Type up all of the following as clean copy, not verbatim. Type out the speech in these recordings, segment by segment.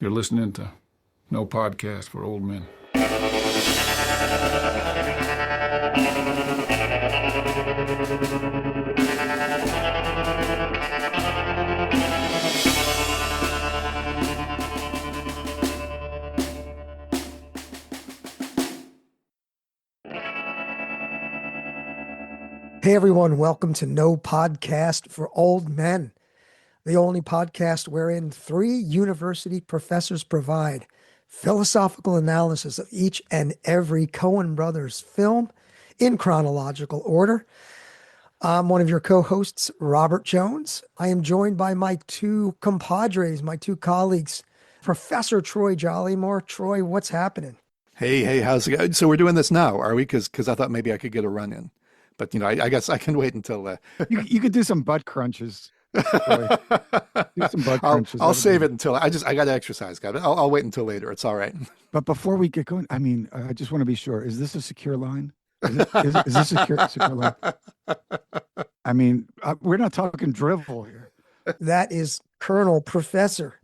You're listening to No Podcast for Old Men. Hey everyone, welcome to No Podcast for Old Men, the only podcast wherein three university professors provide philosophical analysis of each and every Coen brothers film in chronological order. I'm one of your co-hosts, Robert Jones. I am joined by my two compadres, my two colleagues, Professor Troy Jollymore. Troy, what's happening? Hey, how's it going? So we're doing this now, are we? Because I thought maybe I could get a run in. But, I guess I can wait until... You could do some butt crunches. Troy. Do some butt crunches. I'll save it until... I got to exercise, guys. I'll wait until later. It's all right. But before we get going, I just want to be sure. Is this a secure line? Is this a secure line? We're not talking drivel here. That is Colonel Professor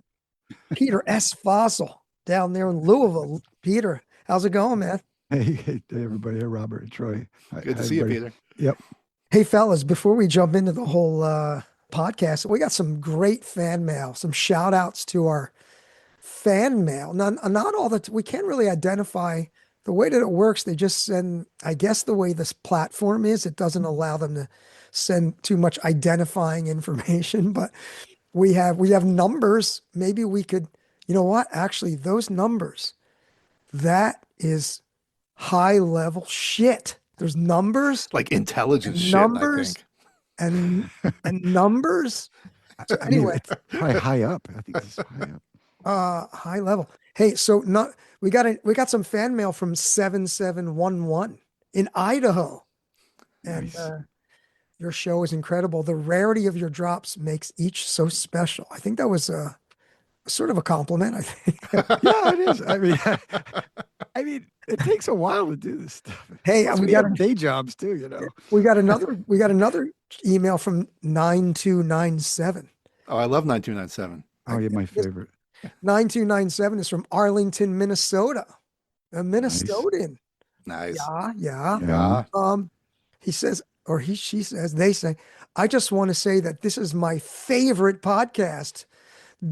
Peter S. Fossil down there in Louisville. Peter, how's it going, man? Hey, everybody. Hey, Robert and Troy. Good to see you, Peter. Yep. Hey, fellas, before we jump into the whole podcast, we got some great fan mail, some shout outs to our fan mail. Not all that we can't really identify the way that it works. They just send, I guess the way this platform is, it doesn't allow them to send too much identifying information, but we have numbers. Maybe we could, you know what? Actually, those numbers, that is high level shit. There's numbers, like intelligence shit, numbers, I think. and numbers. So anyway, it's probably high up. I think it's high up. High level. Hey, so we got some fan mail from 7711 in Idaho, and Nice. Your show is incredible. The rarity of your drops makes each so special. I think that was sort of a compliment. I think. Yeah, it is. It takes a while to do this stuff. Hey, Plus, we we got have day jobs too. We got another email from 9297. Oh, I love 9297. Oh, you're my favorite. 9297 is from Arlington, Minnesota. A Minnesotan. Nice. Yeah. He says, or she says, they say, I just want to say that this is my favorite podcast.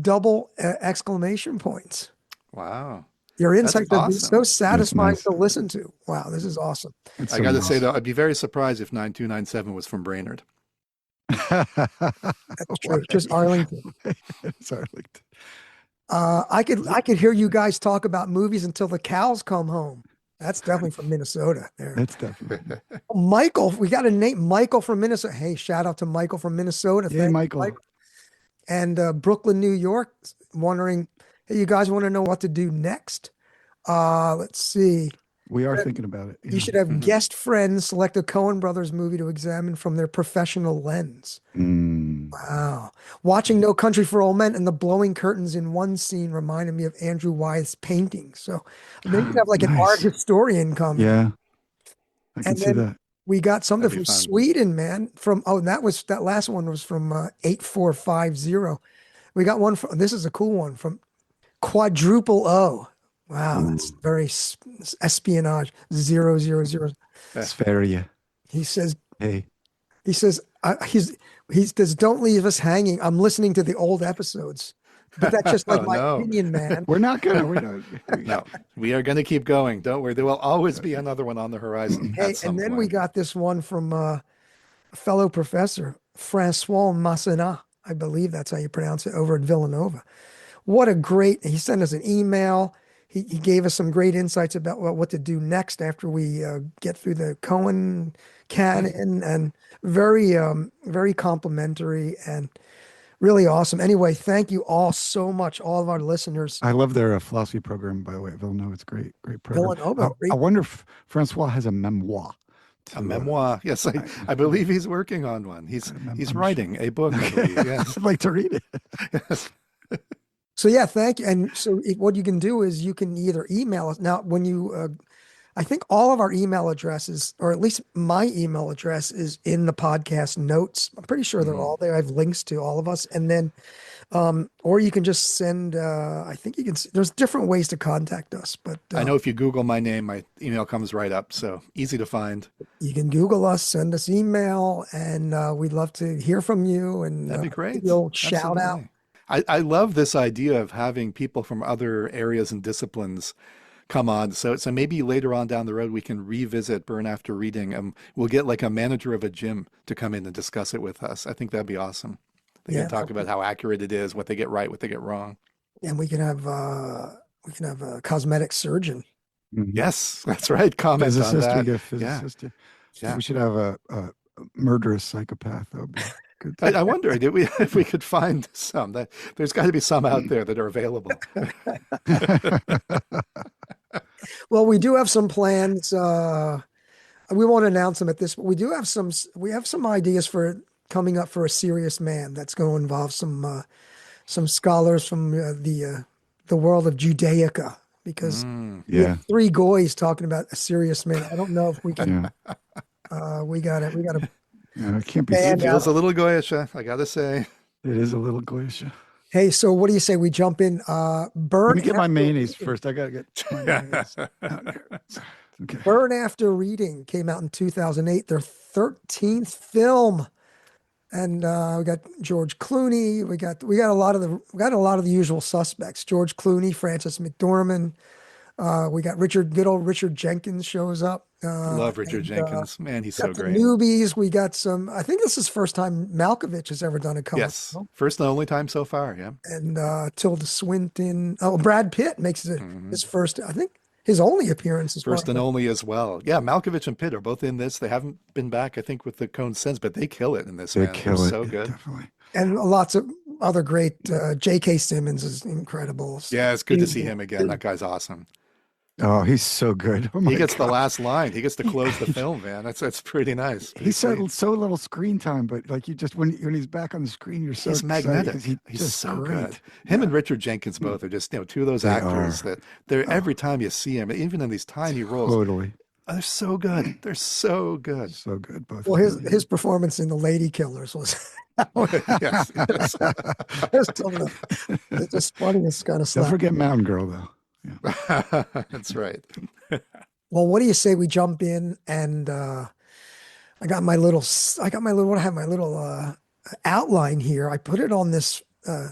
Double exclamation points. Wow. Your insights That's have been awesome. so satisfying That's to nice. listen to. Wow, this is awesome. It's I so got to nice. say, though, I'd be very surprised if 9297 was from Brainerd. That's true. Just Arlington. It's Arlington. I could hear you guys talk about movies until the cows come home. That's definitely from Minnesota. There, That's definitely. Michael. We got a name, Michael from Minnesota. Hey, shout out to Michael from Minnesota. Yeah, Thank you, Michael. And Brooklyn, New York, wondering, hey, you guys want to know what to do next? Let's see. We are thinking about it. You should have guest friends select a Coen Brothers movie to examine from their professional lens. Wow. Watching No Country for Old Men and the blowing curtains in one scene reminded me of Andrew Wyeth's painting. So maybe you have like an Nice. art historian come. Yeah, I can And see then that. we got something That'd from be fun. Sweden, man. That last one was from 8450. We got one from, this is a cool one from Quadruple O. Wow, that's very espionage. 000. Sverige. He says, Hey. he says, he says, don't leave us hanging. I'm listening to the old episodes, but that's just like Oh, my no. opinion, man. We're not gonna. No, we are going to keep going. Don't worry. There will always be another one on the horizon. Hey, at some and then point. we got this one from a fellow professor, Francois Massenat. I believe that's how you pronounce it, over at Villanova. What a great, he sent us an email. He gave us some great insights about what to do next after we get through the Coen canon, and very complimentary and really awesome. Anyway, thank you all so much, all of our listeners. I love their philosophy program, by the way, at Villanova. It's a great program. Villanova, great. I wonder if Francois has a memoir. A memoir. Yes, I believe he's working on one. He's writing a book, I believe. Yes. I'd like to read it. Yes. So yeah, thank you. And so what you can do is you can either email us. Now, when you, I think all of our email addresses, or at least my email address, is in the podcast notes. I'm pretty sure they're all there. I have links to all of us. And then Or you can just send, I think you can, there's different ways to contact us, but I know if you Google my name, my email comes right up. So easy to find. you can Google us, send us email, and we'd love to hear from you and That'd be give great. you a little shout out. Absolutely. I love this idea of having people from other areas and disciplines come on. So maybe later on down the road we can revisit Burn After Reading, and we'll get like a manager of a gym to come in and discuss it with us. I think that'd be awesome. They Yeah, can talk about how accurate it is, what they get right, what they get wrong. and we can have a cosmetic surgeon. Mhm. Yes, that's right. Comment on Physicist, we that. get a Yeah, physicist. yeah. We should have a murderous psychopath. That would be good. I wonder if we could find some. There's got to be some out there that are available. Well, we do have some plans. We won't announce them at this, but we have some ideas for coming up for a serious man. That's going to involve some scholars from the world of Judaica, because we Yeah. have three goys talking about a serious man. I don't know if we can. Yeah. We got it. Yeah, it can't be. And, It feels a little goyish, I gotta say. It is a little glacier. Hey, so what do you say we jump in? Burn. Let me get my After mayonnaise Reading. first. I gotta get my mayonnaise out here. Okay. Burn After Reading came out in 2008. Their 13th film, and we got George Clooney. We got a lot of the usual suspects. George Clooney, Frances McDormand. We got good old Richard Jenkins shows up. Love Richard and, Jenkins. Man, he's so got the great. newbies. We got some. I think this is the first time Malkovich has ever done a comic. Yes. film. First and only time so far, yeah. And Tilda Swinton. Oh, Brad Pitt makes it Mhm. his first. I think his only appearance as First well. and only as well. Yeah, Malkovich and Pitt are both in this. They haven't been back, I think, with the Coen since, but they kill it in this, They man. They're kill it. so Yeah, good. definitely. And lots of other great. J.K. Simmons is incredible. Yeah, it's good to see him again. That guy's awesome. Oh, he's so good. Oh He my gets the God. last line. He gets to close the film, man. That's pretty nice. Pretty He's sweet. so little screen time, but like you just when he's back on the screen, you're so He's excited magnetic. 'cause He's just so great. good. Him and Richard Jenkins both are just, two of those They actors are. that they're every time you see him, even in these tiny roles, Totally. they're so good. They're so good. So good, both. Well, of them. his performance in The Lady Killers was Yes, yes. it's just funniest kind of Don't stuff. forget Mountain Girl though. Yeah. That's right. Well, what do you say we jump in and I got my little I have my little outline here. I put it on this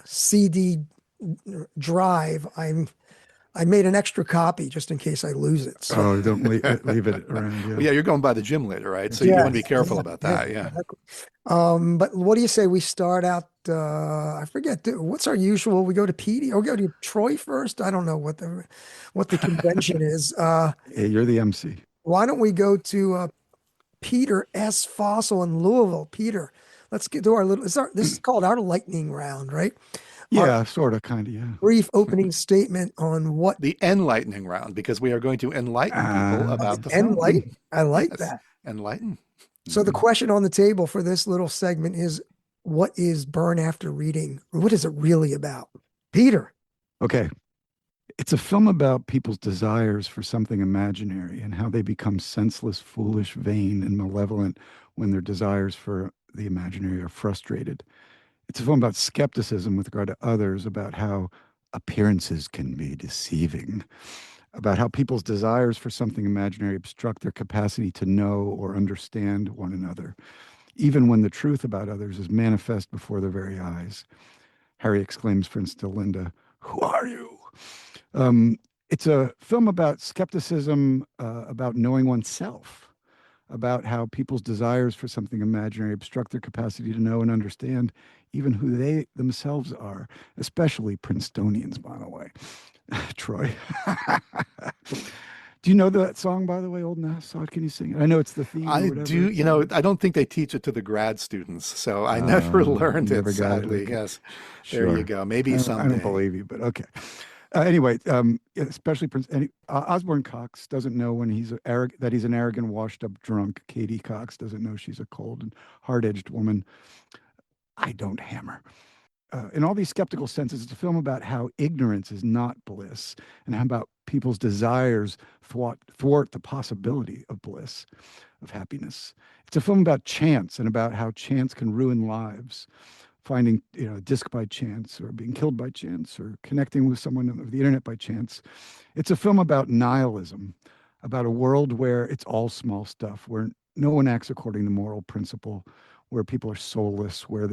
CD drive. I made an extra copy just in case I lose it. So Oh, don't leave it around. Well, Yeah. yeah, you're going by the gym later, right? So you want to be careful about that. Yeah. exactly. But what do you say we start out? I forget. What's our usual? We go to Petey or we go to Troy first. I don't know what the convention is. Yeah, you're the MC. Why don't we go to Peter S. Fossil in Louisville? Peter, let's get to our little. This is called our lightning round, right? Yeah, sort of, kind of. Yeah. Brief opening statement on what The enlightening round, because we are going to enlighten people about the film. enlighten. I like Yes. that. Enlighten. So the question on the table for this little segment is, what is Burn After Reading? What is it really about? Peter. Okay. It's a film about people's desires for something imaginary and how they become senseless, foolish, vain, and malevolent when their desires for the imaginary are frustrated. It's a film about skepticism with regard to others, about how appearances can be deceiving, about how people's desires for something imaginary obstruct their capacity to know or understand one another, even when the truth about others is manifest before their very eyes. Harry exclaims, for instance, to Linda, "Who are you?" It's a film about skepticism, about knowing oneself, about how people's desires for something imaginary obstruct their capacity to know and understand even who they themselves are, especially Princetonians, by the way. Troy. Do you know that song, by the way, Old Nassau? Can you sing it? I know it's the theme. Or I whatever. do, I don't think they teach it to the grad students, so I never learned never it, got it, sadly. okay. Yes. There Sure. you go. Maybe I someday. don't believe you, but okay. Anyway, especially Osborne Cox doesn't know when that he's an arrogant, washed-up drunk. Katie Cox doesn't know she's a cold and hard-edged woman. I don't hammer. In all these skeptical senses, it's a film about how ignorance is not bliss and how about people's desires thwart the possibility of bliss, of happiness. It's a film about chance and about how chance can ruin lives. finding a disc by chance, or being killed by chance, or connecting with someone on the internet by chance. It's a film about nihilism, about a world where it's all small stuff, where no one acts according to moral principle, where people are soulless, where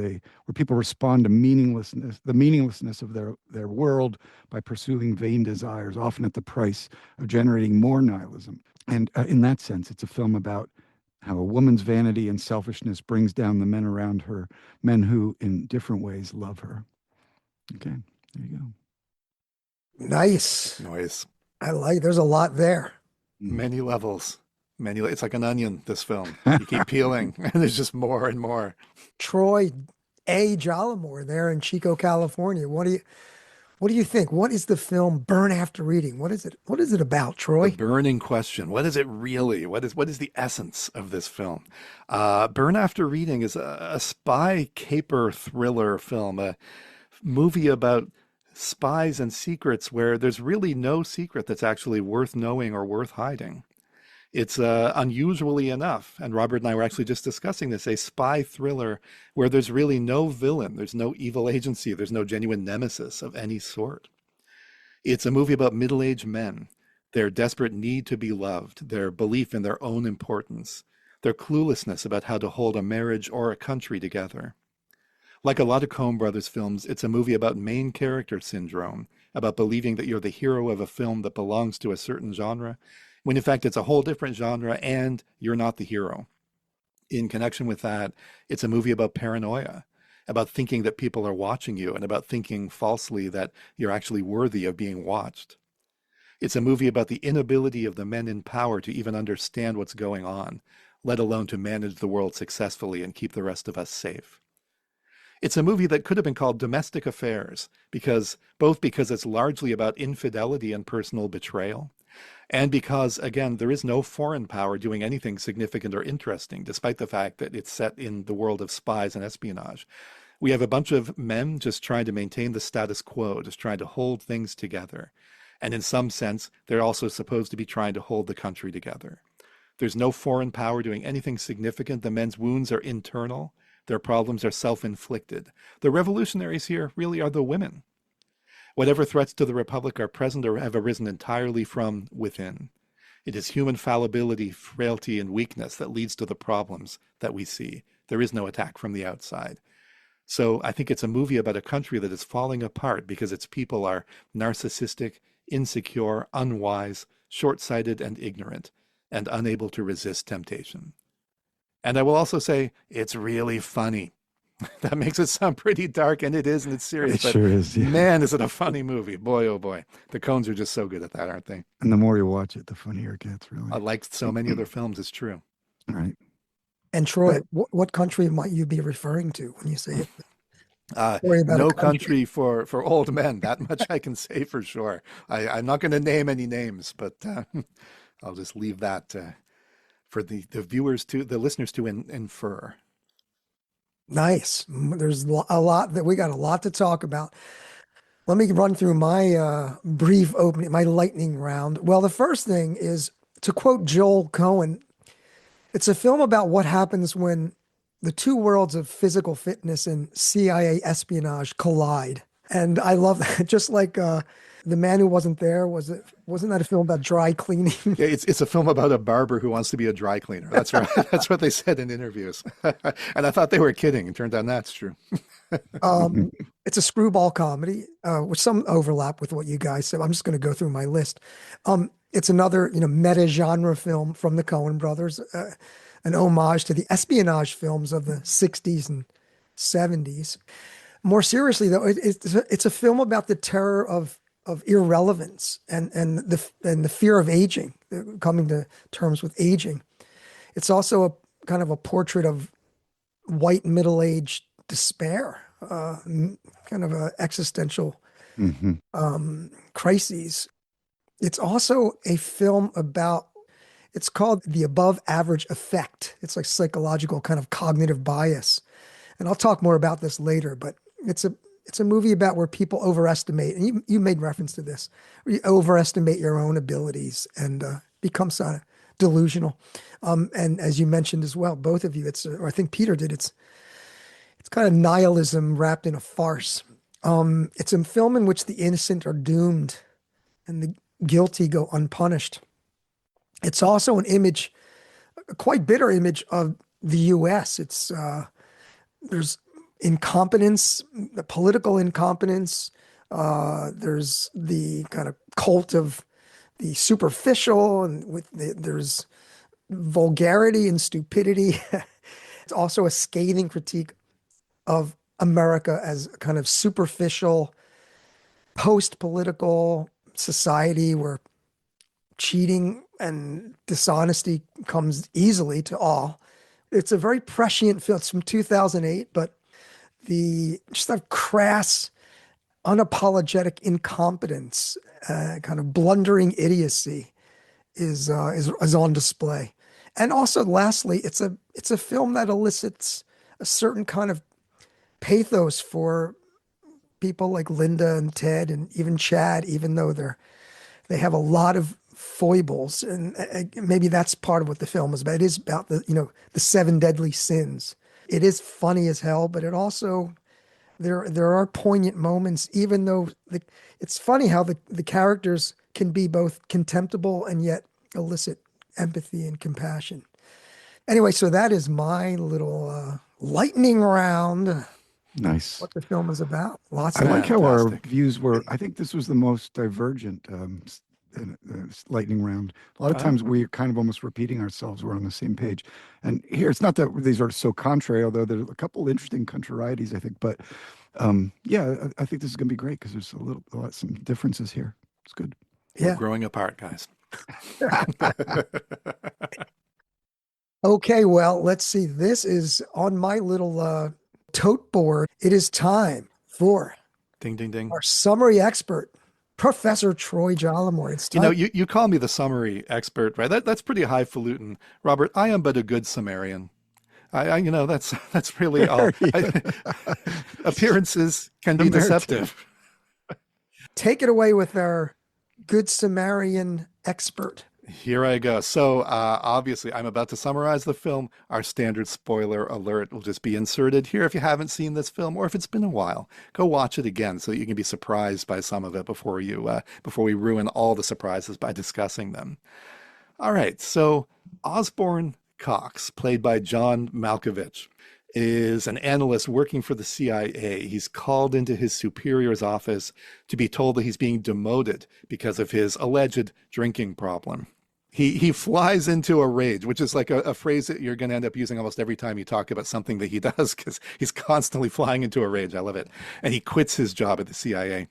people respond to the meaninglessness of their world by pursuing vain desires, often at the price of generating more nihilism. And in that sense, it's a film about how a woman's vanity and selfishness brings down the men around her, men who, in different ways, love her. Okay, there you go. Nice. Noise. I like. There's a lot there. Many levels. It's like an onion, this film. You keep peeling, and there's just more and more. Troy A. Jollimore there in Chico, California. What do you think? What is the film Burn After Reading? What is it? What is it about, Troy? The burning question. What is it really? What is the essence of this film? Burn After Reading is a spy caper thriller film, a movie about spies and secrets where there's really no secret that's actually worth knowing or worth hiding. It's unusually enough, and Robert and I were actually just discussing this, a spy thriller where there's really no villain, there's no evil agency, there's no genuine nemesis of any sort. It's a movie about middle-aged men, their desperate need to be loved, their belief in their own importance, their cluelessness about how to hold a marriage or a country together. Like a lot of Coen Brothers films, it's a movie about main character syndrome, about believing that you're the hero of a film that belongs to a certain genre, when in fact it's a whole different genre and you're not the hero. In connection with that, it's a movie about paranoia, about thinking that people are watching you, and about thinking falsely that you're actually worthy of being watched. It's a movie about the inability of the men in power to even understand what's going on, let alone to manage the world successfully and keep the rest of us safe. It's a movie that could have been called Domestic Affairs, because it's largely about infidelity and personal betrayal, and because, again, there is no foreign power doing anything significant or interesting, despite the fact that it's set in the world of spies and espionage. We have a bunch of men just trying to maintain the status quo, just trying to hold things together. And in some sense, they're also supposed to be trying to hold the country together. There's no foreign power doing anything significant. The men's wounds are internal. Their problems are self-inflicted. The revolutionaries here really are the women. Whatever threats to the Republic are present or have arisen entirely from within. It is human fallibility, frailty, and weakness that leads to the problems that we see. There is no attack from the outside. So I think it's a movie about a country that is falling apart because its people are narcissistic, insecure, unwise, short-sighted, and ignorant, and unable to resist temptation. And I will also say, it's really funny. That makes it sound pretty dark, and it is, and it's serious. It but sure is. Yeah. Man, is it a funny movie. Boy, oh boy. The Coens are just so good at that, aren't they? And the more you watch it, the funnier it gets, really. Like so many other films, it's true. Right. And Troy, what country might you be referring to when you say it? No country for old men. That much I can say for sure. I'm not going to name any names, but I'll just leave that for the viewers the listeners to infer. Nice. There's a lot we got a lot to talk about. Let me run through my brief opening, my lightning round. Well, the first thing is, to quote Joel Coen, it's a film about what happens when the two worlds of physical fitness and CIA espionage collide. And I love that. Just like The Man Who Wasn't There, wasn't that a film about dry cleaning? Yeah, it's a film about a barber who wants to be a dry cleaner. That's right. That's what they said in interviews. And I thought they were kidding. It turned out that's true. It's a screwball comedy with some overlap with what you guys said. I'm just going to go through my list. It's another, meta genre film from the Coen brothers, an homage to the espionage films of the 60s and 70s. More seriously, though, it's a film about the terror of irrelevance and the fear of aging, coming to terms with aging. It's also a kind of a portrait of white middle-aged despair, kind of a existential crises. It's also a film about, it's called The Above Average Effect. It's like psychological kind of cognitive bias. And I'll talk more about this later, but it's a movie about where people overestimate, and you made reference to this, where you overestimate your own abilities and become sort of delusional. And as you mentioned as well, both of you, or I think Peter did, It's kind of nihilism wrapped in a farce. It's a film in which the innocent are doomed and the guilty go unpunished. It's also an image, a quite bitter image of the U.S. There's incompetence, the political incompetence. There's the kind of cult of the superficial, and there's vulgarity and stupidity. It's also a scathing critique of America as a kind of superficial, post-political society where cheating and dishonesty comes easily to all. It's a very prescient film. It's from 2008, but the just that crass, unapologetic incompetence, kind of blundering idiocy is on display. And also, lastly, it's a film that elicits a certain kind of pathos for people like Linda and Ted and even Chad, even though they have a lot of foibles, and maybe that's part of what the film is about. It is about the seven deadly sins. It is funny as hell, but it also there are poignant moments, even though it's funny how the characters can be both contemptible and yet elicit empathy and compassion. Anyway, so that is my little lightning round. Nice. What the film is about. Lots I of like how our Fantastic. views were. I think this was the most divergent lightning round. A lot of times we're kind of almost repeating ourselves. We're on the same page. And here, it's not that these are so contrary, although there's a couple interesting contrarieties, I think. But yeah, I think this is going to be great because there's some differences here. It's good. We're yeah. growing apart, guys. Okay, well, let's see. This is on my little tote board. It is time for Ding, ding, ding. our summary expert, Professor Troy Jollimore. It's You time. know, you call me the summary expert, right? That's pretty highfalutin. Robert, I am but a good Sumerian. That's really all. Appearances can be deceptive. Take it away with our Good Samaritan expert. Here I go. So obviously, I'm about to summarize the film. Our standard spoiler alert will just be inserted here. If you haven't seen this film, or if it's been a while, go watch it again so that you can be surprised by some of it before we ruin all the surprises by discussing them. All right. So Osborne Cox, played by John Malkovich, is an analyst working for the CIA. He's called into his superior's office to be told that he's being demoted because of his alleged drinking problem. He flies into a rage, which is like a phrase that you're going to end up using almost every time you talk about something that he does, because he's constantly flying into a rage. I love it. And he quits his job at the CIA.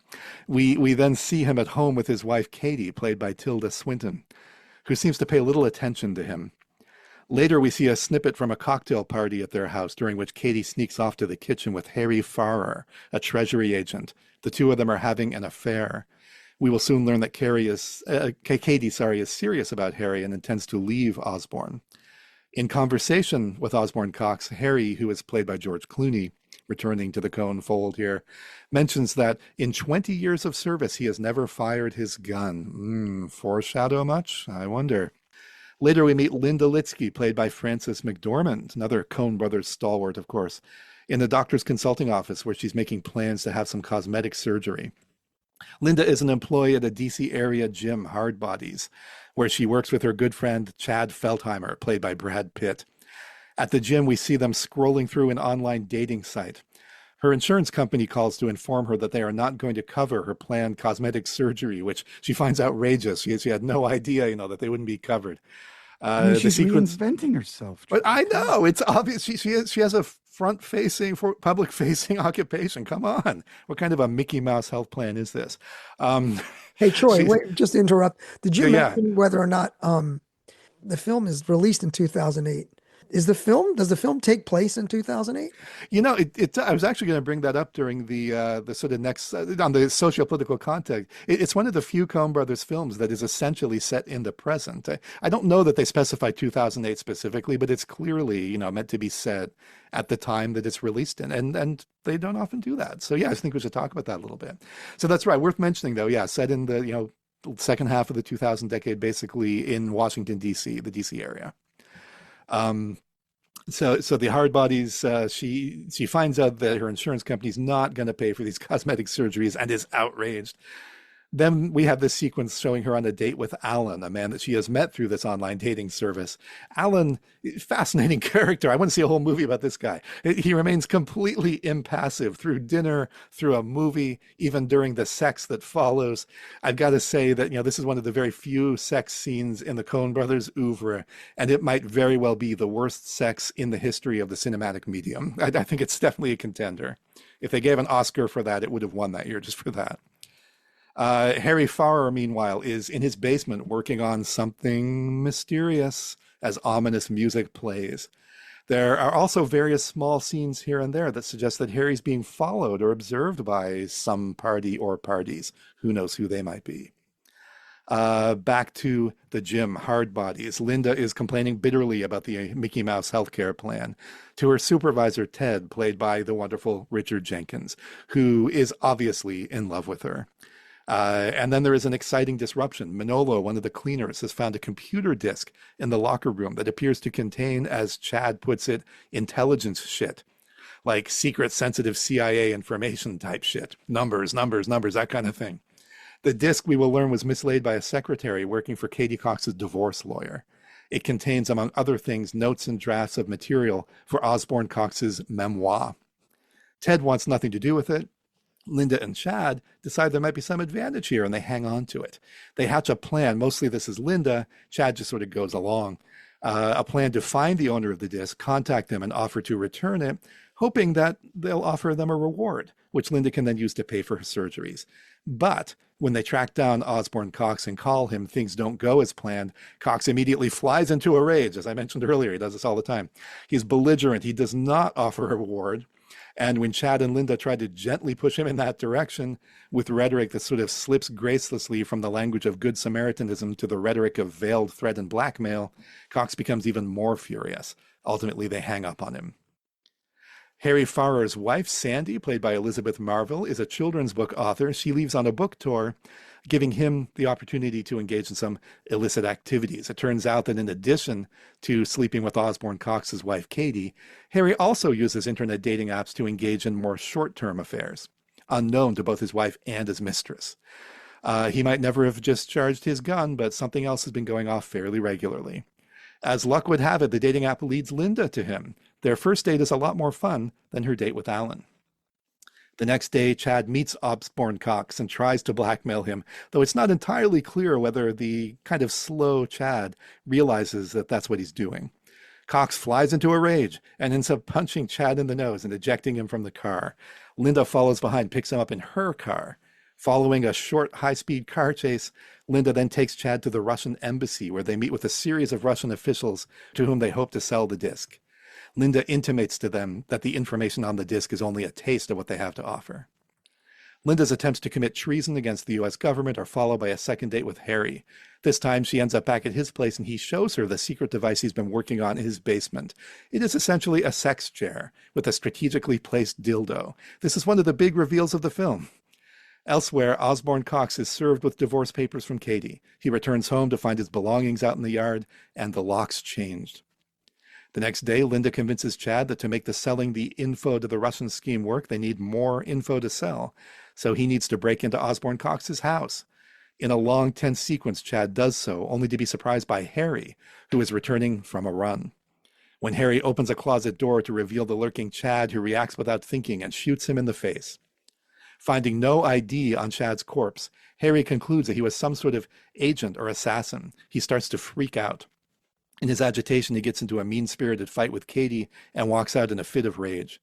We then see him at home with his wife, Katie, played by Tilda Swinton, who seems to pay little attention to him. Later, we see a snippet from a cocktail party at their house, during which Katie sneaks off to the kitchen with Harry Farrer, a Treasury agent. The two of them are having an affair. We will soon learn that Katie is serious about Harry and intends to leave Osborne. In conversation with Osborne Cox, Harry, who is played by George Clooney, returning to the Coen fold here, mentions that in 20 years of service, he has never fired his gun. Foreshadow much? I wonder. Later, we meet Linda Litsky, played by Frances McDormand, another Coen Brothers stalwart, of course, in the doctor's consulting office where she's making plans to have some cosmetic surgery. Linda is an employee at a DC area gym, Hard Bodies, where she works with her good friend Chad Feldheimer, played by Brad Pitt. At the gym, we see them scrolling through an online dating site. Her insurance company calls to inform her that they are not going to cover her planned cosmetic surgery, which she finds outrageous. She had no idea, that they wouldn't be covered. She's reinventing herself. But I know it's obvious. She has a front-facing, public-facing occupation. Come on, what kind of a Mickey Mouse health plan is this? Hey, Troy, wait, just to interrupt. Did you Yeah. mention whether or not the film is released in 2008? Does the film take place in 2008? I was actually going to bring that up during the sort of next on the socio-political context. It's one of the few Coen Brothers films that is essentially set in the present. I don't know that they specify 2008 specifically, but it's clearly meant to be set at the time that it's released in, and they don't often do that. So yeah, I think we should talk about that a little bit. So that's right, worth mentioning though. Yeah, set in the second half of the 2000 decade, basically in Washington D.C., the D.C. area. So the hard bodies, she finds out that her insurance company's not going to pay for these cosmetic surgeries and is outraged. Then we have this sequence showing her on a date with Alan, a man that she has met through this online dating service. Alan, fascinating character. I want to see a whole movie about this guy. He remains completely impassive through dinner, through a movie, even during the sex that follows. I've got to say that, this is one of the very few sex scenes in the Coen brothers' oeuvre, and it might very well be the worst sex in the history of the cinematic medium. I think it's definitely a contender. If they gave an Oscar for that, it would have won that year just for that. Harry Farrer, meanwhile, is in his basement working on something mysterious as ominous music plays. There are also various small scenes here and there that suggest that Harry's being followed or observed by some party or parties. Who knows who they might be. Back to the gym, hard bodies. Linda is complaining bitterly about the Mickey Mouse healthcare plan to her supervisor, Ted, played by the wonderful Richard Jenkins, who is obviously in love with her. And then there is an exciting disruption. Manolo, one of the cleaners, has found a computer disk in the locker room that appears to contain, as Chad puts it, intelligence shit, like secret sensitive CIA information type shit. Numbers, that kind of thing. The disk, we will learn, was mislaid by a secretary working for Katie Cox's divorce lawyer. It contains, among other things, notes and drafts of material for Osborne Cox's memoir. Ted wants nothing to do with it. Linda and Chad decide there might be some advantage here, and they hang on to it. They hatch a plan. Mostly this is Linda. Chad just sort of goes along. A plan to find the owner of the disc, contact them, and offer to return it, hoping that they'll offer them a reward, which Linda can then use to pay for her surgeries. But when they track down Osborne Cox and call him, things don't go as planned. Cox immediately flies into a rage. As I mentioned earlier, he does this all the time. He's belligerent. He does not offer a reward. And when Chad and Linda try to gently push him in that direction with rhetoric that sort of slips gracelessly from the language of Good Samaritanism to the rhetoric of veiled threat and blackmail, Cox becomes even more furious. Ultimately, they hang up on him. Harry Farrer's wife, Sandy, played by Elizabeth Marvel, is a children's book author. She leaves on a book tour, giving him the opportunity to engage in some illicit activities. It turns out that in addition to sleeping with Osborne Cox's wife, Katie, Harry also uses internet dating apps to engage in more short-term affairs, unknown to both his wife and his mistress. He might never have discharged his gun, but something else has been going off fairly regularly. As luck would have it, the dating app leads Linda to him. Their first date is a lot more fun than her date with Alan. The next day, Chad meets Osborne Cox and tries to blackmail him, though it's not entirely clear whether the kind of slow Chad realizes that that's what he's doing. Cox flies into a rage and ends up punching Chad in the nose and ejecting him from the car. Linda follows behind, picks him up in her car. Following a short, high-speed car chase, Linda then takes Chad to the Russian embassy, where they meet with a series of Russian officials to whom they hope to sell the disc. Linda intimates to them that the information on the disc is only a taste of what they have to offer. Linda's attempts to commit treason against the U.S. government are followed by a second date with Harry. This time she ends up back at his place and he shows her the secret device he's been working on in his basement. It is essentially a sex chair with a strategically placed dildo. This is one of the big reveals of the film. Elsewhere, Osborne Cox is served with divorce papers from Katie. He returns home to find his belongings out in the yard and the locks changed. The next day, Linda convinces Chad that to make the selling the info to the Russian scheme work, they need more info to sell. So he needs to break into Osborne Cox's house. In a long, tense sequence, Chad does so, only to be surprised by Harry, who is returning from a run. When Harry opens a closet door to reveal the lurking Chad, who reacts without thinking and shoots him in the face. Finding no ID on Chad's corpse, Harry concludes that he was some sort of agent or assassin. He starts to freak out. In his agitation, he gets into a mean-spirited fight with Katie and walks out in a fit of rage.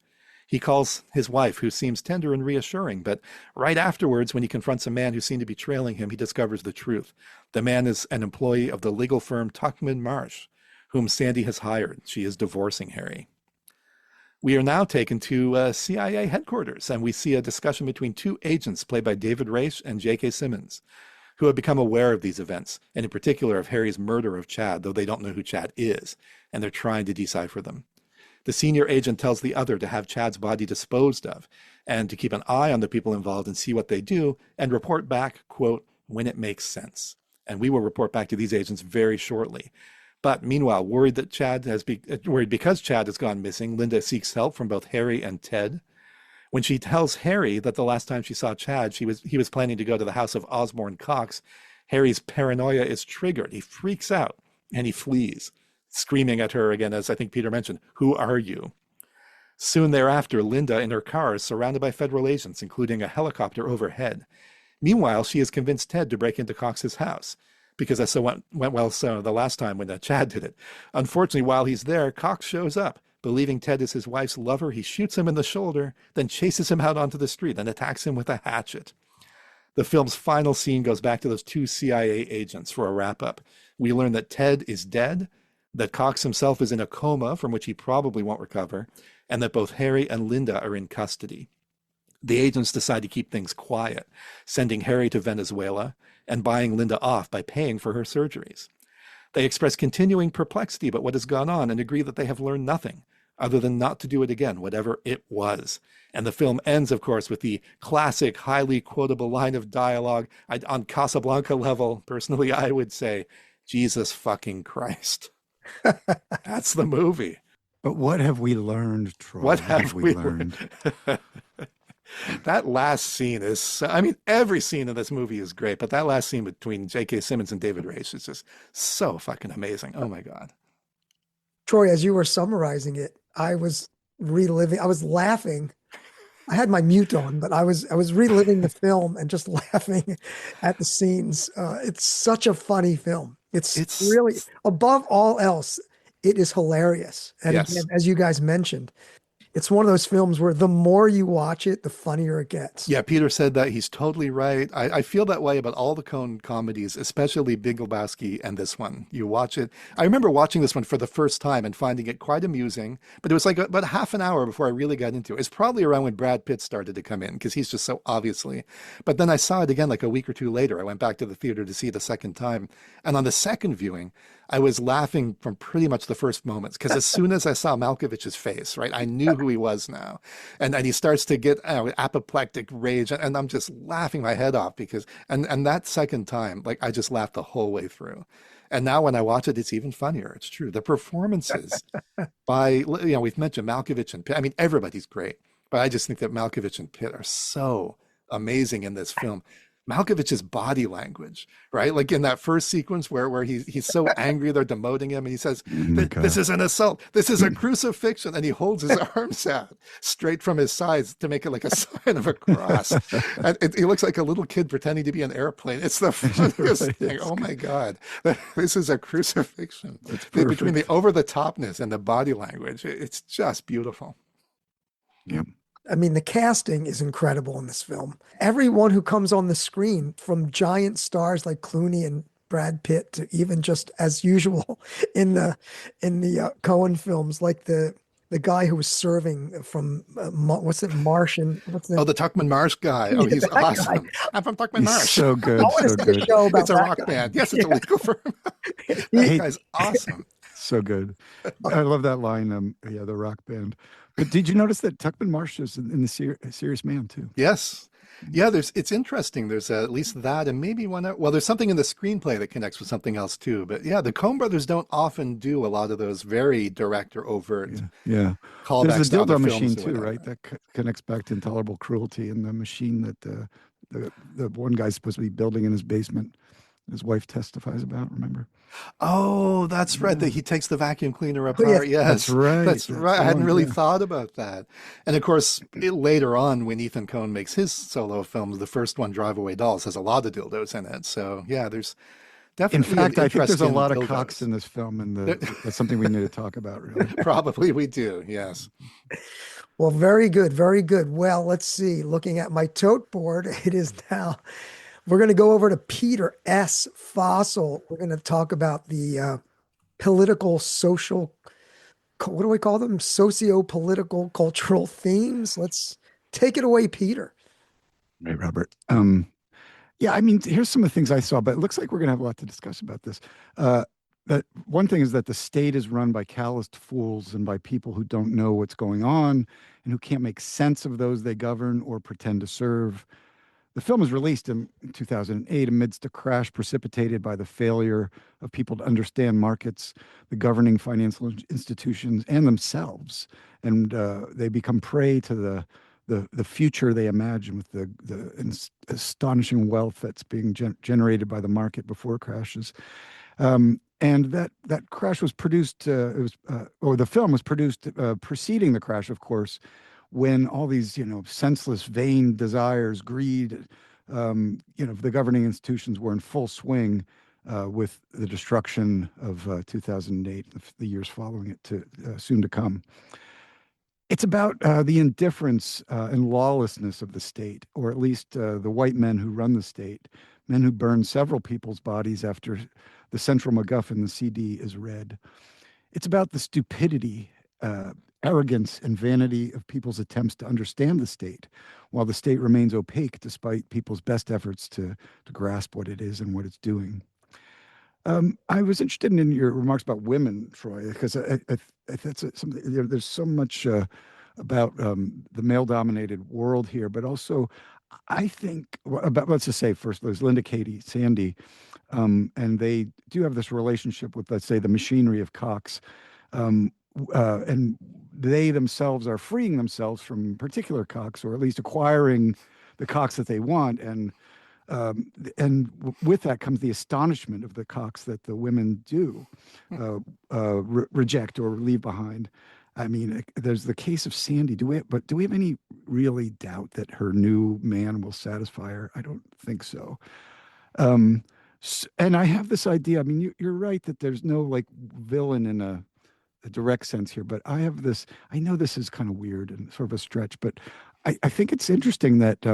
He calls his wife, who seems tender and reassuring, but right afterwards, when he confronts a man who seemed to be trailing him, he discovers the truth. The man is an employee of the legal firm Tuckman Marsh, whom Sandy has hired. She is divorcing Harry. We are now taken to CIA headquarters, and we see a discussion between two agents played by David Raish and J.K. Simmons, who have become aware of these events, and in particular of Harry's murder of Chad, though they don't know who Chad is, and they're trying to decipher them. The senior agent tells the other to have Chad's body disposed of, and to keep an eye on the people involved and see what they do, and report back, quote, when it makes sense. And we will report back to these agents very shortly. But meanwhile, worried because Chad has gone missing, Linda seeks help from both Harry and Ted. When she tells Harry that the last time she saw Chad, he was planning to go to the house of Osborne Cox, Harry's paranoia is triggered. He freaks out and he flees, screaming at her again, as I think Peter mentioned, "Who are you?" Soon thereafter, Linda in her car is surrounded by federal agents, including a helicopter overhead. Meanwhile, she has convinced Ted to break into Cox's house, because that went well so the last time when Chad did it. Unfortunately, while he's there, Cox shows up. Believing Ted is his wife's lover, he shoots him in the shoulder, then chases him out onto the street and attacks him with a hatchet. The film's final scene goes back to those two CIA agents for a wrap-up. We learn that Ted is dead, that Cox himself is in a coma from which he probably won't recover, and that both Harry and Linda are in custody. The agents decide to keep things quiet, sending Harry to Venezuela and buying Linda off by paying for her surgeries. They express continuing perplexity about what has gone on and agree that they have learned nothing other than not to do it again, whatever it was. And the film ends, of course, with the classic, highly quotable line of dialogue. On Casablanca level, personally, I would say, Jesus fucking Christ. That's the movie. But what have we learned, Troy? What have we learned? That last scene is, I mean, every scene in this movie is great, but that last scene between J.K. Simmons and David Race is just so fucking amazing. Oh my God. Troy, as you were summarizing it, I was laughing. I had my mute on, but I was reliving the film and just laughing at the scenes. It's such a funny film. It's really, above all else, it is hilarious. And yes. Again, as you guys mentioned, it's one of those films where the more you watch it, the funnier it gets. Yeah, Peter said that. He's totally right. I feel that way about all the Coen comedies, especially Big Lebowski and this one. You watch it. I remember watching this one for the first time and finding it quite amusing, but it was like about half an hour before I really got into it. It's probably around when Brad Pitt started to come in, because he's just so obviously. But then I saw it again like a week or two later. I went back to the theater to see it a second time. And on the second viewing, I was laughing from pretty much the first moments, because as soon as I saw Malkovich's face, right, I knew who he was now. And he starts to get apoplectic rage, and I'm just laughing my head off because, and that second time, like, I just laughed the whole way through. And now when I watch it, it's even funnier. It's true. The performances by, we've mentioned Malkovich and Pitt. I mean, everybody's great, but I just think that Malkovich and Pitt are so amazing in this film. Malkovich's body language, right? Like in that first sequence where he's so angry they're demoting him, and he says, "This is an assault. This is a crucifixion," and he holds his arms out straight from his sides to make it like a sign of a cross. And he looks like a little kid pretending to be an airplane. It's the funniest thing. Oh my God, this is a crucifixion. Between the over the topness and the body language, it's just beautiful. Yep. I mean, the casting is incredible in this film. Everyone who comes on the screen, from giant stars like Clooney and Brad Pitt to even just as usual in the Coen films, like the guy who was serving from Martian? The Tuckman Marsh guy. Oh, he's awesome. I'm from Tuckman Marsh. So good. I want to see a show about it's a rock band. Yes, it's a legal firm. That guy's awesome. So good. I love that line. The rock band. But did you notice that Tuckman Marsh is in the Serious Man too? Yes. Yeah, it's interesting. There's at least that, and maybe one. Well, there's something in the screenplay that connects with something else too. But yeah, the Coen brothers don't often do a lot of those very direct or overt callbacks. There's the to other dildo films machine or too, whatever. right? That connects back to Intolerable Cruelty, and the machine that the one guy's supposed to be building in his basement. His wife testifies about. Remember? Oh, that's right. That he takes the vacuum cleaner apart. Yes, that's right. That's right. I hadn't really thought about that. And of course, later on, when Ethan Coen makes his solo films, the first one, Drive Away Dolls, has a lot of dildos in it. So yeah, there's definitely. In fact, I think there's a lot of dildos. cocks in this film, and that's something we need to talk about. Really, probably we do. Yes. Well, very good, very good. Well, let's see. Looking at my tote board, it is now. We're going to go over to Peter S. Fossil. We're going to talk about the political, social, what do we call them? Socio-political, cultural themes. Let's take it away, Peter. Right, Robert. Yeah, I mean, here's some of the things I saw, but it looks like we're going to have a lot to discuss about this. That one thing is that the state is run by calloused fools and by people who don't know what's going on and who can't make sense of those they govern or pretend to serve. The film was released in 2008 amidst a crash precipitated by the failure of people to understand markets, the governing financial institutions, and themselves. And they become prey to the future they imagine with the astonishing wealth that's being generated by the market before it crashes. And that crash was produced. Or the film was produced preceding the crash, of course, when all these senseless, vain desires, greed, the governing institutions were in full swing with the destruction of 2008, the years following it to soon to come. It's about the indifference and lawlessness of the state, or at least the white men who run the state, men who burn several people's bodies after the central MacGuffin, the CD, is read. It's about the stupidity, arrogance, and vanity of people's attempts to understand the state, while the state remains opaque despite people's best efforts to grasp what it is and what it's doing. I was interested in your remarks about women, Troy, because that's something. There's so much about the male-dominated world here, but also I think about, let's just say first, there's Linda, Katie, Sandy, and they do have this relationship with, let's say, the machinery of Cox, and they themselves are freeing themselves from particular Cox, or at least acquiring the Cox that they want, and with that comes the astonishment of the Cox that the women do reject or leave behind. I mean, there's the case of Sandy. Do we have any really doubt that her new man will satisfy her? I don't think so. And I have this idea. I mean, you're right that there's no like villain in a direct sense here, but I have this. I know this is kind of weird and sort of a stretch, but I think it's interesting that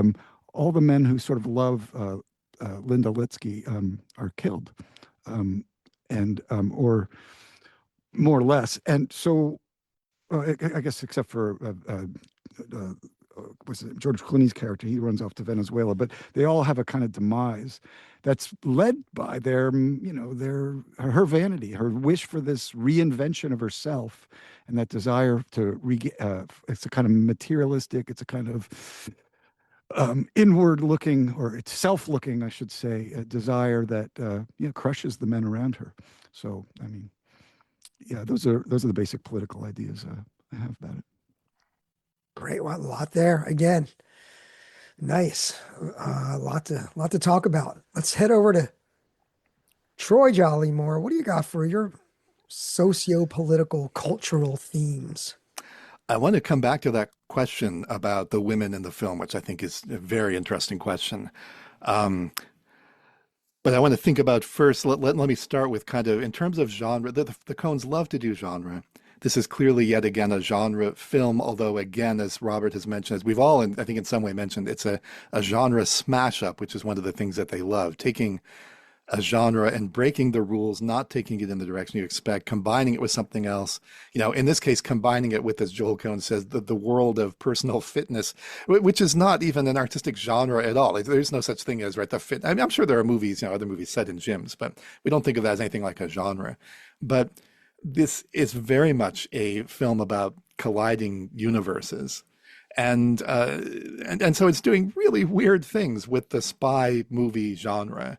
all the men who sort of love Linda Litsky are killed, or more or less. And so, I guess, except for what's it, George Clooney's character, he runs off to Venezuela. But they all have a kind of demise that's led by her vanity, her wish for this reinvention of herself, and that desire to it's a kind of materialistic, it's a kind of inward-looking, or it's self-looking, I should say, a desire that crushes the men around her. So, I mean, yeah, those are the basic political ideas I have about it. Great, well, a lot there. Again, nice, a lot to talk about. Let's head over to Troy Jollymore. What do you got for your socio-political, cultural themes? I want to come back to that question about the women in the film, which I think is a very interesting question. But I want to think about first, let me start with kind of, in terms of genre, the Coens love to do genre. This is clearly yet again a genre film, although again, as Robert has mentioned, as we've all, I think in some way mentioned, it's a genre smash up, which is one of the things that they love, taking a genre and breaking the rules, not taking it in the direction you expect, combining it with something else. In this case, combining it with, as Joel Coen says, the world of personal fitness, which is not even an artistic genre at all. There's no such thing as, right, the fit. I mean, I'm sure there are movies, other movies set in gyms, but we don't think of that as anything like a genre. But this is very much a film about colliding universes. And so it's doing really weird things with the spy movie genre.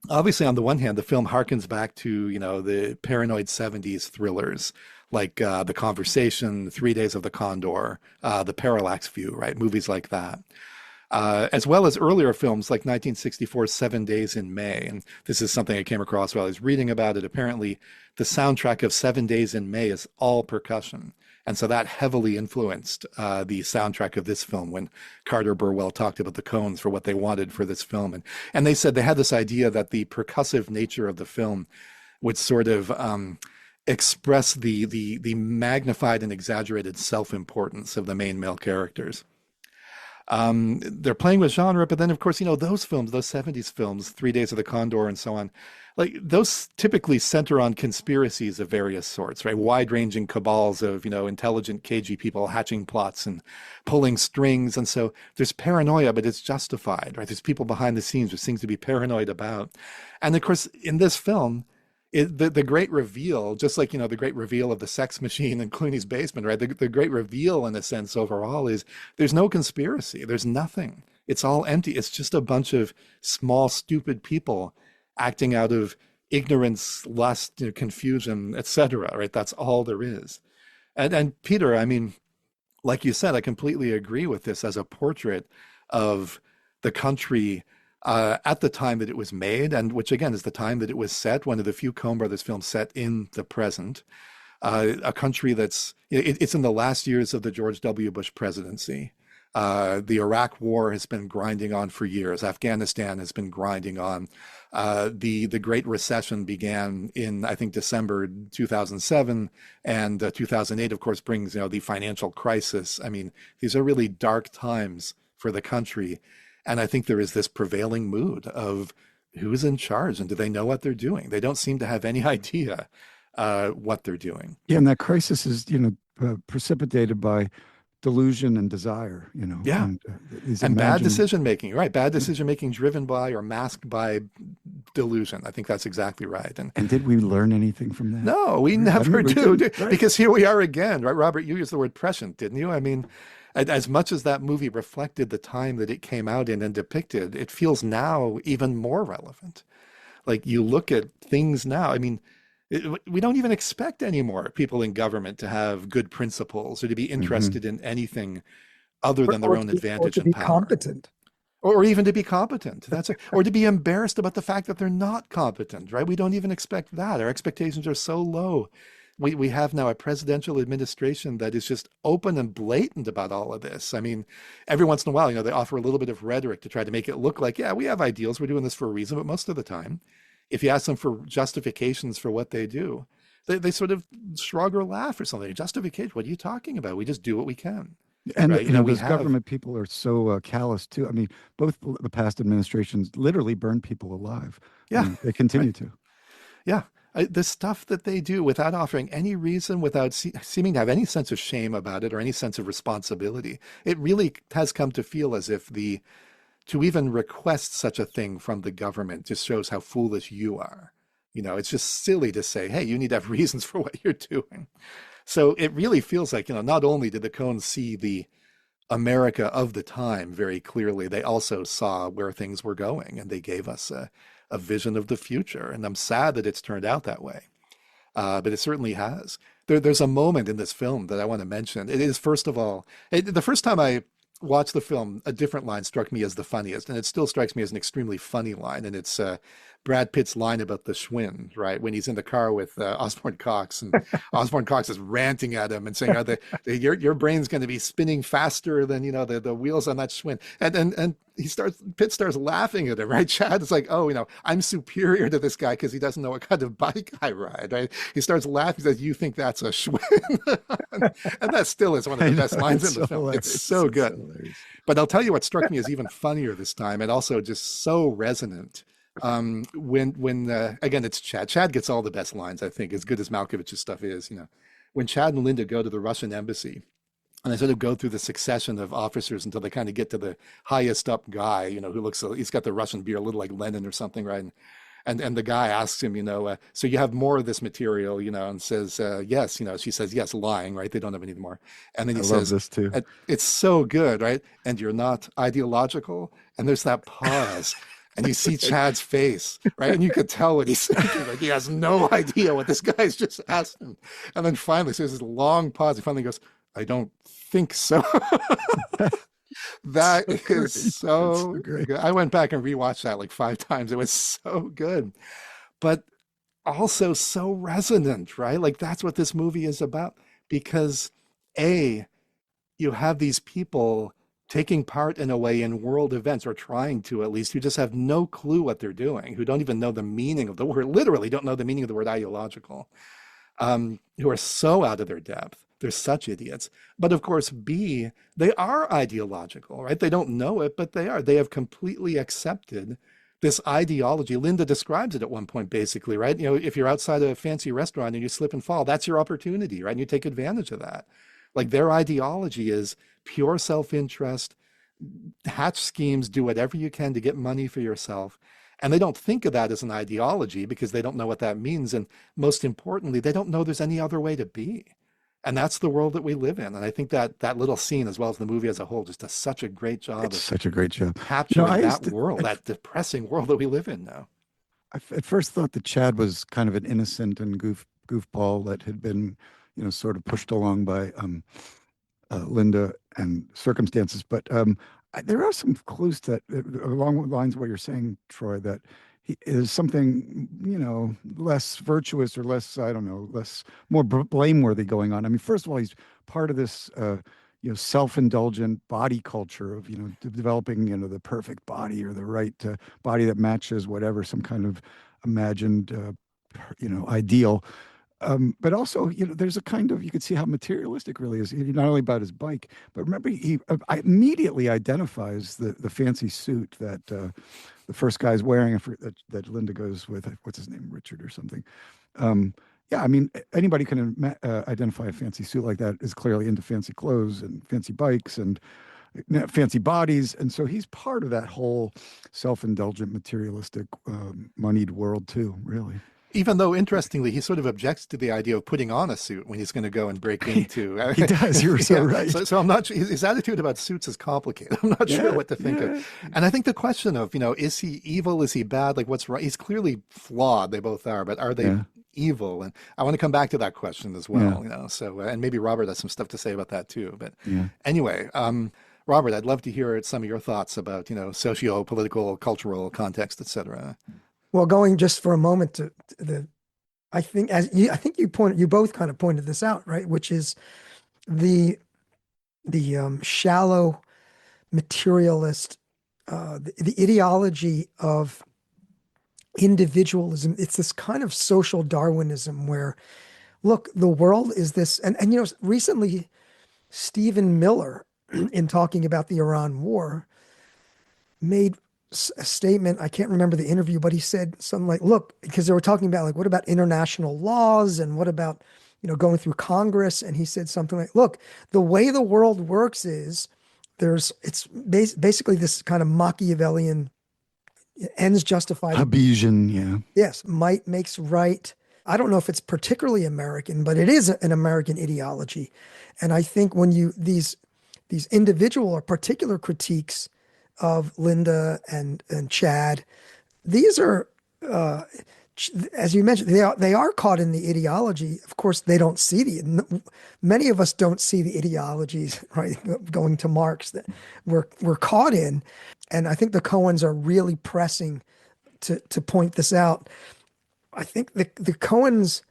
Obviously, on the one hand, the film harkens back to, the paranoid 70s thrillers like The Conversation, 3 Days of the Condor, The Parallax View, right? Movies like that. As well as earlier films like 1964's 7 Days in May. And this is something I came across while I was reading about it. Apparently, the soundtrack of 7 Days in May is all percussion. And so that heavily influenced the soundtrack of this film when Carter Burwell talked about the Coens for what they wanted for this film. And they said they had this idea that the percussive nature of the film would sort of express the magnified and exaggerated self-importance of the main male characters. They're playing with genre, but then of course, those films, those 70s films, 3 Days of the Condor and so on, like those typically center on conspiracies of various sorts, right? Wide-ranging cabals of, intelligent KG people hatching plots and pulling strings. And so there's paranoia, but it's justified, right? There's people behind the scenes, there's things to be paranoid about. And of course, in this film, the great reveal, just like, the great reveal of the sex machine in Clooney's basement, right? The great reveal, in a sense, overall is there's no conspiracy. There's nothing. It's all empty. It's just a bunch of small, stupid people acting out of ignorance, lust, confusion, etc. Right? That's all there is. And Peter, I mean, like you said, I completely agree with this as a portrait of the country at the time that it was made, and which again is the time that it was set, one of the few Coen Brothers films set in the present. A country it's in the last years of the George W. Bush presidency. The Iraq War has been grinding on for years. Afghanistan has been grinding on. The Great Recession began in, I think, December 2007, and 2008, of course, brings the financial crisis. I mean, these are really dark times for the country, and I think there is this prevailing mood of who's in charge and do they know what they're doing? They don't seem to have any idea what they're doing. Yeah, and that crisis is, precipitated by delusion and desire, Yeah. and bad decision making, right? Bad decision making driven by or masked by delusion. I think that's exactly right. And did we learn anything from that? No, we never do. Right? Because here we are again, right? Robert, you used the word prescient, didn't you? I mean, as much as that movie reflected the time that it came out in and depicted, it feels now even more relevant. Like you look at things now, I mean, we don't even expect anymore people in government to have good principles or to be interested in anything other than their own advantage and power. Competent. Or even to be competent. Or to be embarrassed about the fact that they're not competent, right? We don't even expect that. Our expectations are so low. We have now a presidential administration that is just open and blatant about all of this. I mean, every once in a while, they offer a little bit of rhetoric to try to make it look like, yeah, we have ideals. We're doing this for a reason. But most of the time, if you ask them for justifications for what they do, they sort of shrug or laugh or something. Justification? What are you talking about? We just do what we can. And right? those government people are so callous too. I mean, both the past administrations literally burned people alive. Yeah, they continue to. Yeah, the stuff that they do without offering any reason, without seeming to have any sense of shame about it or any sense of responsibility. It really has come to feel as if to even request such a thing from the government just shows how foolish you are. It's just silly to say, hey, you need to have reasons for what you're doing. So it really feels like, not only did the Coens see the America of the time very clearly, they also saw where things were going, and they gave us a vision of the future. And I'm sad that it's turned out that way. But it certainly has. There's a moment in this film that I want to mention. It is, first of all, the first time I watched the film, a different line struck me as the funniest, and it still strikes me as an extremely funny line. And it's Brad Pitt's line about the Schwinn, right? When he's in the car with Osborne Cox, and Osborne Cox is ranting at him and saying, your brain's going to be spinning faster than, the wheels on that Schwinn. And Pitt starts laughing at him, right? Chad is like, oh, I'm superior to this guy because he doesn't know what kind of bike I ride, right? He starts laughing, he says, you think that's a Schwinn? And that still is one of the best lines in the film. Hilarious. It's so good. But I'll tell you what struck me as even funnier this time, and also just so resonant. When again, it's Chad. Chad gets all the best lines, I think, as good as Malkovich's stuff is. When Chad and Linda go to the Russian embassy, and they sort of go through the succession of officers until they kind of get to the highest up guy, who he's got the Russian beard, a little like Lenin or something, right? And the guy asks him, so you have more of this material, and says, yes, she says, yes, lying, right? They don't have any more. And then he says, this too. It's so good, right? And you're not ideological. And there's that pause. And you see Chad's face, right? And you could tell what he's thinking. Like he has no idea what this guy's just asked him. And then finally, so there's this long pause. He finally goes, I don't think so. That is so good. I went back and rewatched that like 5 times. It was so good. But also so resonant, right? Like that's what this movie is about. Because you have these people taking part in a way in world events, or trying to at least, who just have no clue what they're doing, who don't even know the meaning of the word, literally don't know the meaning of the word ideological, who are so out of their depth. They're such idiots. But of course, they are ideological, right? They don't know it, but they are. They have completely accepted this ideology. Linda describes it at one point, basically, right? If you're outside a fancy restaurant and you slip and fall, that's your opportunity, right? And you take advantage of that. Like their ideology is pure self-interest, hatch schemes, do whatever you can to get money for yourself. And they don't think of that as an ideology because they don't know what that means. And most importantly, they don't know there's any other way to be. And that's the world that we live in. And I think that that little scene, as well as the movie as a whole, just does such a great job It's of such a great job. capturing I used that world, that depressing world that we live in now. at first thought that Chad was kind of an innocent and goofball that had been, sort of pushed along by Linda and circumstances. But there are some clues that, along the lines of what you're saying, Troy, that he is something, less virtuous or less, I don't know, more blameworthy going on. I mean, first of all, he's part of this, self-indulgent body culture of, developing, the perfect body or the right body that matches whatever, some kind of imagined, ideal. But also, there's a kind of, you can see how materialistic really is. Not only about his bike, but remember, he immediately identifies the fancy suit that the first guy's wearing, that Linda goes with. What's his name, Richard or something. Yeah, I mean, anybody can identify a fancy suit like that is clearly into fancy clothes and fancy bikes and fancy bodies. And so he's part of that whole self-indulgent, materialistic, moneyed world too, really. Even though, interestingly, he sort of objects to the idea of putting on a suit when he's going to go and break into. He does. You're so right. So I'm not sure. His attitude about suits is complicated. I'm not sure what to think of. And I think the question of, is he evil? Is he bad? Like, what's right? He's clearly flawed. They both are. But are they evil? And I want to come back to that question as well. So, and maybe Robert has some stuff to say about that too. But anyway, Robert, I'd love to hear some of your thoughts about, socio-political, cultural context, etc. Well, going just for a moment to I think you both kind of pointed this out, right? Which is the shallow materialist, the ideology of individualism. It's this kind of social Darwinism where, look, the world is this, and recently Stephen Miller, in talking about the Iran war, made a statement. I can't remember the interview, but he said something like, look, because they were talking about, like, what about international laws and what about, going through Congress? And he said something like, look, the way the world works is it's basically this kind of Machiavellian ends justify. Hobbesian, yeah. Yes, might makes right. I don't know if it's particularly American, but it is an American ideology. And I think when these individual or particular critiques of Linda and Chad, these are, as you mentioned, they are caught in the ideology. Of course, they don't see many of us don't see the ideologies, right? Going to Marx that we're caught in. And I think the Coens are really pressing to point this out. I think the Coens,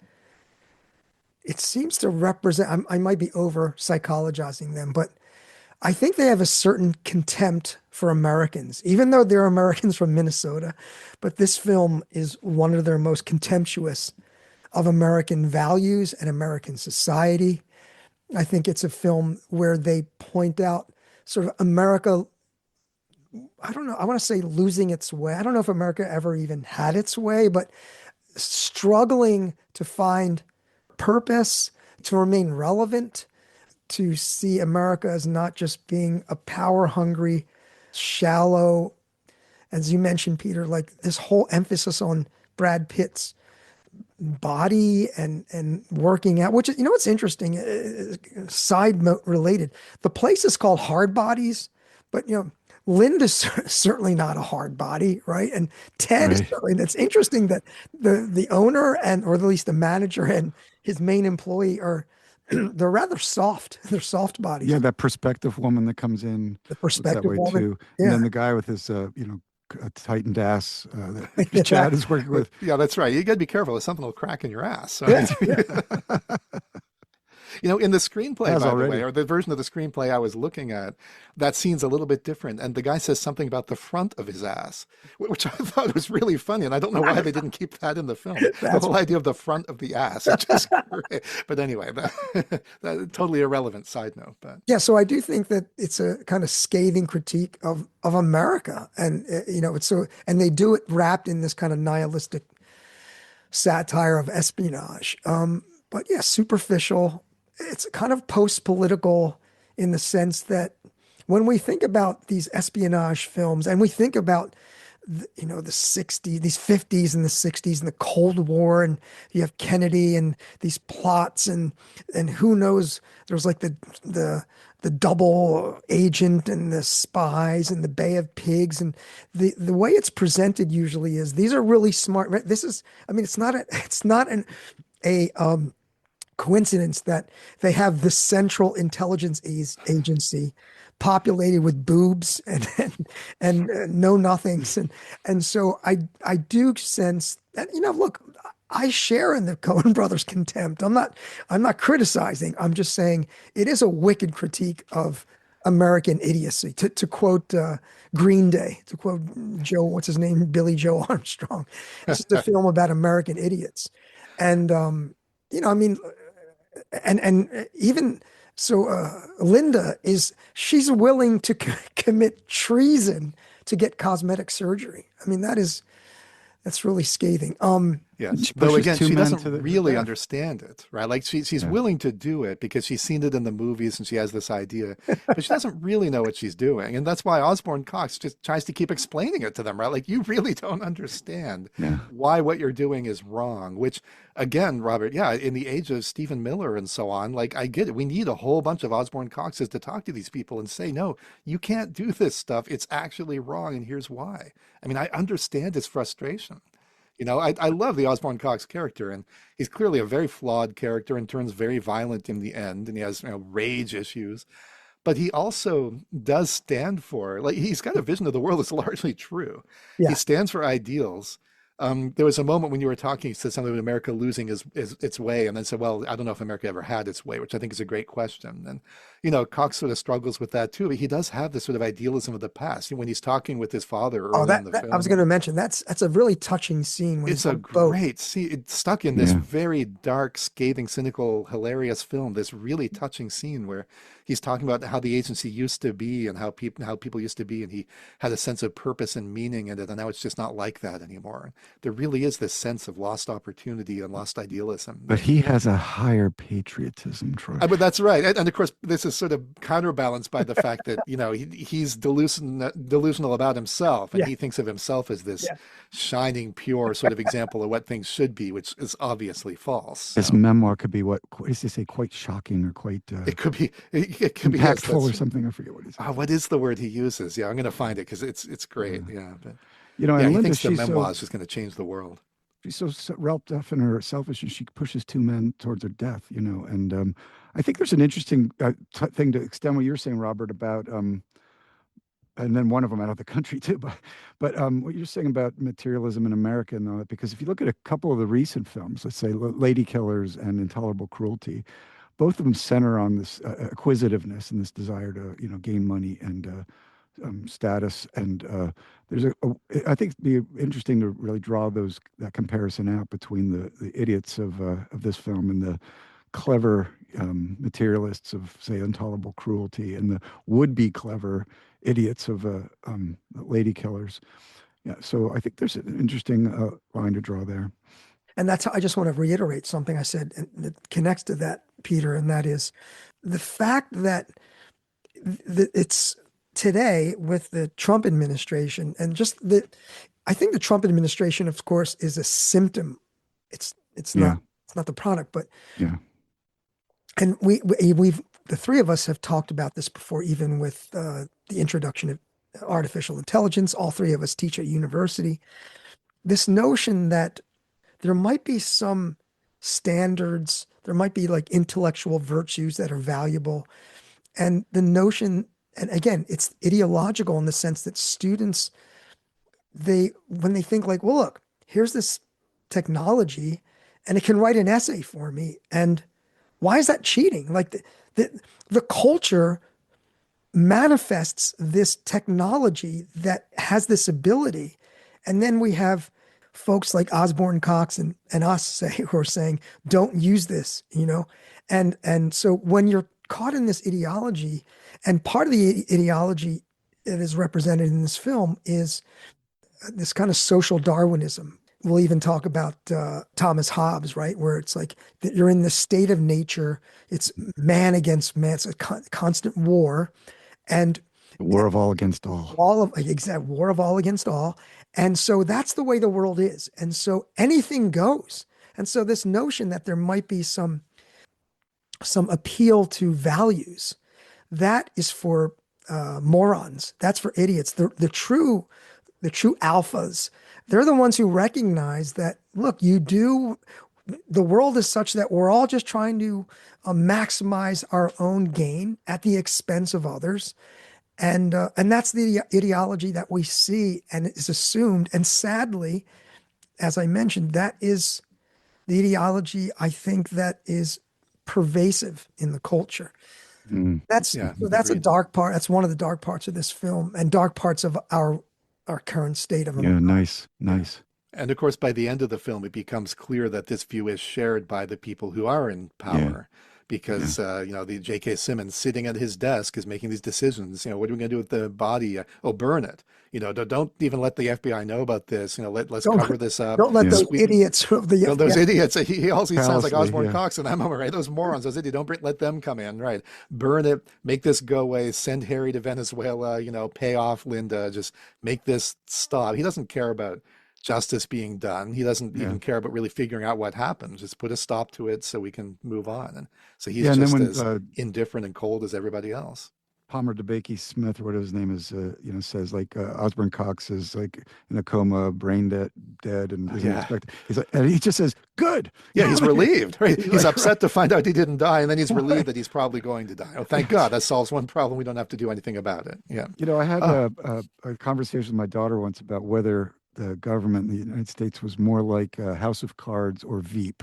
it seems to represent, I might be over psychologizing them, but I think they have a certain contempt for Americans, even though they're Americans from Minnesota. But this film is one of their most contemptuous of American values and American society. I think it's a film where they point out sort of America, I don't know, I want to say losing its way. I don't know if America ever even had its way, but struggling to find purpose, to remain relevant, to see America as not just being a power-hungry, shallow, as you mentioned, Peter, like this whole emphasis on Brad Pitt's body and working out, which is, what's interesting, side note related. The place is called Hard Bodies, but, Linda's certainly not a hard body, right? And Ted is certainly, that's interesting that the owner or at least the manager and his main employee they're rather soft. They're soft bodies. Yeah, that perspective woman that comes in. The perspective woman. Too. And then the guy with his, a tightened ass that Chad is working with. Yeah, that's right. You got to be careful. Something will crack in your ass. So in the screenplay, by the way, or the version of the screenplay I was looking at, that scene's a little bit different. And the guy says something about the front of his ass, which I thought was really funny. And I don't know why they didn't keep that in the film. The whole idea of the front of the ass. Which is great. But anyway, that totally irrelevant side note. But yeah, so I do think that it's a kind of scathing critique of America. And, and they do it wrapped in this kind of nihilistic satire of espionage. But yeah, superficial. It's kind of post-political in the sense that when we think about these espionage films and we think about the 60s, these 50s and the 60s and the Cold War, and you have Kennedy and these plots, and who knows, there's like the double agent and the spies and the Bay of Pigs, and the way it's presented usually is these are really smart. Right? This is, I mean, it's not a coincidence that they have the Central Intelligence Agency populated with boobs and know nothings, and so I do sense that, look, I share in the Coen brothers contempt. I'm not criticizing. I'm just saying it is a wicked critique of American idiocy. To quote Green Day, to quote Joe, what's his name, Billy Joe Armstrong. It's just a film about American idiots, and I mean, and even so, Linda she's willing to commit treason to get cosmetic surgery. I mean, that's really scathing. Yeah. She Though pushes again, two she men doesn't to the really death. understand it, right? Like she's Yeah. willing to do it because she's seen it in the movies and she has this idea, but she doesn't really know what she's doing. And that's why Osborne Cox just tries to keep explaining it to them, right? Like, you really don't understand Yeah. why what you're doing is wrong, which again, Robert, yeah, in the age of Stephen Miller and so on, like, I get it. We need a whole bunch of Osborne Coxes to talk to these people and say, no, you can't do this stuff. It's actually wrong. And here's why. I mean, I understand his frustration. I love the Osborne Cox character, and he's clearly a very flawed character and turns very violent in the end, and he has, rage issues. But he also does stand for, like, he's got a vision of the world that's largely true. He Yeah. stands for ideals. There was a moment when you were talking, you said something about America losing its way, and then said, well, I don't know if America ever had its way, which I think is a great question. And, Cox sort of struggles with that too, but he does have this sort of idealism of the past. When he's talking with his father Oh, early in the I was film, going to mention that's a really touching scene when he's it's a on the boat. great scene. It's stuck in this Yeah. very dark, scathing, cynical, hilarious film. This really touching scene where he's talking about how the agency used to be and how people used to be, and he had a sense of purpose and meaning in it, and now it's just not like that anymore. There really is this sense of lost opportunity and lost idealism. But he has a higher patriotism, Troy. But that's right, and of course, this is sort of counterbalanced by the fact that he's delusional about himself, and Yeah. he thinks of himself as this Yeah. shining, pure sort of example of what things should be, which is obviously false. His So memoir could be what does he say? Quite shocking or quite it could be, it could be, yes, impactful or that's, something. I forget what he says. what is the word he uses? Yeah, I'm going to find it because it's great. Yeah. Yeah, but yeah, And he Linda, thinks the memoir is just going to change the world. she's so wrapped up in her selfishness. She pushes two men towards their death. And I think there's an interesting thing to extend what you're saying, Robert, about and then one of them out of the country too. But what you're saying about materialism in America and all that, because if you look at a couple of the recent films, let's say Lady Killers and Intolerable Cruelty, both of them center on this acquisitiveness and this desire to gain money and status. And I think it'd be interesting to really draw that comparison out between the idiots of this film and the clever materialists of, say, Intolerable Cruelty, and the would-be clever idiots of Lady Killers. Yeah, so I think there's an interesting line to draw there. And that's how I just want to reiterate something I said, and it connects to that, Peter, and that is the fact that it's today with the Trump administration, and just I think the Trump administration, of course, is a symptom. It's Yeah. not the product, but Yeah. and we've the three of us have talked about this before, even with the introduction of artificial intelligence. All three of us teach at university. This notion that there might be some standards, there might be like intellectual virtues that are valuable. And the notion, and again, it's ideological in the sense that students, when they think like, well, look, here's this technology and it can write an essay for me. And why is that cheating? Like the culture manifests this technology that has this ability. And then we have folks like Osborne Cox and us who are saying, don't use this, And so when you're caught in this ideology, and part of the ideology that is represented in this film is this kind of social Darwinism. We'll even talk about Thomas Hobbes, right? Where it's like that you're in the state of nature. It's man against man. It's a constant war. And War of all against all. All of exact war of all against all. And so that's the way the world is. And so anything goes. And so this notion that there might be some appeal to values, that is for morons. That's for idiots. The true alphas, they're the ones who recognize that, look, the world is such that we're all just trying to maximize our own gain at the expense of others. And that's the ideology that we see and is assumed. And sadly, as I mentioned, that is the ideology I think that is pervasive in the culture. That's a dark part. That's one of the dark parts of this film and dark parts of our current state of America. Nice. And of course, by the end of the film, it becomes clear that this view is shared by the people who are in power. Because, the J.K. Simmons sitting at his desk is making these decisions. What are we going to do with the body? Burn it. Don't even let the FBI know about this. Let's cover this up. Don't let those idiots of the those idiots. He also sounds like Osborne Cox in that moment, right? Those morons, those idiots. Don't let them come in, right? Burn it. Make this go away. Send Harry to Venezuela. Pay off Linda. Just make this stop. He doesn't care about justice being done. He doesn't even care about really figuring out what happened. Just put a stop to it so we can move on. And so he's just as indifferent and cold as everybody else. Palmer DeBakey Smith, or whatever his name is, says like Osborne Cox is like in a coma, brain dead, and isn't expected. He's like, and he just says, "Good." Yeah, he's relieved. Right? He's upset to find out he didn't die, and then he's relieved that he's probably going to die. Oh, thank God, that solves one problem. We don't have to do anything about it. Yeah. I had a conversation with my daughter once about whether the government in the United States was more like House of Cards or Veep.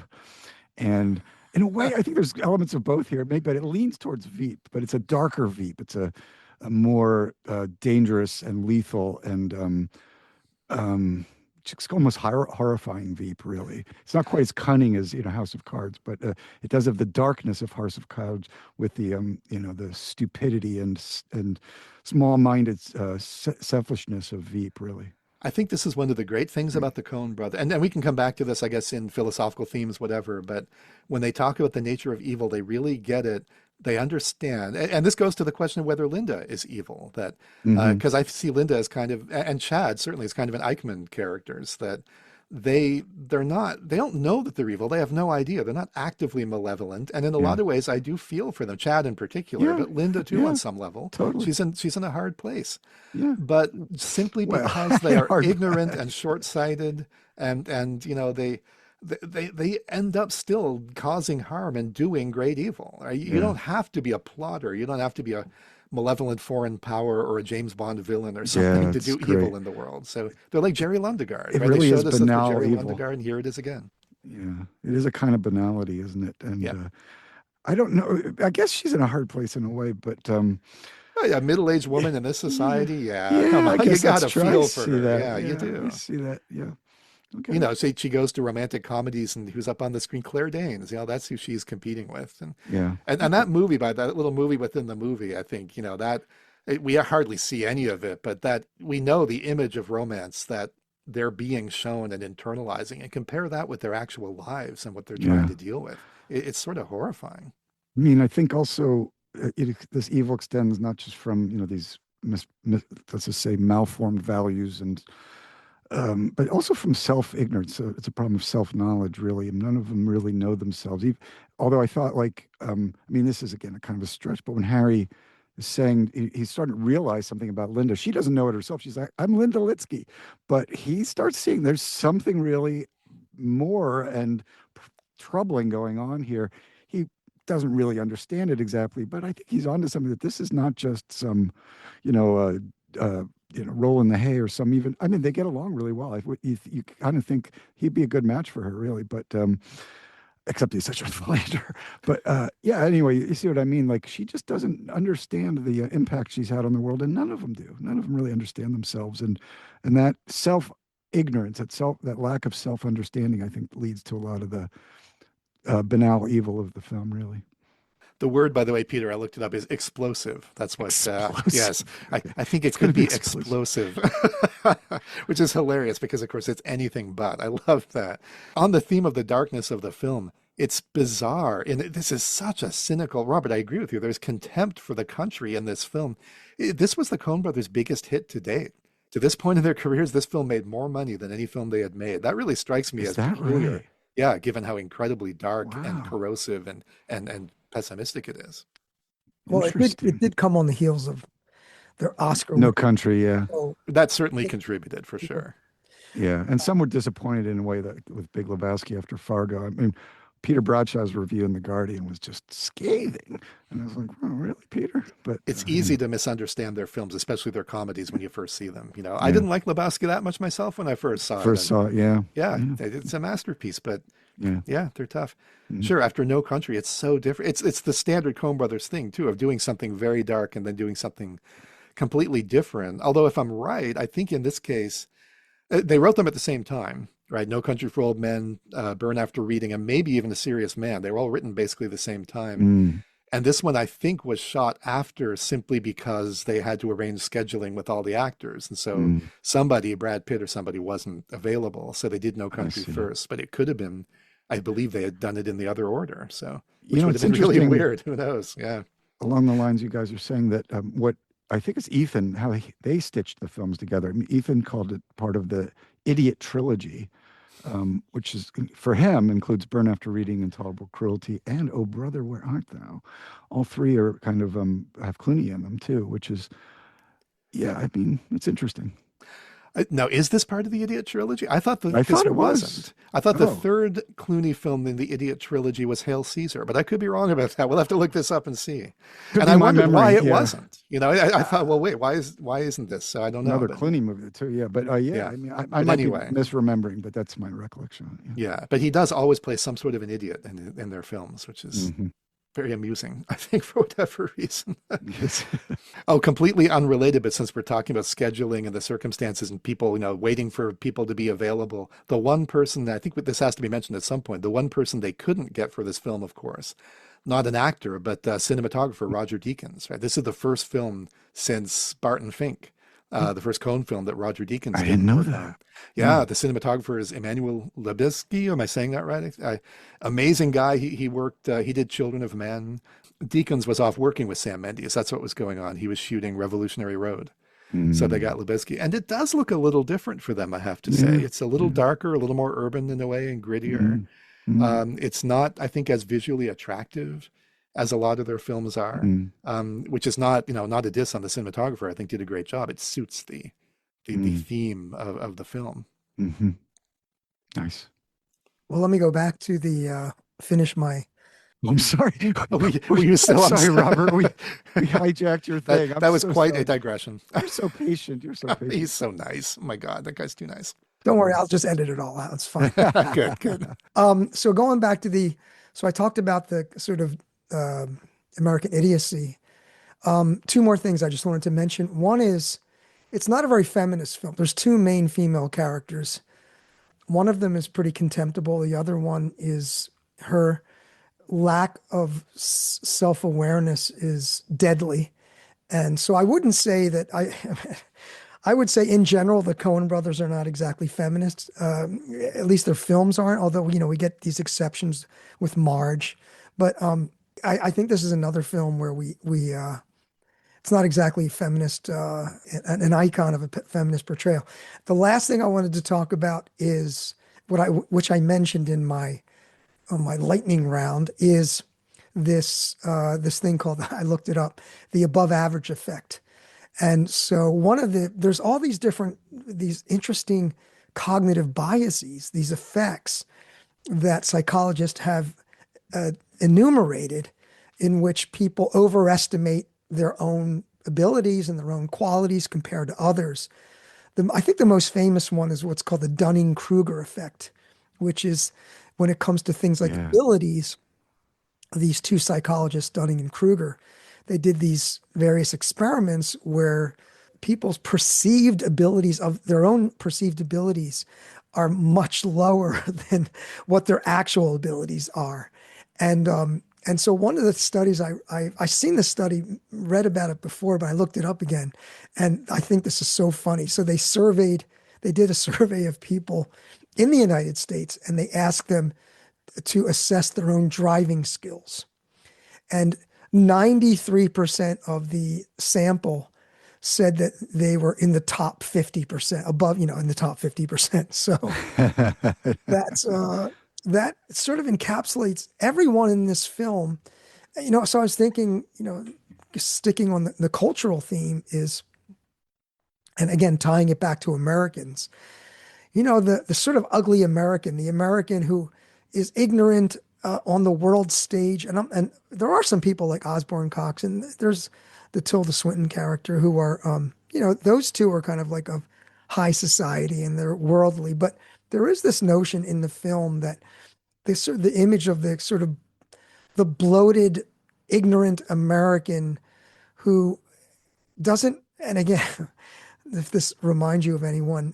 And in a way, I think there's elements of both here, maybe, but it leans towards Veep, but it's a darker Veep. It's a more dangerous and lethal and just almost horrifying Veep, really. It's not quite as cunning as, House of Cards, but it does have the darkness of House of Cards with the, the stupidity and small-minded selfishness of Veep, really. I think this is one of the great things about the Coen brothers, and we can come back to this, I guess, in philosophical themes, whatever, but when they talk about the nature of evil, they really get it. They understand. And this goes to the question of whether Linda is evil, that because I see Linda as kind of, and Chad certainly is kind of an Eichmann characters, that they don't know that they're evil. They have no idea. They're not actively malevolent. And in a lot of ways, I do feel for them, Chad in particular, but Linda too on some level. Totally. She's in a hard place. Yeah. But simply because they are ignorant and short-sighted and they end up still causing harm and doing great evil. Right? You don't have to be a plotter. You don't have to be a malevolent foreign power or a James Bond villain or something to do evil in the world. So they're like Jerry Lundegaard. It right? really They showed is us the banal Jerry evil. Lundegaard, and here it is again. Yeah, it is a kind of banality, isn't it? And I don't know. I guess she's in a hard place in a way, but a middle-aged woman in this society, come on, you got to feel for her. That. You do. I see that, Okay. So she goes to romantic comedies, and who's up on the screen? Claire Danes. That's who she's competing with. And that movie, that little movie within the movie, I think, we hardly see any of it, but that we know the image of romance that they're being shown and internalizing, and compare that with their actual lives and what they're trying to deal with. It's sort of horrifying. I mean, I think also this evil extends not just from, these, let's just say, malformed values and but also from self-ignorance. So it's a problem of self-knowledge, really. And none of them really know themselves. Although I thought, this is, again, a kind of a stretch, but when Harry is saying he's starting to realize something about Linda, she doesn't know it herself. She's like, I'm Linda Litsky. But he starts seeing there's something really more and troubling going on here. He doesn't really understand it exactly, but I think he's onto something, that this is not just some, roll in the hay or some even, they get along really well. You kind of think he'd be a good match for her, really, but except he's such a philanderer. But anyway, you see what I mean? Like, she just doesn't understand the impact she's had on the world, and none of them do. None of them really understand themselves, and that self-ignorance, that lack of self-understanding, I think, leads to a lot of the banal evil of the film, really. The word, by the way, Peter, I looked it up, is explosive. That's what, yes, I think it gonna could be explosive, which is hilarious because, of course, it's anything but. I love that. On the theme of the darkness of the film, It's bizarre. And this is such a cynical, Robert, I agree with you. There's contempt for the country in this film. This was the Coen brothers' biggest hit to date. To this point in their careers, this film made more money than any film they had made. That really strikes me Is as that peculiar. right? Yeah, given how incredibly dark and Wow. corrosive and pessimistic it is. Well, it Interesting. did come on the heels of their Oscar No win. Country, yeah. So That certainly contributed for sure. Yeah. And some were disappointed in a way that with Big Lebowski after Fargo. I mean, Peter Bradshaw's review in The Guardian was just scathing. And I was like, oh, really, Peter? But It's easy to misunderstand their films, especially their comedies when you first see them. I yeah. didn't like Lebowski that much myself when I first saw it. First saw it, yeah. Yeah, Yeah. it's a masterpiece, but Yeah. yeah, they're tough. Mhm. Sure, after No Country, it's so different. It's the standard Coen Brothers thing too, of doing something very dark and then doing something completely different. Although if I'm right, I think in this case, they wrote them at the same time, right? No Country for Old Men, Burn After Reading, and maybe even A Serious Man. They were all written basically the same time. Mm. And this one, I think, was shot after simply because they had to arrange scheduling with all the actors. And so Mm. somebody, Brad Pitt or somebody, wasn't available. So they did No Country see. first, but it could have been, I believe they had done it in the other order. So, You which know, would it's have been really interesting weird. Who knows? Yeah. along the lines you guys are saying that what I think it's Ethan, how they stitched the films together. I mean, Ethan called it part of the Idiot trilogy, which is for him includes Burn After Reading, Intolerable Cruelty, and Oh Brother, Where Art Thou? All three are kind of have Clooney in them too, which is, yeah, I mean, it's interesting. Now, is this part of the Idiot trilogy? I thought that I this thought it was. wasn't. I thought the Oh. third Clooney film in the Idiot trilogy was Hail Caesar, but I could be wrong about that. We'll have to look this up and see. Could And be I my wondered why memory, it yeah. wasn't. I thought, well, wait, why isn't this? So I don't know. Another But Clooney movie too, yeah. But yeah, yeah. I mean, I But might anyway, be misremembering, but that's my recollection. Yeah. yeah. But he does always play some sort of an idiot in their films, which is Mhm. very amusing, I think, for whatever reason. Yes. Oh, completely unrelated, but since we're talking about scheduling and the circumstances and people, waiting for people to be available, the one person, I think this has to be mentioned at some point, the one person they couldn't get for this film, of course, not an actor, but cinematographer Roger Deakins, right? This is the first film since Barton Fink, the first Coen film that Roger Deakins I didn't know work that. on. Yeah, the cinematographer is Emmanuel Lubezki. Am I saying that right? Amazing guy. He worked, he did Children of Men. Deakins was off working with Sam Mendes. That's what was going on. He was shooting Revolutionary Road. So they got Lubezki. And it does look a little different for them, I have to say. It's a little darker, a little more urban in a way, and grittier. It's not, I think, as visually attractive as a lot of their films are, which is not a diss on the cinematographer. I think did a great job. It suits the theme of the film. Mm-hmm. Nice. well, let me go back to the finish my. I'm sorry. Were you still? I'm I'm sorry, Robert. We hijacked your thing. That was so quite sorry. a digression. You're so patient. You're so patient. He's so nice. Oh my God, that guy's too nice. Don't worry, I'll just edit it all out. It's fine. Good. So going back to so I talked about the sort of American idiocy. Two more things I just wanted to mention. One is, it's not a very feminist film. There's two main female characters. One of them is pretty contemptible. The other one is her lack of self-awareness is deadly. And so I wouldn't say that I would say in general, the Coen brothers are not exactly feminists. At least their films aren't, although, we get these exceptions with Marge. But I think this is another film where it's not exactly feminist, an icon of a feminist portrayal. The last thing I wanted to talk about is which I mentioned in my lightning round, is this thing called, I looked it up, the above average effect. And so there's all these interesting cognitive biases, these effects that psychologists have enumerated, in which people overestimate their own abilities and their own qualities compared to others. I think the most famous one is what's called the Dunning-Kruger effect, which is when it comes to things like abilities, these two psychologists, Dunning and Kruger, they did these various experiments where people's their own perceived abilities are much lower than what their actual abilities are. And so one of the studies I seen this study, read about it before, but I looked it up again, and I think this is so funny. So they did a survey of people in the United States, and they asked them, to assess their own driving skills. And 93% of the sample said that they were in the top 50%, above, in the top 50%. So that's that sort of encapsulates everyone in this film. So I was thinking, sticking on the cultural theme is, and again, tying it back to Americans, the sort of ugly American, the American who is ignorant on the world stage. And there are some people like Osborne Cox, and there's the Tilda Swinton character who are, those two are kind of like of high society and they're worldly. But there is this notion in the film that the image of the sort of the bloated, ignorant American who doesn't, and again, if this reminds you of anyone,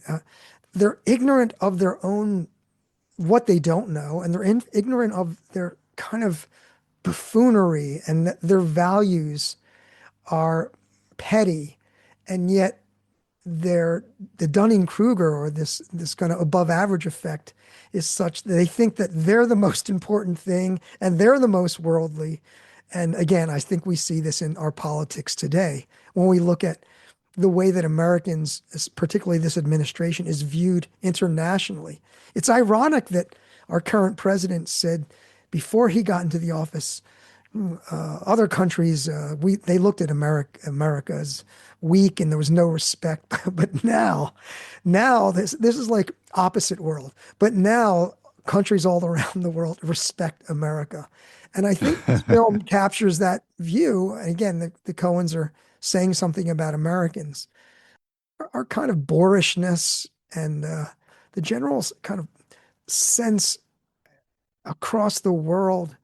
they're ignorant of their own, what they don't know, and they're ignorant of their kind of buffoonery, and that their values are petty, and yet the Dunning-Kruger, or this kind of above average effect, is such that they think that they're the most important thing and they're the most worldly. And again, I think we see this in our politics today when we look at the way that Americans, particularly this administration, is viewed internationally. It's ironic that our current president said before he got into the office, other countries, they looked at America as weak and there was no respect. But now this is like opposite world. But now countries all around the world respect America. And I think this film captures that view. And again, the Coens are saying something about Americans. Our kind of boorishness and the general kind of sense across the world,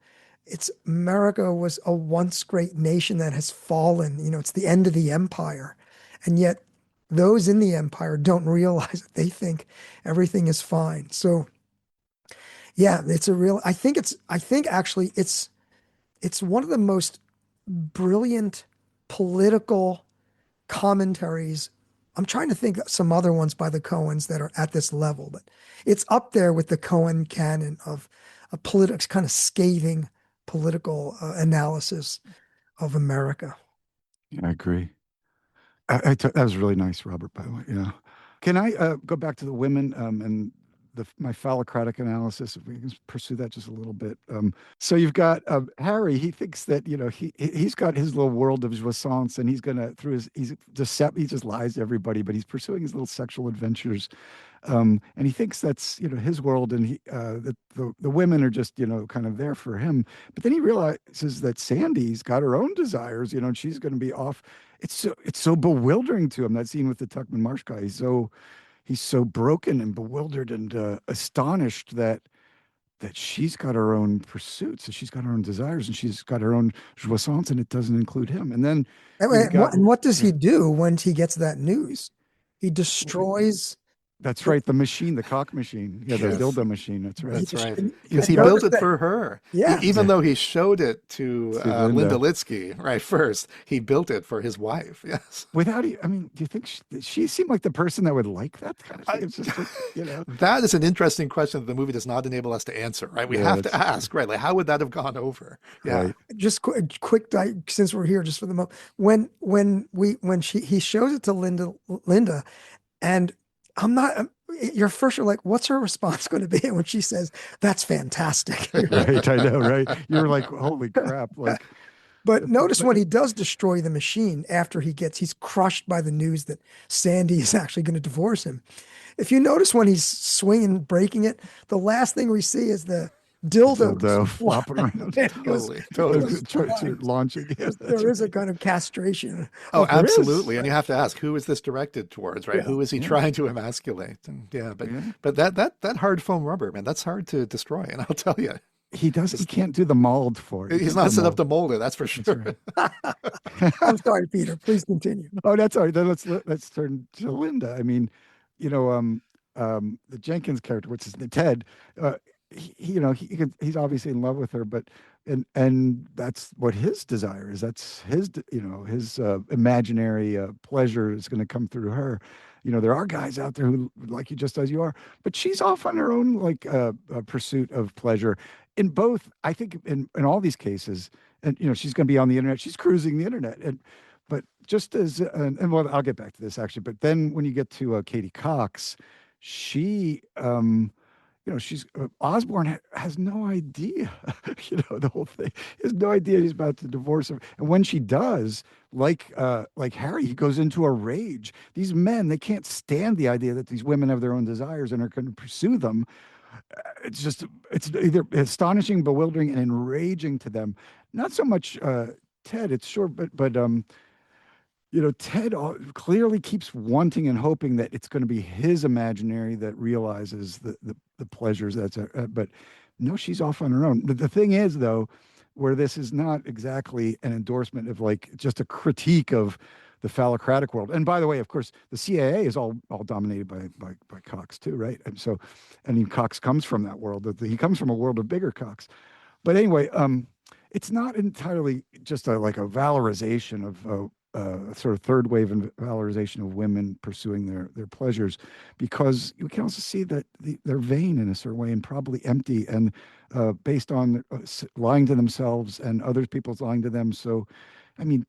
America was a once great nation that has fallen. It's the end of the empire. And yet those in the empire don't realize it. They think everything is fine. So yeah, I think actually it's one of the most brilliant political commentaries. I'm trying to think of some other ones by the Coens that are at this level, but it's up there with the Coen canon of a politics, kind of scathing political analysis of America. I agree. That was really nice, Robert, by the way. Yeah. Can I go back to the women and my phallocratic analysis, if we can pursue that just a little bit. So you've got Harry. He thinks that he's got his little world of jouissance, and he's gonna he just lies to everybody, but he's pursuing his little sexual adventures, and he thinks that's his world, and that the women are just kind of there for him. But then he realizes that Sandy's got her own desires, and she's going to be off. It's so bewildering to him, that scene with the Tuckman Marsh guy. He's so broken and bewildered and astonished that she's got her own pursuits, and she's got her own desires, and she's got her own jouissance, and it doesn't include him. And then what does he do when he gets that news? He destroys. That's right, the machine, the cock machine. Yeah, the Yes. dildo machine. That's right. That's right. Because he built it for her. Yeah. Even though he showed it to Linda. Linda Litsky right first, he built it for his wife. Yes. Do you think she seemed like the person that would like that kind of thing? It's just like, That is an interesting question that the movie does not enable us to answer, right? We have to ask, right? Like, how would that have gone over? Yeah. Right. Just quick, since we're here, just for the moment, when he shows it to Linda, and you're like, what's her response going to be? And when she says, "That's fantastic," Right, I know, right? You're like, holy crap! Like, but notice when he does destroy the machine after he's crushed by the news that Sandy is actually going to divorce him. If you notice when he's swinging, breaking it, the last thing we see is the dildo flopping around. Totally. Launching. There is a kind of castration. Oh, there is. absolutely. And you have to ask, who is this directed towards, right? Yeah. Who is he trying to emasculate? And but that hard foam rubber, man, that's hard to destroy. And I'll tell you, He can't do the mold for it. he's not set up to mold it. That's for sure. Right. I'm sorry, Peter. Please continue. Oh, that's all right. Then let's turn to Linda. I mean, the Jenkins character, which is Ted, he's obviously in love with her, but and that's what his desire is. That's his imaginary pleasure is going to come through her. There are guys out there who like you just as you are, but she's off on her own pursuit of pleasure. in both, I think in all these cases, and she's going to be on the internet, she's cruising the internet, but just as and well, I'll get back to this actually. But then when you get to Katie Cox, she she's Osborne has no idea, the whole thing. He has no idea he's about to divorce her. And when she does, like Harry, he goes into a rage. These men, they can't stand the idea that these women have their own desires and are going to pursue them. It's either astonishing, bewildering, and enraging to them. Not so much Ted, it's sure, but Ted clearly keeps wanting and hoping that it's going to be his imaginary that realizes the pleasures. But no, she's off on her own. The thing is, though, where this is not exactly an endorsement of like just a critique of the phallocratic world. And by the way, of course, the CIA is all dominated by Cox too, right? And Cox comes from that world. He comes from a world of bigger Cox. But anyway, it's not entirely just like a valorization of sort of third wave and valorization of women pursuing their pleasures, because you can also see that they're vain in a certain way and probably empty and based on lying to themselves and other people's lying to them. So, I mean,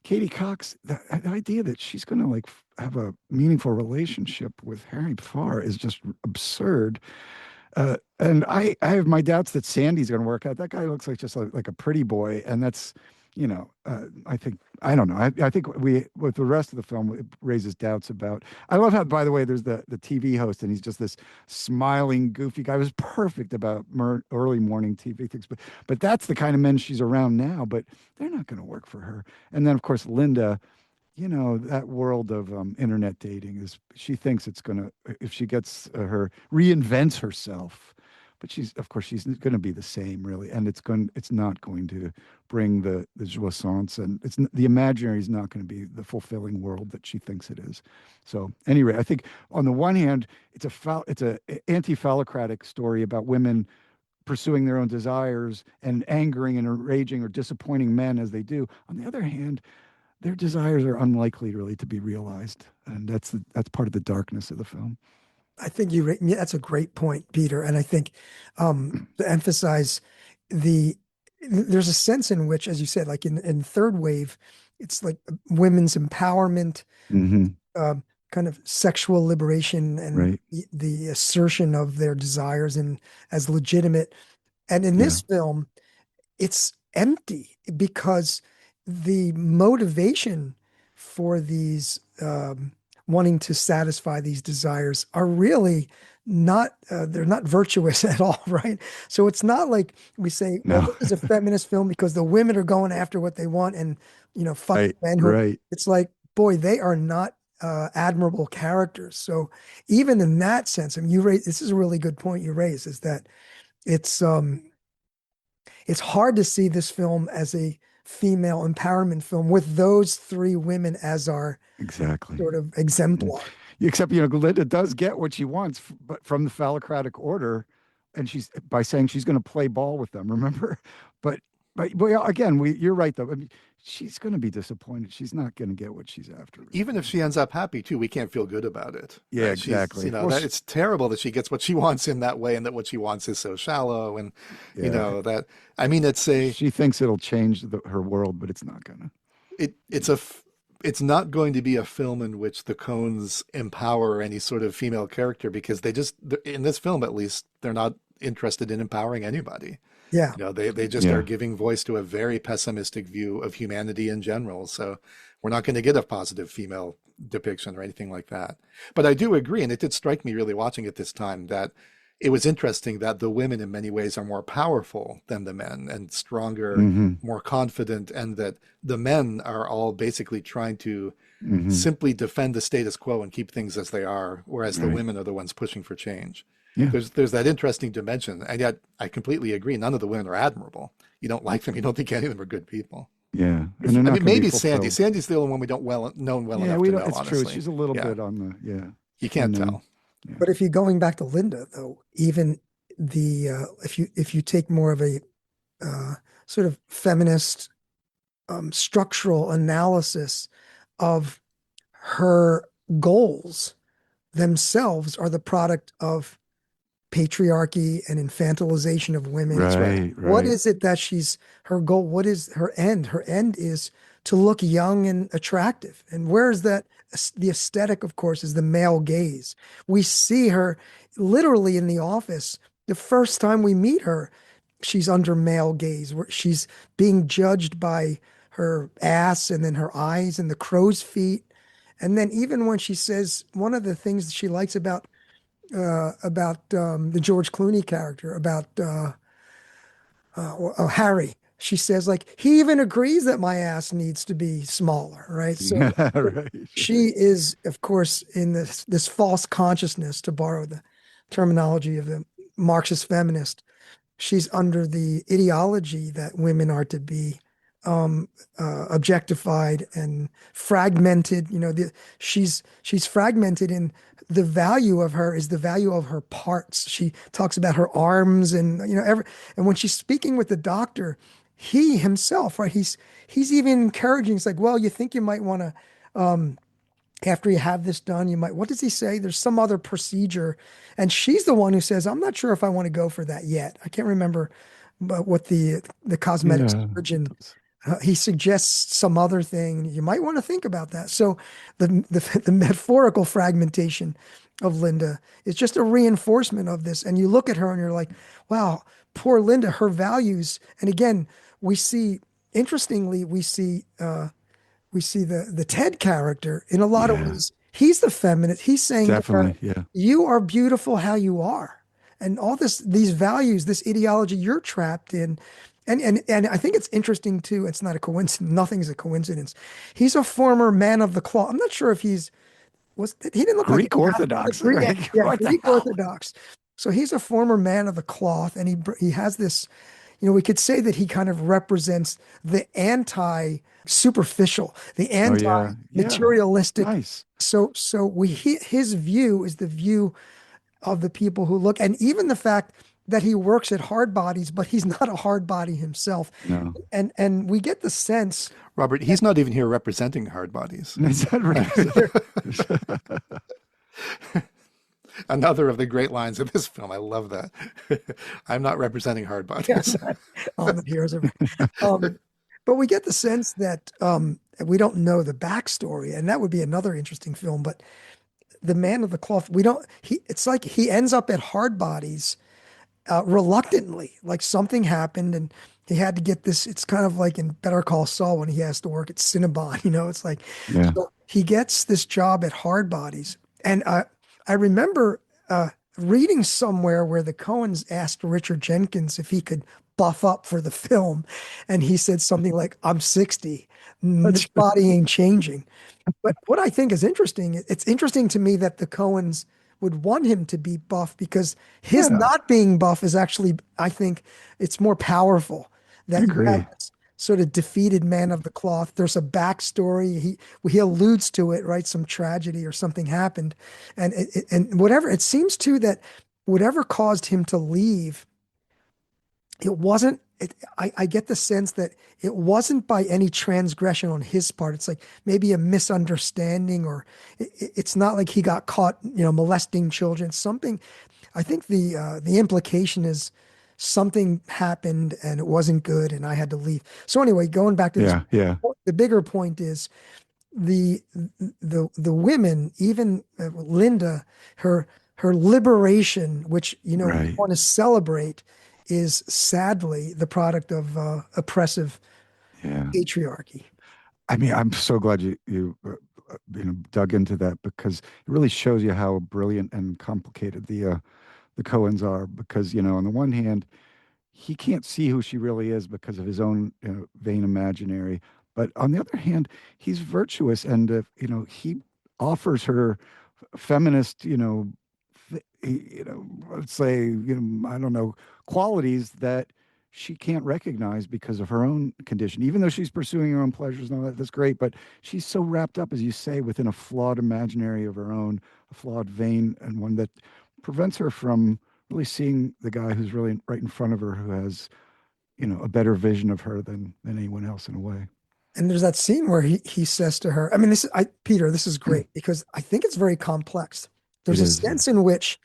Katie Cox, the idea that she's going to like have a meaningful relationship with Harry Farr is just absurd. And I have my doubts that Sandy's going to work out. That guy looks like just like a pretty boy, and that's I don't know. I think with the rest of the film, it raises doubts about. I love how, by the way, there's the TV host, and he's just this smiling, goofy guy. It was perfect about early morning TV things, but that's the kind of men she's around now. But they're not going to work for her. And then, of course, Linda. That world of internet dating she thinks it's going to, if she gets reinvents herself, but she's going to be the same really. And it's not going to bring the jouissance, and the imaginary is not going to be the fulfilling world that she thinks it is. So anyway, I think on the one hand, it's a anti-phallocratic story about women pursuing their own desires and angering and enraging or disappointing men as they do. On the other hand, their desires are unlikely really to be realized, and that's part of the darkness of the film. I think that's a great point, Peter. And I think to emphasize there's a sense in which, as you said, like in third wave, it's like women's empowerment, kind of sexual liberation, and right. the assertion of their desires and as legitimate. And in this film, it's empty because the motivation for these wanting to satisfy these desires are really not they're not virtuous at all, right? So it's not like we say, well, this is a feminist film because the women are going after what they want and fuck men. Right. It's like, boy, they are not admirable characters. So even in that sense, I mean, this is a really good point you raise, is that it's hard to see this film as a female empowerment film with those three women as our sort of exemplar. Except, Linda does get what she wants from the phallocratic order, and she's by saying she's going to play ball with them. Remember, but again, you're right though. I mean, she's going to be disappointed. She's not going to get what she's after. Even if she ends up happy too, we can't feel good about it. Yeah, right? Exactly. It's terrible that she gets what she wants in that way, and that what she wants is so shallow. And that. I mean, she thinks it'll change her world, but it's not gonna. It's not going to be a film in which the Coens empower any sort of female character, because in this film at least, they're not interested in empowering anybody. Yeah. They just are giving voice to a very pessimistic view of humanity in general. So we're not going to get a positive female depiction or anything like that. But I do agree, and it did strike me really watching it this time, that it was interesting that the women in many ways are more powerful than the men and stronger, more confident, and that the men are all basically trying to simply defend the status quo and keep things as they are, whereas the women are the ones pushing for change. Yeah. There's that interesting dimension, and yet I completely agree. None of the women are admirable. You don't like them. You don't think any of them are good people. Yeah, maybe Sandy. Sandy's the only one we don't know well enough to know. It's honestly. True. She's a little bit on the You can't tell. Yeah. But if you're going back to Linda, though, even if you take more of a sort of feminist structural analysis of her goals themselves are the product of patriarchy and infantilization of women. It's Right, what right. is it that her goal? What is her end? Her end is to look young and attractive. And where is that? The aesthetic, of course, is the male gaze. We see her literally in the office. The first time we meet her, she's under male gaze, where she's being judged by her ass and then her eyes and the crow's feet. And then even when she says one of the things that she likes about the George Clooney character, about Harry. She says, like, he even agrees that my ass needs to be smaller, right? So Yeah, right, right. she is, of course, in this false consciousness, to borrow the terminology of the Marxist feminist. She's under the ideology that women are to be objectified and fragmented. She's fragmented in the value of her is the value of her parts. She talks about her arms and and when she's speaking with the doctor, he himself, right? He's even encouraging. It's like, well, you think you might want to after you have this done, you might, what does he say? There's some other procedure. And she's the one who says, I'm not sure if I want to go for that yet. I can't remember what the cosmetic Yeah. surgeon, he suggests some other thing. You might want to think about that. So the metaphorical fragmentation of Linda is just a reinforcement of this. And you look at her and you're like, wow, poor Linda, her values. And again, interestingly, we see the Ted character in a lot of Yeah, ways. He's the feminist. He's saying to her, definitely. Yeah. "You are beautiful how you are," and all these values, this ideology you're trapped in. And I think it's interesting too. It's not a coincidence. Nothing's a coincidence. He's a former man of the cloth. I'm not sure if he didn't look like Greek Orthodox. Greek, yeah, Like, yeah, what the Greek hell? Orthodox. So he's a former man of the cloth, and he has this, we could say that he kind of represents the anti-superficial, the Oh yeah. Yeah. anti-materialistic. Nice. His view is the view of the people who look, and even the fact that he works at hard bodies, but he's not a hard body himself. No. And we get the sense Robert, he's not even here representing hard bodies. Is that right? Another of the great lines of this film. I love that. I'm not representing hard bodies. on the heroes of but we get the sense that we don't know the backstory, and that would be another interesting film. But the man of the cloth, we don't. It's like he ends up at hard bodies reluctantly, like something happened and he had to get this. It's kind of like in Better Call Saul when he has to work at Cinnabon. It's like Yeah. so he gets this job at hard bodies, and I remember reading somewhere where the Coens asked Richard Jenkins if he could buff up for the film, and he said something like, "I'm 60, this body ain't changing." But what I think is interesting, it's interesting to me that the Coens would want him to be buff because his Yeah. not being buff is actually, I think, it's more powerful I that you have agree. this sort of defeated man of the cloth. There's a backstory. He alludes to it, right? Some tragedy or something happened, and whatever. It seems too that whatever caused him to leave, it wasn't I get the sense that it wasn't by any transgression on his part. It's like maybe a misunderstanding, or it's not like he got caught, molesting children. Something, I think the implication is something happened and it wasn't good, and I had to leave. So anyway, going back to this, Yeah. Yeah. the bigger point is the the women, even Linda, her liberation, which we Right. want to celebrate, is sadly the product of oppressive Yeah. patriarchy. I mean, I'm so glad you dug into that because it really shows you how brilliant and complicated the Coens are. Because on the one hand, he can't see who she really is because of his own vain imaginary, but on the other hand, he's virtuous, and he offers her feminist, let's say, I don't know, qualities that she can't recognize because of her own condition, even though she's pursuing her own pleasures and all that. That's great, but she's so wrapped up, as you say, within a flawed imaginary of her own, a flawed vein, and one that prevents her from really seeing the guy who's really right in front of her, who has, a better vision of her than anyone else in a way. And there's that scene where he says to her, I mean, Peter, this is great because I think it's very complex. It There's a is, yeah. sense in which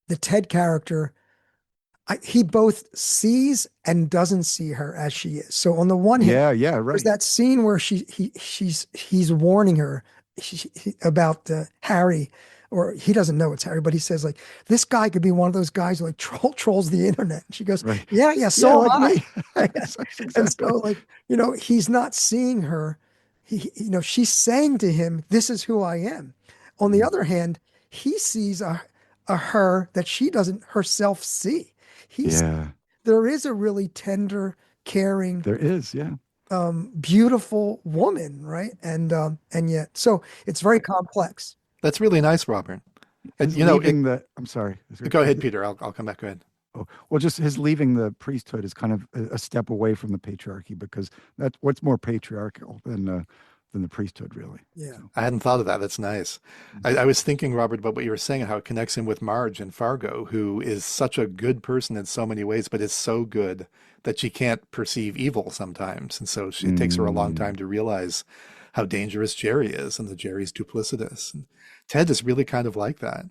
the Ted character, he both sees and doesn't see her as she is. So on the one hand, Yeah, there's right. that scene where he's warning her about Harry, or he doesn't know it's Harry, but he says like, this guy could be one of those guys who like trolls the internet. And she goes, Right. yeah, Yeah, so am like me. I. And Exactly. so like, he's not seeing her. She's saying to him, this is who I am. On the Mm. other hand, he sees a her that she doesn't herself see. He's Yeah, There is a really tender, caring, there is. Yeah. beautiful woman, right? And yet, so it's very complex. That's really nice, Robert. And His you know, it leaving the, I'm sorry. go ahead, Peter. I'll come back. Go ahead. Oh, well, just his leaving the priesthood is kind of a step away from the patriarchy because that's what's more patriarchal than the priesthood, really. Yeah. So, I hadn't thought of that. That's nice. I was thinking, Robert, about what you were saying and how it connects him with Marge in Fargo, who is such a good person in so many ways, but is so good that she can't perceive evil sometimes. And so it takes her a long mm, time to realize how dangerous Jerry is and that Jerry's duplicitous. And Ted is really kind of like that.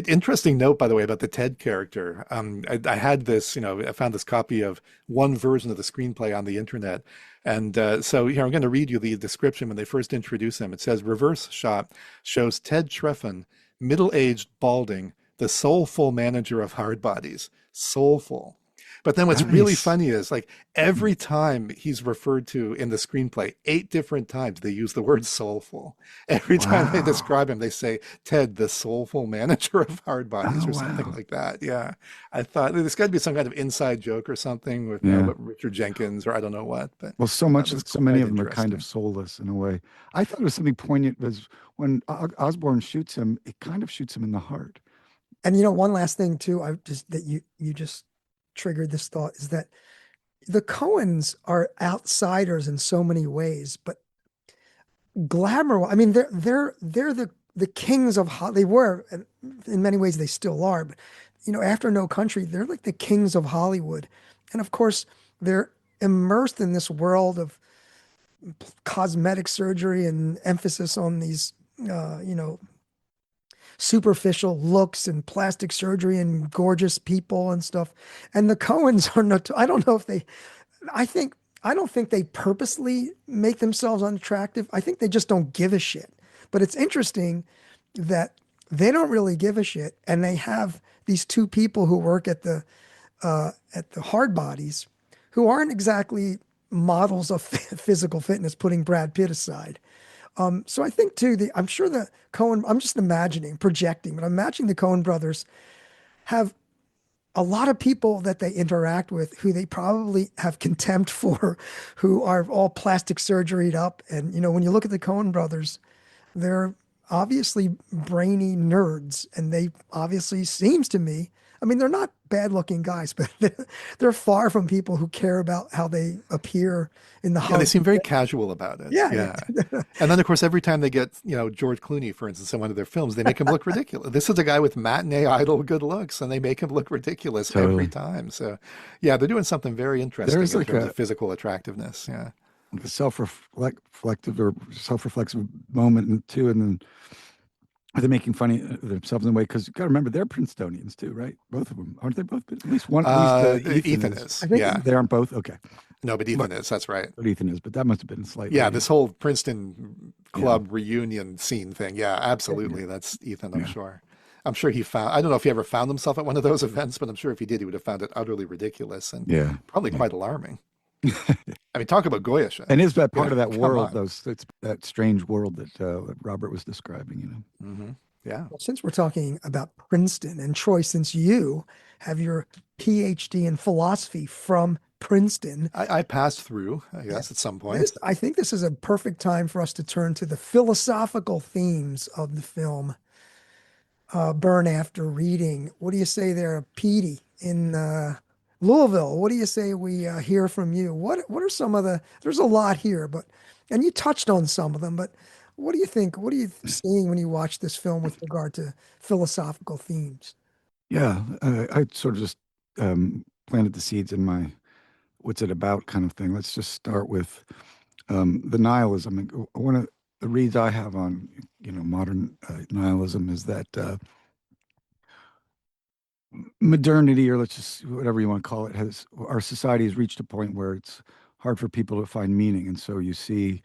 Interesting note, by the way, about the Ted character. I had this, I found this copy of one version of the screenplay on the internet. And so here, I'm going to read you the description when they first introduce him. It says, reverse shot shows Ted Trefan, middle-aged, balding, the soulful manager of hard bodies. Soulful. But then what's really nice. funny is like every time he's referred to in the screenplay, 8 different times they use the word soulful. Every time they Wow. describe him, they say Ted, the soulful manager of hard bodies Oh, or something wow. like that. Yeah. I thought there's got to be some kind of inside joke or something with, Yeah. with Richard Jenkins or I don't know what, but Well, that was so many quite of them are kind of interesting. soulless in a way. I thought it was something poignant was when Osborne shoots him, it kind of shoots him in the heart. And one last thing too, I just that you just triggered this thought is that the Coens are outsiders in so many ways, but glamour. I mean, they're the kings of they were, and in many ways they still are. But after No Country, they're like the kings of Hollywood, and of course they're immersed in this world of cosmetic surgery and emphasis on these, superficial looks and plastic surgery and gorgeous people and stuff. And the Coens are not. I don't know if they. I think I don't think they purposely make themselves unattractive. I think they just don't give a shit. But it's interesting that they don't really give a shit, and they have these two people who work at the hard bodies, who aren't exactly models of physical fitness, putting Brad Pitt aside. So I think too, I'm sure the Coen, I'm just imagining, projecting, but I'm imagining the Coen brothers have a lot of people that they interact with who they probably have contempt for, who are all plastic surgeryed up. And, when you look at the Coen brothers, they're obviously brainy nerds. And they obviously, seems to me, I mean, they're not bad looking guys, but they're far from people who care about how they appear in the Yeah, they seem Hollywood. very casual about it. Yeah, Yeah. yeah. And then, of course, every time they get, George Clooney, for instance, in one of their films, they make him look ridiculous. This is a guy with matinee idol good looks, and they make him look ridiculous every Totally. time. So, yeah, they're doing something very interesting There's in like terms of physical attractiveness. Yeah. a self-reflective or self-reflexive moment too, and then they're making funny of themselves in a way because you got to remember they're Princetonians too, right? Both of them, aren't they both? At least one. At least Ethan Ethan is. is. I think Yeah. They aren't both. Okay, No, but but, Ethan is. That's right. but Ethan is. But that must have been Yeah, slightly. this whole Princeton Yeah, club reunion scene thing. Yeah, yeah, absolutely. That's Ethan, I'm yeah. sure. I'm sure I don't know if he ever found himself at one of those events, but I'm sure if he did, he would have found it utterly ridiculous and Yeah, probably yeah. quite alarming. I mean, talk about Goyish. And is that You part know, of that come world, on. those it's that strange world that Robert was describing, Yeah. Well, since we're talking about Princeton and Troy, since you have your PhD in philosophy from Princeton, I passed through, I yeah, guess, at some point. I think this is a perfect time for us to turn to the philosophical themes of the film, Burn After Reading. What do you say there, Petey in Louisville? What do you say we hear from you? What are some of there's a lot here, and you touched on some of them, but what do you think? What are you seeing when you watch this film with regard to philosophical themes? Yeah. I sort of just planted the seeds in my what's it about kind of thing. Let's just start with the nihilism. And one of the reads I have on modern nihilism is that modernity, or let's just whatever you want to call it, has our society has reached a point where it's hard for people to find meaning, and so you see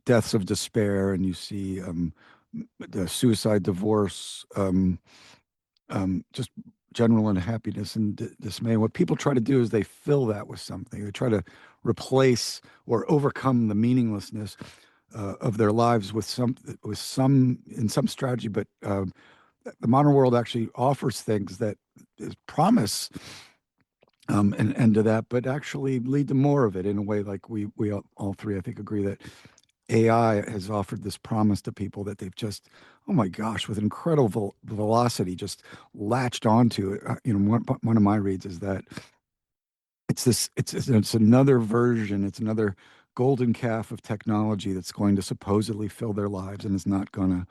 deaths of despair, and you see the suicide, divorce, just general unhappiness and dismay. What people try to do is they fill that with something. They try to replace or overcome the meaninglessness of their lives with some strategy. But the modern world actually offers things that promise an end to that, but actually lead to more of it in a way. Like we all three, I think, agree that AI has offered this promise to people that they've just, oh my gosh, with incredible velocity, just latched onto it. One of my reads is that it's another version, it's another golden calf of technology that's going to supposedly fill their lives, and it's not gonna.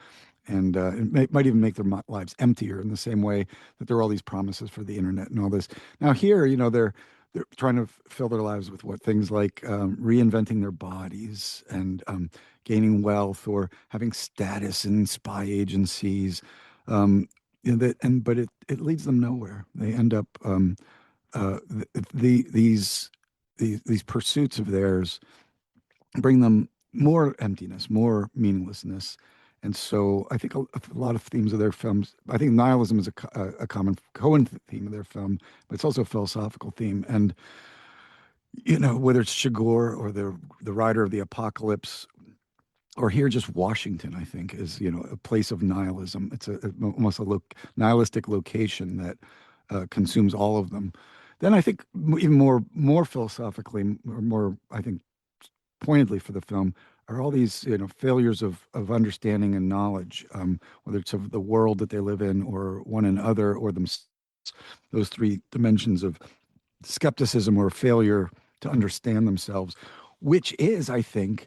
And it might even make their lives emptier in the same way that there are all these promises for the internet and all this. Now here, they're trying to fill their lives with what things like reinventing their bodies and gaining wealth or having status in spy agencies. But it leads them nowhere. They end up uh, these pursuits of theirs bring them more emptiness, more meaninglessness. And so I think a lot of themes of their films, I think nihilism is a common Coen theme of their film, but it's also a philosophical theme. And, whether it's Chagor or the Rider of the Apocalypse, or here just Washington, I think is, a place of nihilism. It's almost a nihilistic location that consumes all of them. Then I think even more philosophically, or more, I think, pointedly for the film are all these failures of understanding and knowledge, whether it's of the world that they live in or one another or themselves. Those three dimensions of skepticism or failure to understand themselves, which is, I think,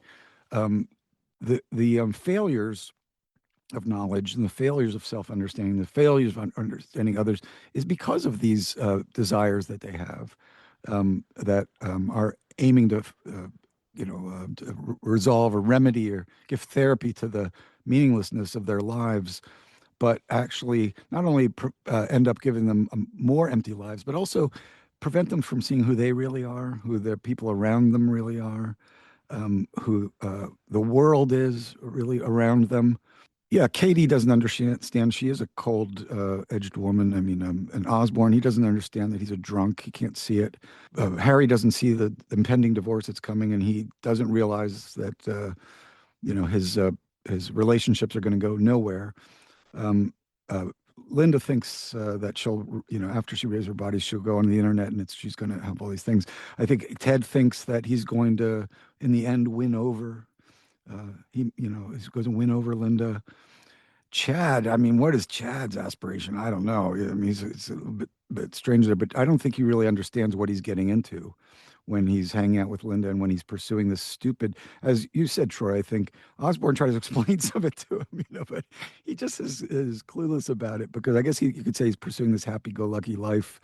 the failures of knowledge and the failures of self-understanding, the failures of understanding others, is because of these desires that they have that are aiming to resolve or remedy or give therapy to the meaninglessness of their lives, but actually not only end up giving them more empty lives, but also prevent them from seeing who they really are, who the people around them really are, who the world is really around them. Yeah, Katie doesn't understand. She is a cold edged woman. I mean, and Osborne, he doesn't understand that he's a drunk. He can't see it. Harry doesn't see the impending divorce that's coming, and he doesn't realize that his relationships are going to go nowhere. Um, uh, Linda thinks that she'll, after she raises her body, she'll go on the internet and she's going to have all these things. I think Ted thinks that he's going to, in the end, win over. He's going to win over Linda. Chad, I mean, what is Chad's aspiration? I don't know. I mean, it's a little bit strange there, but I don't think he really understands what he's getting into when he's hanging out with Linda and when he's pursuing this stupid, as you said, Troy, I think Osborne tries to explain some of it to him, but he just is clueless about it because I guess you could say he's pursuing this happy-go-lucky life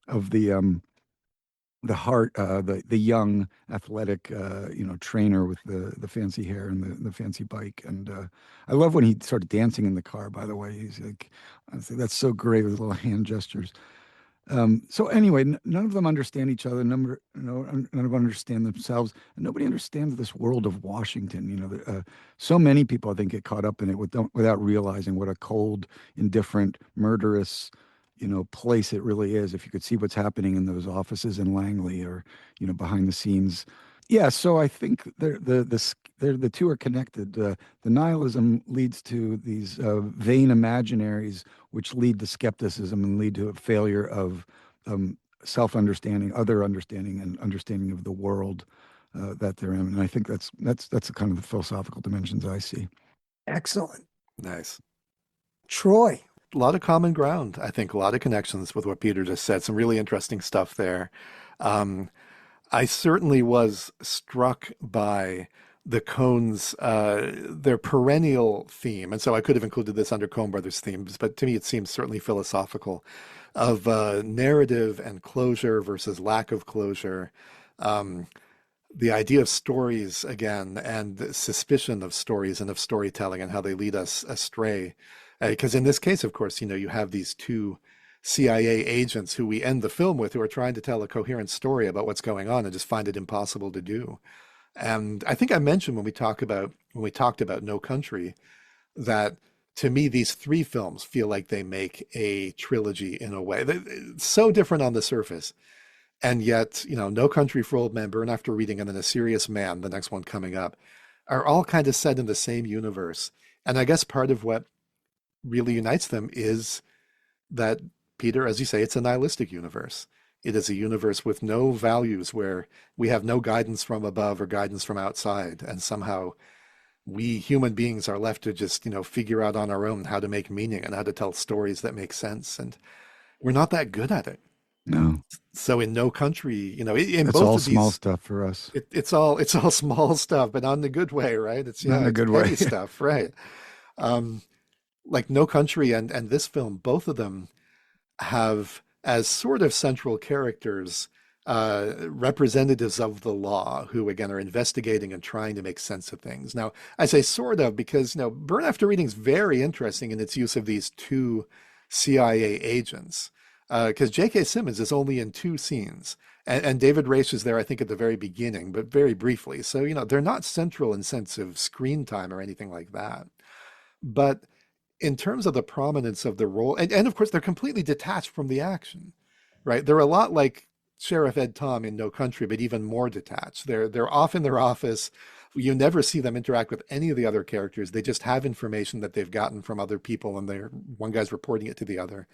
of the heart, the young athletic, trainer with the fancy hair and the fancy bike. And I love when he started dancing in the car, by the way. He's like, I think that's so great with little hand gestures. So anyway, none of them understand each other. None of them understand themselves, and nobody understands this world of Washington. So many people, I think, get caught up in it without realizing what a cold, indifferent, murderous, place it really is. If you could see what's happening in those offices in Langley or, behind the scenes. Yeah, so I think the two are connected. The nihilism leads to these vain imaginaries, which lead to skepticism and lead to a failure of self-understanding, other understanding, and understanding of the world that they're in. And I think that's the kind of the philosophical dimensions I see. Excellent. Nice. Troy. A lot of common ground, I think, a lot of connections with what Peter just said. Some really interesting stuff there. I certainly was struck by the Coens, their perennial theme, and so I could have included this under Coen Brothers themes, but to me it seems certainly philosophical, of narrative and closure versus lack of closure. The idea of stories again, and suspicion of stories and of storytelling and how they lead us astray. Because in this case, of course, you have these two CIA agents who we end the film with, who are trying to tell a coherent story about what's going on and just find it impossible to do. And I think I mentioned when we talked about No Country that to me these three films feel like they make a trilogy in a way. It's so different on the surface. And yet, No Country for Old Men, Burn After Reading, and then A Serious Man, the next one coming up, are all kind of set in the same universe. And I guess part of what really unites them is that, Peter, as you say, it's a nihilistic universe. It is a universe with no values, where we have no guidance from above or guidance from outside. And somehow we human beings are left to just, figure out on our own how to make meaning and how to tell stories that make sense. And we're not that good at it. No. So in No Country, in It's both all of these, small stuff for us. it's all small stuff, but not in a good way, right? It's Not in a it's good petty way. stuff, right? Like No Country and this film, both of them have as sort of central characters representatives of the law who again are investigating and trying to make sense of things. Now, I say sort of because Burn After Reading is very interesting in its use of these two CIA agents. Because J.K. Simmons is only in two scenes, and David Race is there, I think, at the very beginning, but very briefly. So, they're not central in sense of screen time or anything like that. But in terms of the prominence of the role, and of course, they're completely detached from the action, right? They're a lot like Sheriff Ed Tom in No Country, but even more detached. They're off in their office. You never see them interact with any of the other characters. They just have information that they've gotten from other people, and one guy's reporting it to the other.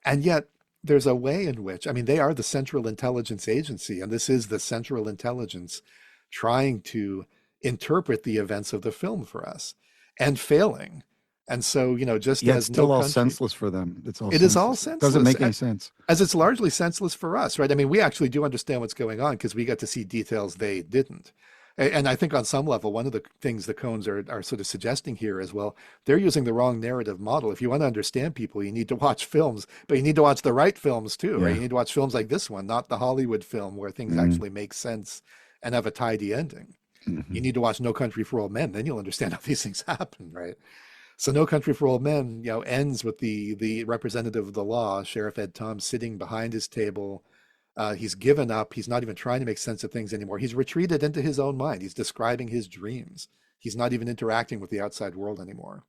And yet, there's a way in which, they are the Central Intelligence Agency, and this is the Central Intelligence trying to interpret the events of the film for us and failing. And so, just Yeah, as it's still No all Country, senseless for them. it is all senseless. Doesn't make any sense. As it's largely senseless for us, right? We actually do understand what's going on because we got to see details they didn't. And I think on some level, one of the things the Coens are sort of suggesting here is, well, they're using the wrong narrative model. If you want to understand people, you need to watch films, but you need to watch the right films too, right? Yeah. You need to watch films like this one, not the Hollywood film where things actually make sense and have a tidy ending. You need to watch No Country for Old Men, then you'll understand how these things happen, right? So No Country for Old Men, ends with the representative of the law, Sheriff Ed Tom, sitting behind his table. He's given up. He's not even trying to make sense of things anymore. He's retreated into his own mind. He's describing his dreams. He's not even interacting with the outside world anymore.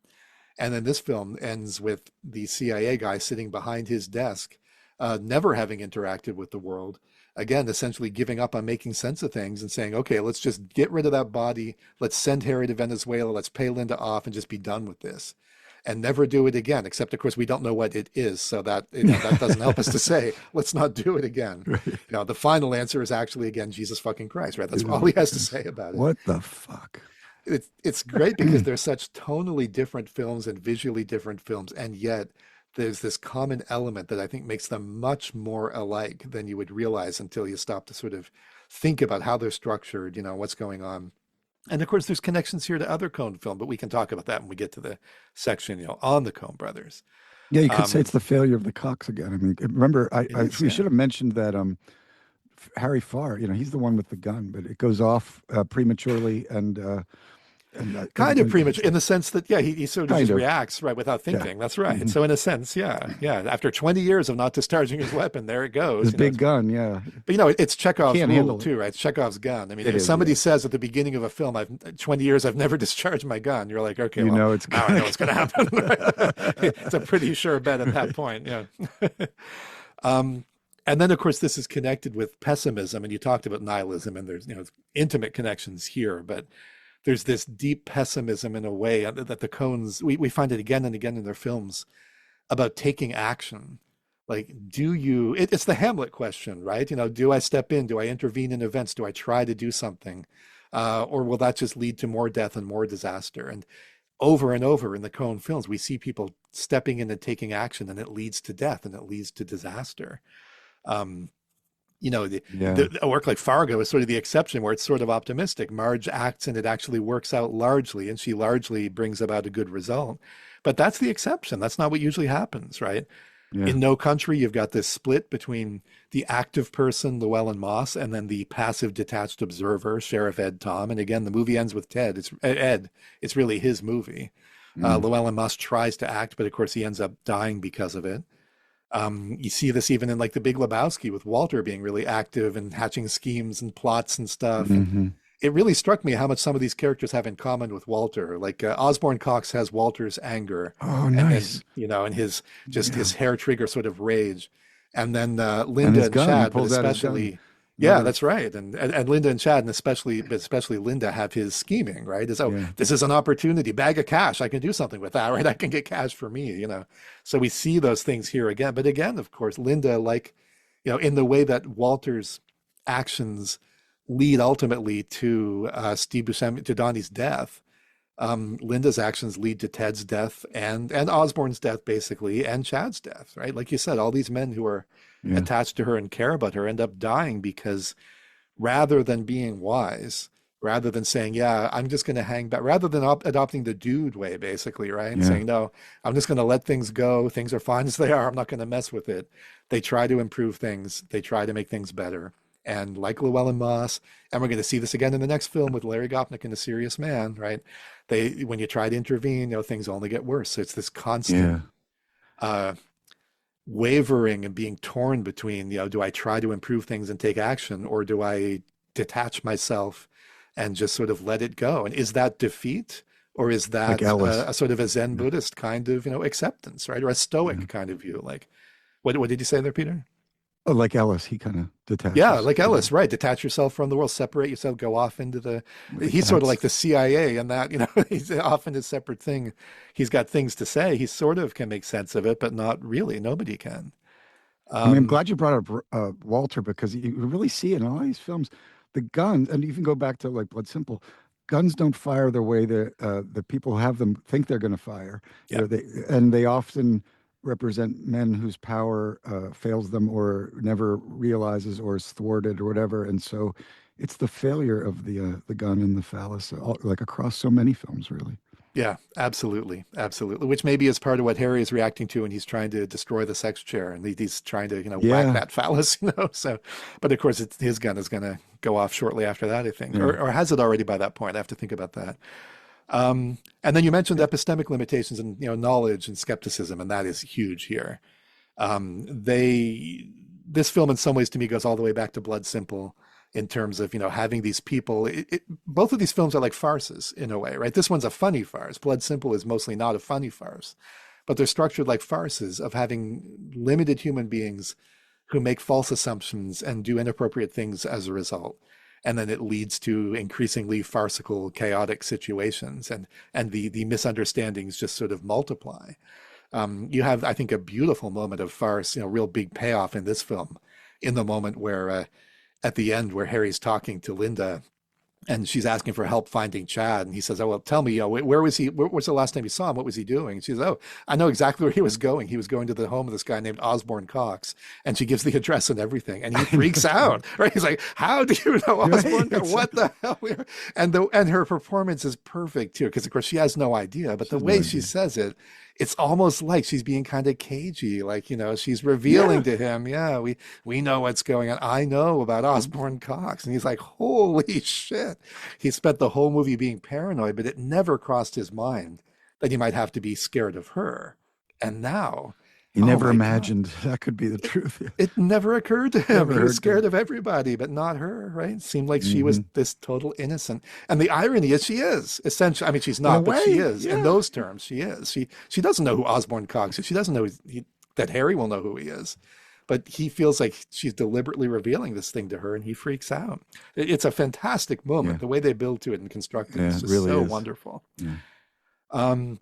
And then this film ends with the CIA guy sitting behind his desk, never having interacted with the world. Again, essentially giving up on making sense of things and saying, okay, let's just get rid of that body. Let's send Harry to Venezuela. Let's pay Linda off and just be done with this. And never do it again, except of course we don't know what it is, so that that doesn't help us to say let's not do it again. Right. The final answer is actually again Jesus fucking Christ, right? That's all he has to say about it. What the fuck? It's great because they're such tonally different films and visually different films, and yet there's this common element that I think makes them much more alike than you would realize until you stop to sort of think about how they're structured, what's going on. And of course, there's connections here to other Coen film, but we can talk about that when we get to the section, on the Coen brothers. Yeah, you could say it's the failure of the Cox again. Remember, we should have mentioned that Harry Farr, he's the one with the gun, but it goes off prematurely and kind of premature in the sense that, he sort of just reacts right without thinking. Yeah. That's right. So in a sense, yeah. After 20 years of not discharging his weapon, there it goes. His big gun, yeah. But it's Chekhov's Can't rule handle too, right? It's Chekhov's gun. If is, somebody says at the beginning of a film, 20 years I've never discharged my gun, you're like, okay, now I know it's going to happen. It's a pretty sure bet at that point. Yeah. And then, of course, this is connected with pessimism, and you talked about nihilism, and there's intimate connections here, but there's this deep pessimism in a way that the Coens, we find it again and again in their films about taking action. Like, it's the Hamlet question, right? Do I step in? Do I intervene in events? Do I try to do something? Or will that just lead to more death and more disaster? And over in the Coen films, we see people stepping in and taking action, and it leads to death and it leads to disaster. A work like Fargo is sort of the exception where it's sort of optimistic. Marge acts and it actually works out largely, and she largely brings about a good result. But that's the exception. That's not what usually happens, right? Yeah. In No Country, you've got this split between the active person, Llewellyn Moss, and then the passive, detached observer, Sheriff Ed Tom. And again, the movie ends with Ted. It's Ed. It's really his movie. Llewellyn Moss tries to act, but of course he ends up dying because of it. You see this even in like The Big Lebowski with Walter being really active and hatching schemes and plots and stuff. And Hmm. it really struck me how much some of these characters have in common with Walter. Like Osborne Cox has Walter's anger, Oh, and nice. and his just Yeah. his hair trigger sort of rage, and then And Linda his and gun, he Chad, but pulls out his gun. especially. Yeah, Another, that's right. And Linda and Chad, and especially Linda, have his scheming, right? Is, oh, yeah, this is an opportunity, bag of cash. I can do something with that, right? I can get cash for me. So we see those things here again. But again, of course, Linda, like, in the way that Walter's actions lead ultimately to Steve Buscemi, to Donnie's death, Linda's actions lead to Ted's death and Osborne's death, basically, and Chad's death, right? Like you said, all these men who are yeah, attached to her and care about her end up dying because rather than being wise, rather than saying, yeah, I'm just going to hang back, rather than adopting the dude way, basically, right? And yeah, saying, no, I'm just going to let things go. Things are fine as they are. I'm not going to mess with it. They try to improve things. They try to make things better. And like Llewellyn Moss, and we're going to see this again in the next film with Larry Gopnik and A Serious Man, right? When you try to intervene, things only get worse. So it's this yeah, constant uh, wavering and being torn between, do I try to improve things and take action, or do I detach myself and just sort of let it go? And is that defeat, or is like that Ellis. a sort of a Zen Yeah, Buddhist kind of, acceptance, right? Or a yeah. Stoic kind of view? Like, what did you say there, Peter? Oh, like Ellis, he kind of Yeah, detaches. like Yeah, Ellis, right? Detach yourself from the world, separate yourself, go off into the. with the He's sort of like cats. the CIA, and that he's off in his separate thing. He's got things to say. He sort of can make sense of it, but not really. Nobody can. I mean, I'm Um, glad you brought up Walter because you really see it in all these films. The guns, and even go back to like Blood Simple, guns don't fire the way that the people have them think they're going to fire. yeah. They often represent men whose power fails them or never realizes or is thwarted or whatever. And so it's the failure of the gun and the phallus, like across so many films, really. Yeah, absolutely, absolutely. Which maybe is part of what Harry is reacting to when he's trying to destroy the sex chair, and he's trying to, whack Yeah, that phallus. So, but of course, his gun is going to go off shortly after that, I think, yeah, or has it already by that point? I have to think about that. And then you mentioned epistemic limitations and knowledge and skepticism, and that is huge here. This film in some ways to me goes all the way back to Blood Simple in terms of having these people. Both of these films are like farces in a way, right? This one's a funny farce. Blood Simple is mostly not a funny farce, but they're structured like farces of having limited human beings who make false assumptions and do inappropriate things as a result. And then it leads to increasingly farcical, chaotic situations, and the misunderstandings just sort of multiply. You have, I think, a beautiful moment of farce, real big payoff in this film, in the moment where at the end where Harry's talking to Linda and she's asking for help finding Chad. And he says, oh, well, tell me, where was he? Where was the last time you saw him? What was he doing? And she says, oh, I know exactly where he was going. He was going to the home of this guy named Osborne Cox. And she gives the address and everything. And he freaks That's right. out, right? He's like, how do you know Osborne Right, Cox? What exactly. the hell? And her performance is perfect too, because of course she has no idea, but She the has no way she idea. says it, it's almost like she's being kind of cagey, like, she's Yeah, revealing to him, yeah, we know what's going on. I know about Osborne Cox. And he's like, holy shit. He spent the whole movie being paranoid, but it never crossed his mind that he might have to be scared of her. And now, he oh never my God, imagined that could be the it, truth. Yeah. it never occurred to him. Never He was heard that. scared of everybody, but not her, right? It seemed like she was Hmm. this total innocent. And the irony is she is essentially, I mean, she's In a not, but she way, is. In yeah. those terms, she is. She doesn't know who Osborne Cox is. She doesn't know that Harry will know who he is. But he feels like she's deliberately revealing this thing to her, and he freaks out. It's a fantastic moment. Yeah, The way they build to it and construct it is yeah, it just really so is. wonderful. Yeah. Um,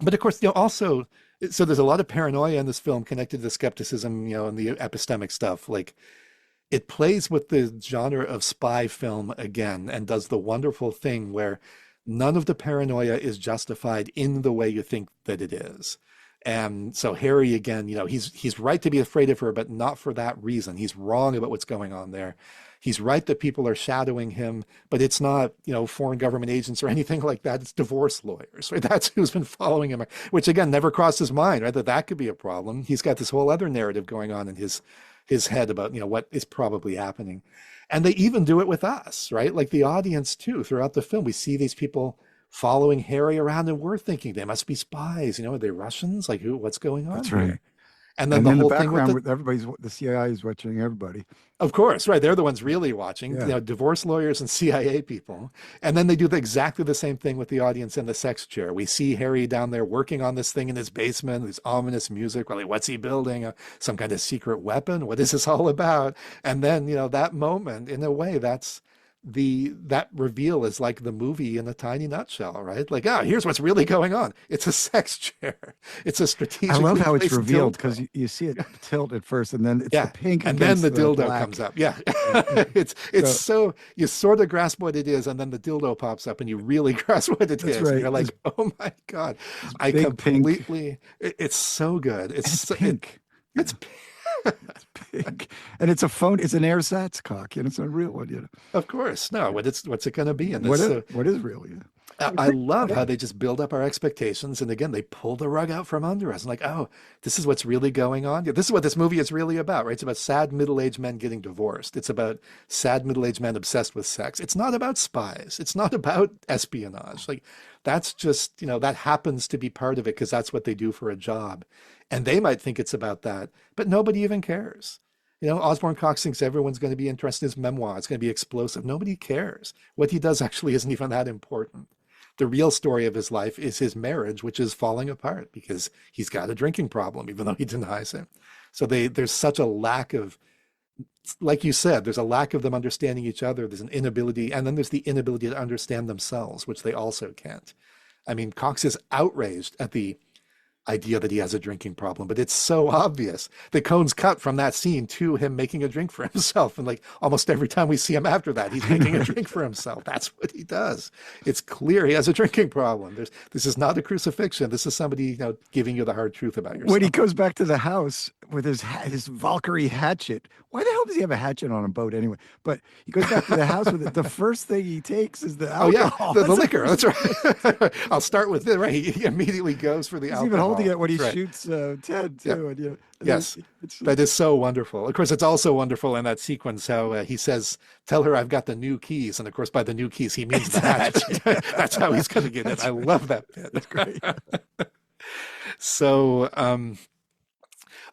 but of course, also, so there's a lot of paranoia in this film connected to the skepticism, and the epistemic stuff. Like it plays with the genre of spy film again and does the wonderful thing where none of the paranoia is justified in the way you think that it is. And so Harry again, he's right to be afraid of her, but not for that reason. He's wrong about what's going on there. He's right that people are shadowing him, but it's not, foreign government agents or anything like that. It's divorce lawyers, right? That's who's been following him, which again never crossed his mind, right? That could be a problem. He's got this whole other narrative going on in his head about, what is probably happening. And they even do it with us, right? Like the audience too, throughout the film, we see these people following Harry around and we're thinking they must be spies. Are they Russians? Like what's going on That's right. here? And then And the in the whole thing with background, with everybody's the CIA is watching everybody. of course, right. They're the ones really watching, Yeah. divorce lawyers and CIA people. And then they do exactly the same thing with the audience in the sex chair. We see Harry down there working on this thing in his basement, this ominous music. Well, like, what's he building? Some kind of secret weapon? What is this all about? And then, that moment, in a way, that reveal is like the movie in a tiny nutshell, right? Like, here's what's really going on. It's a sex chair. It's a I strategically love how it's placed revealed dildo. because you see it tilt at first, and then it's Yeah. the pink And then against the dildo black. comes up. Yeah. Yeah. It's so you sort of grasp what it is, and then the dildo pops up and you really grasp what it That's is. And right. you're like, oh my God. I big pink. completely it's so good. And it's so, pink. it's It's pink, and it's a phone. It's an ersatz cock, and it's a real one. of course. No, what's it gonna be in this? What is real? Yeah. I love how they just build up our expectations, and again, they pull the rug out from under us. And like, oh, this is what's really going on. Yeah, this is what this movie is really about, right? It's about sad middle-aged men getting divorced. It's about sad middle-aged men obsessed with sex. It's not about spies. It's not about espionage. Like, that's just, that happens to be part of it because that's what they do for a job. And they might think it's about that, but nobody even cares. Osborne Cox thinks everyone's going to be interested in his memoir. It's going to be explosive. Nobody cares. What he does actually isn't even that important. The real story of his life is his marriage, which is falling apart because he's got a drinking problem, even though he denies it. So there's such a lack of, like you said, there's a lack of them understanding each other. There's an inability, and then there's the inability to understand themselves, which they also can't. I mean, Cox is outraged at the idea that he has a drinking problem, but it's so obvious. The Coen's cut from that scene to him making a drink for himself, and like almost every time we see him after that, he's making a drink for himself. That's what he does. It's clear he has a drinking problem. This is not a crucifixion. This is somebody giving you the hard truth about yourself. When he goes back to the house with his Valkyrie hatchet, why the hell does he have a hatchet on a boat anyway? But he goes back to the house with it. The first thing he takes is the alcohol. Oh yeah, the liquor. That's right. I'll start with it. Right, he immediately goes for the alcohol. He's even holding it when he Right. shoots Ted too. Yep. And, Yes, that is so wonderful. Of course, it's also wonderful in that sequence how he says, "Tell her I've got the new keys," and of course, by the new keys, he means the hatchet. That's how he's going to get it. I love that bit. That's great. So,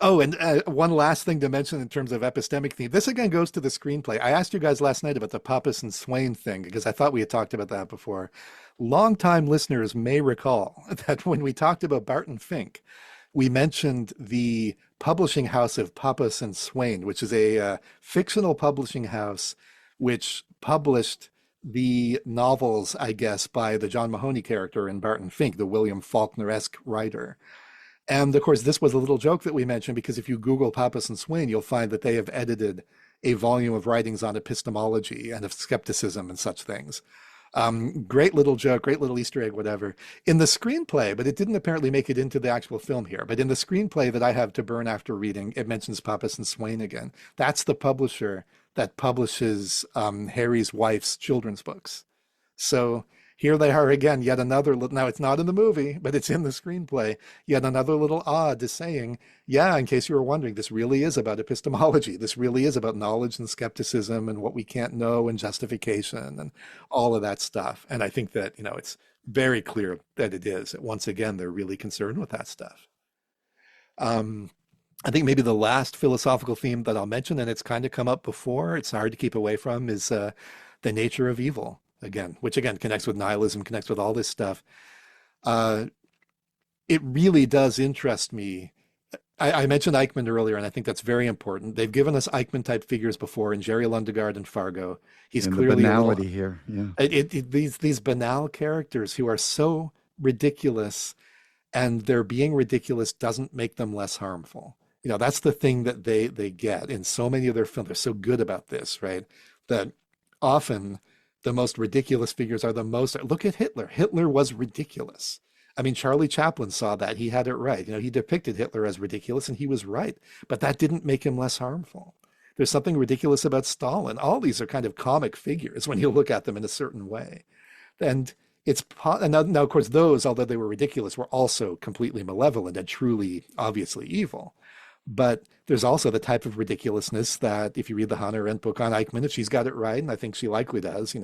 oh, and one last thing to mention in terms of epistemic theme. This again goes to the screenplay. I asked you guys last night about the Pappas and Swain thing because I thought we had talked about that before. Longtime listeners may recall that when we talked about Barton Fink, we mentioned the publishing house of Pappas and Swain, which is a fictional publishing house which published the novels, I guess, by the John Mahoney character in Barton Fink, the William Faulkner-esque writer. And of course, this was a little joke that we mentioned because if you Google Pappas and Swain, you'll find that they have edited a volume of writings on epistemology and of skepticism and such things. Great little joke, great little Easter egg, whatever. In the screenplay, but it didn't apparently make it into the actual film here, but in the screenplay that I have to burn after reading, it mentions Pappas and Swain again. That's the publisher that publishes Harry's wife's children's books. So here they are again, yet another, now it's not in the movie, but it's in the screenplay, yet another little ode to saying, yeah, in case you were wondering, this really is about epistemology. This really is about knowledge and skepticism and what we can't know and justification and all of that stuff. And I think that, it's very clear that it is. Once again, they're really concerned with that stuff. I think maybe the last philosophical theme that I'll mention, and it's kind of come up before, it's hard to keep away from, is the nature of evil. Again, which again connects with nihilism, connects with all this stuff. It really does interest me. I mentioned Eichmann earlier, and I think that's very important. They've given us Eichmann-type figures before in Jerry Lundegaard and Fargo. He's and clearly the banality here. Yeah, these banal characters who are so ridiculous, and their being ridiculous doesn't make them less harmful. That's the thing that they get in so many of their films. They're so good about this, right? That often the most ridiculous figures are the most. Look at Hitler. Hitler was ridiculous. I mean, Charlie Chaplin saw that. He had it right. He depicted Hitler as ridiculous, and he was right. But that didn't make him less harmful. There's something ridiculous about Stalin. All these are kind of comic figures when you look at them in a certain way. And now, of course, those, although they were ridiculous, were also completely malevolent and truly, obviously evil. But there's also the type of ridiculousness that if you read the Hannah Arendt book on Eichmann, if she's got it right, and I think she likely does,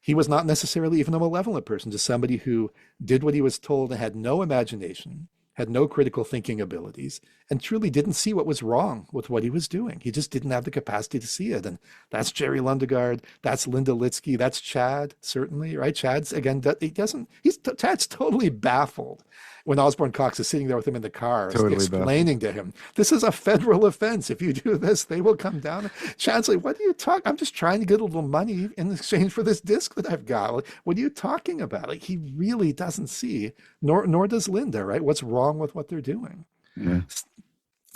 he was not necessarily even a malevolent person, just somebody who did what he was told and had no imagination, had no critical thinking abilities, and truly didn't see what was wrong with what he was doing. He just didn't have the capacity to see it. And that's Jerry Lundegaard, that's Linda Litsky, that's Chad, certainly, right? Chad's, again, Chad's totally baffled when Osborne Cox is sitting there with him in the car, Totally explaining to him, this is a federal offense. If you do this, they will come down. Chad's like, what are you talking? I'm just trying to get a little money in exchange for this disc that I've got. Like, what are you talking about? Like, he really doesn't see, nor does Linda, right? What's wrong with what they're doing. Yeah.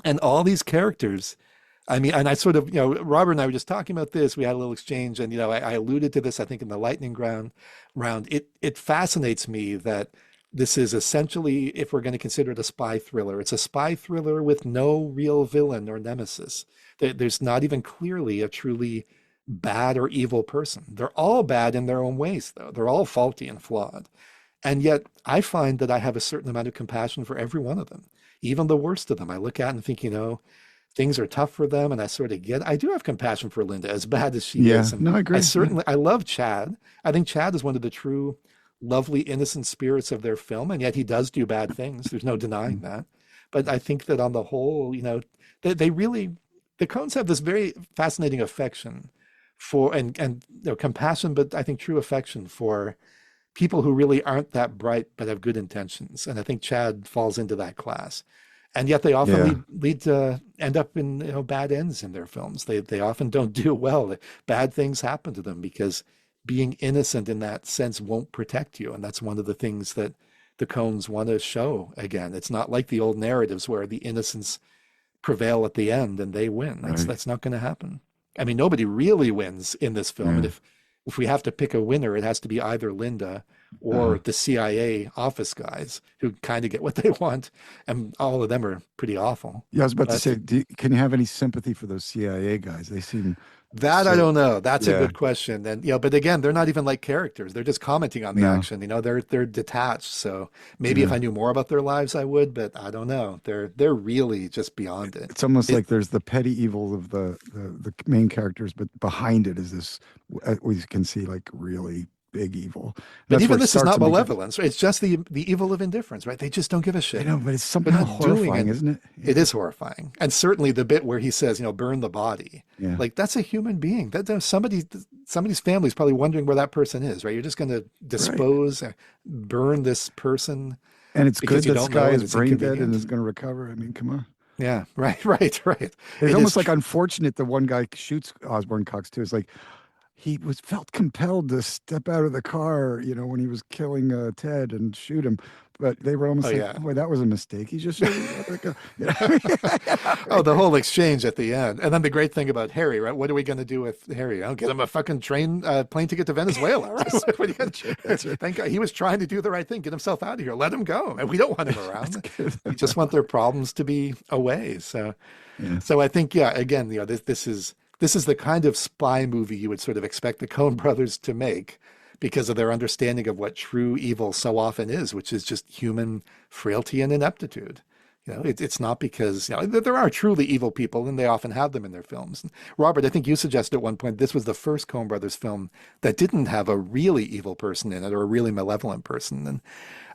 And all these characters, I mean, and I sort of, Robert and I were just talking about this. We had a little exchange, and, I alluded to this, I think, in the lightning round. It fascinates me that this is essentially, if we're going to consider it a spy thriller, it's a spy thriller with no real villain or nemesis. There's not even clearly a truly bad or evil person. They're all bad in their own ways, though. They're all faulty and flawed. And yet I find that I have a certain amount of compassion for every one of them, even the worst of them. I look at and think, things are tough for them. And I sort of I do have compassion for Linda, as bad as she is. And no, I agree. I love Chad. I think Chad is one of the true lovely, innocent spirits of their film. And yet he does do bad things. There's no denying that. But I think that on the whole, they really, the Coens have this very fascinating affection for, and compassion, but I think true affection for people who really aren't that bright but have good intentions. And I think Chad falls into that class. And yet they often lead to end up in bad ends in their films. They often don't do well. Bad things happen to them because being innocent in that sense won't protect you. And that's one of the things that the Coens want to show again. It's not like the old narratives where the innocents prevail at the end and they win. That's not going to happen. I mean, nobody really wins in this film. And if we have to pick a winner, it has to be either Linda or the CIA office guys who kind of get what they want. And all of them are pretty awful. Yeah, I was about to say, can you have any sympathy for those CIA guys? They seem... I don't know. That's a good question. And, but again, they're not even like characters. They're just commenting on the action. They're detached. So maybe if I knew more about their lives, I would, but I don't know. They're really just beyond it. It's almost like there's the petty evil of the main characters, but behind it is this, we can see like really big evil. But even this is not malevolence. It's just the evil of indifference, right? They just don't give a shit. I know, but it's somehow horrifying, isn't it? Yeah. It is horrifying. And certainly the bit where he says, burn the body. Yeah. Like, that's a human being. Somebody's family is probably wondering where that person is, right? You're just going to dispose, burn this person. And it's good that this guy is brain dead and is going to recover. I mean, come on. Yeah, right. It's almost like unfortunate the one guy shoots Osborne Cox too. It's like, he felt compelled to step out of the car, when he was killing Ted and shoot him. But they were almost boy, that was a mistake. He just the whole exchange at the end. And then the great thing about Harry, right? What are we going to do with Harry? Get him a fucking plane ticket to Venezuela. Right? What are you gonna do? Thank God he was trying to do the right thing, get himself out of here. Let him go. And we don't want him around. We just want their problems to be away. So I think, again, this is the kind of spy movie you would sort of expect the Coen brothers to make because of their understanding of what true evil so often is, which is just human frailty and ineptitude. It's not because there are truly evil people, and they often have them in their films. And Robert, I think you suggested at one point this was the first Coen brothers film that didn't have a really evil person in it or a really malevolent person. And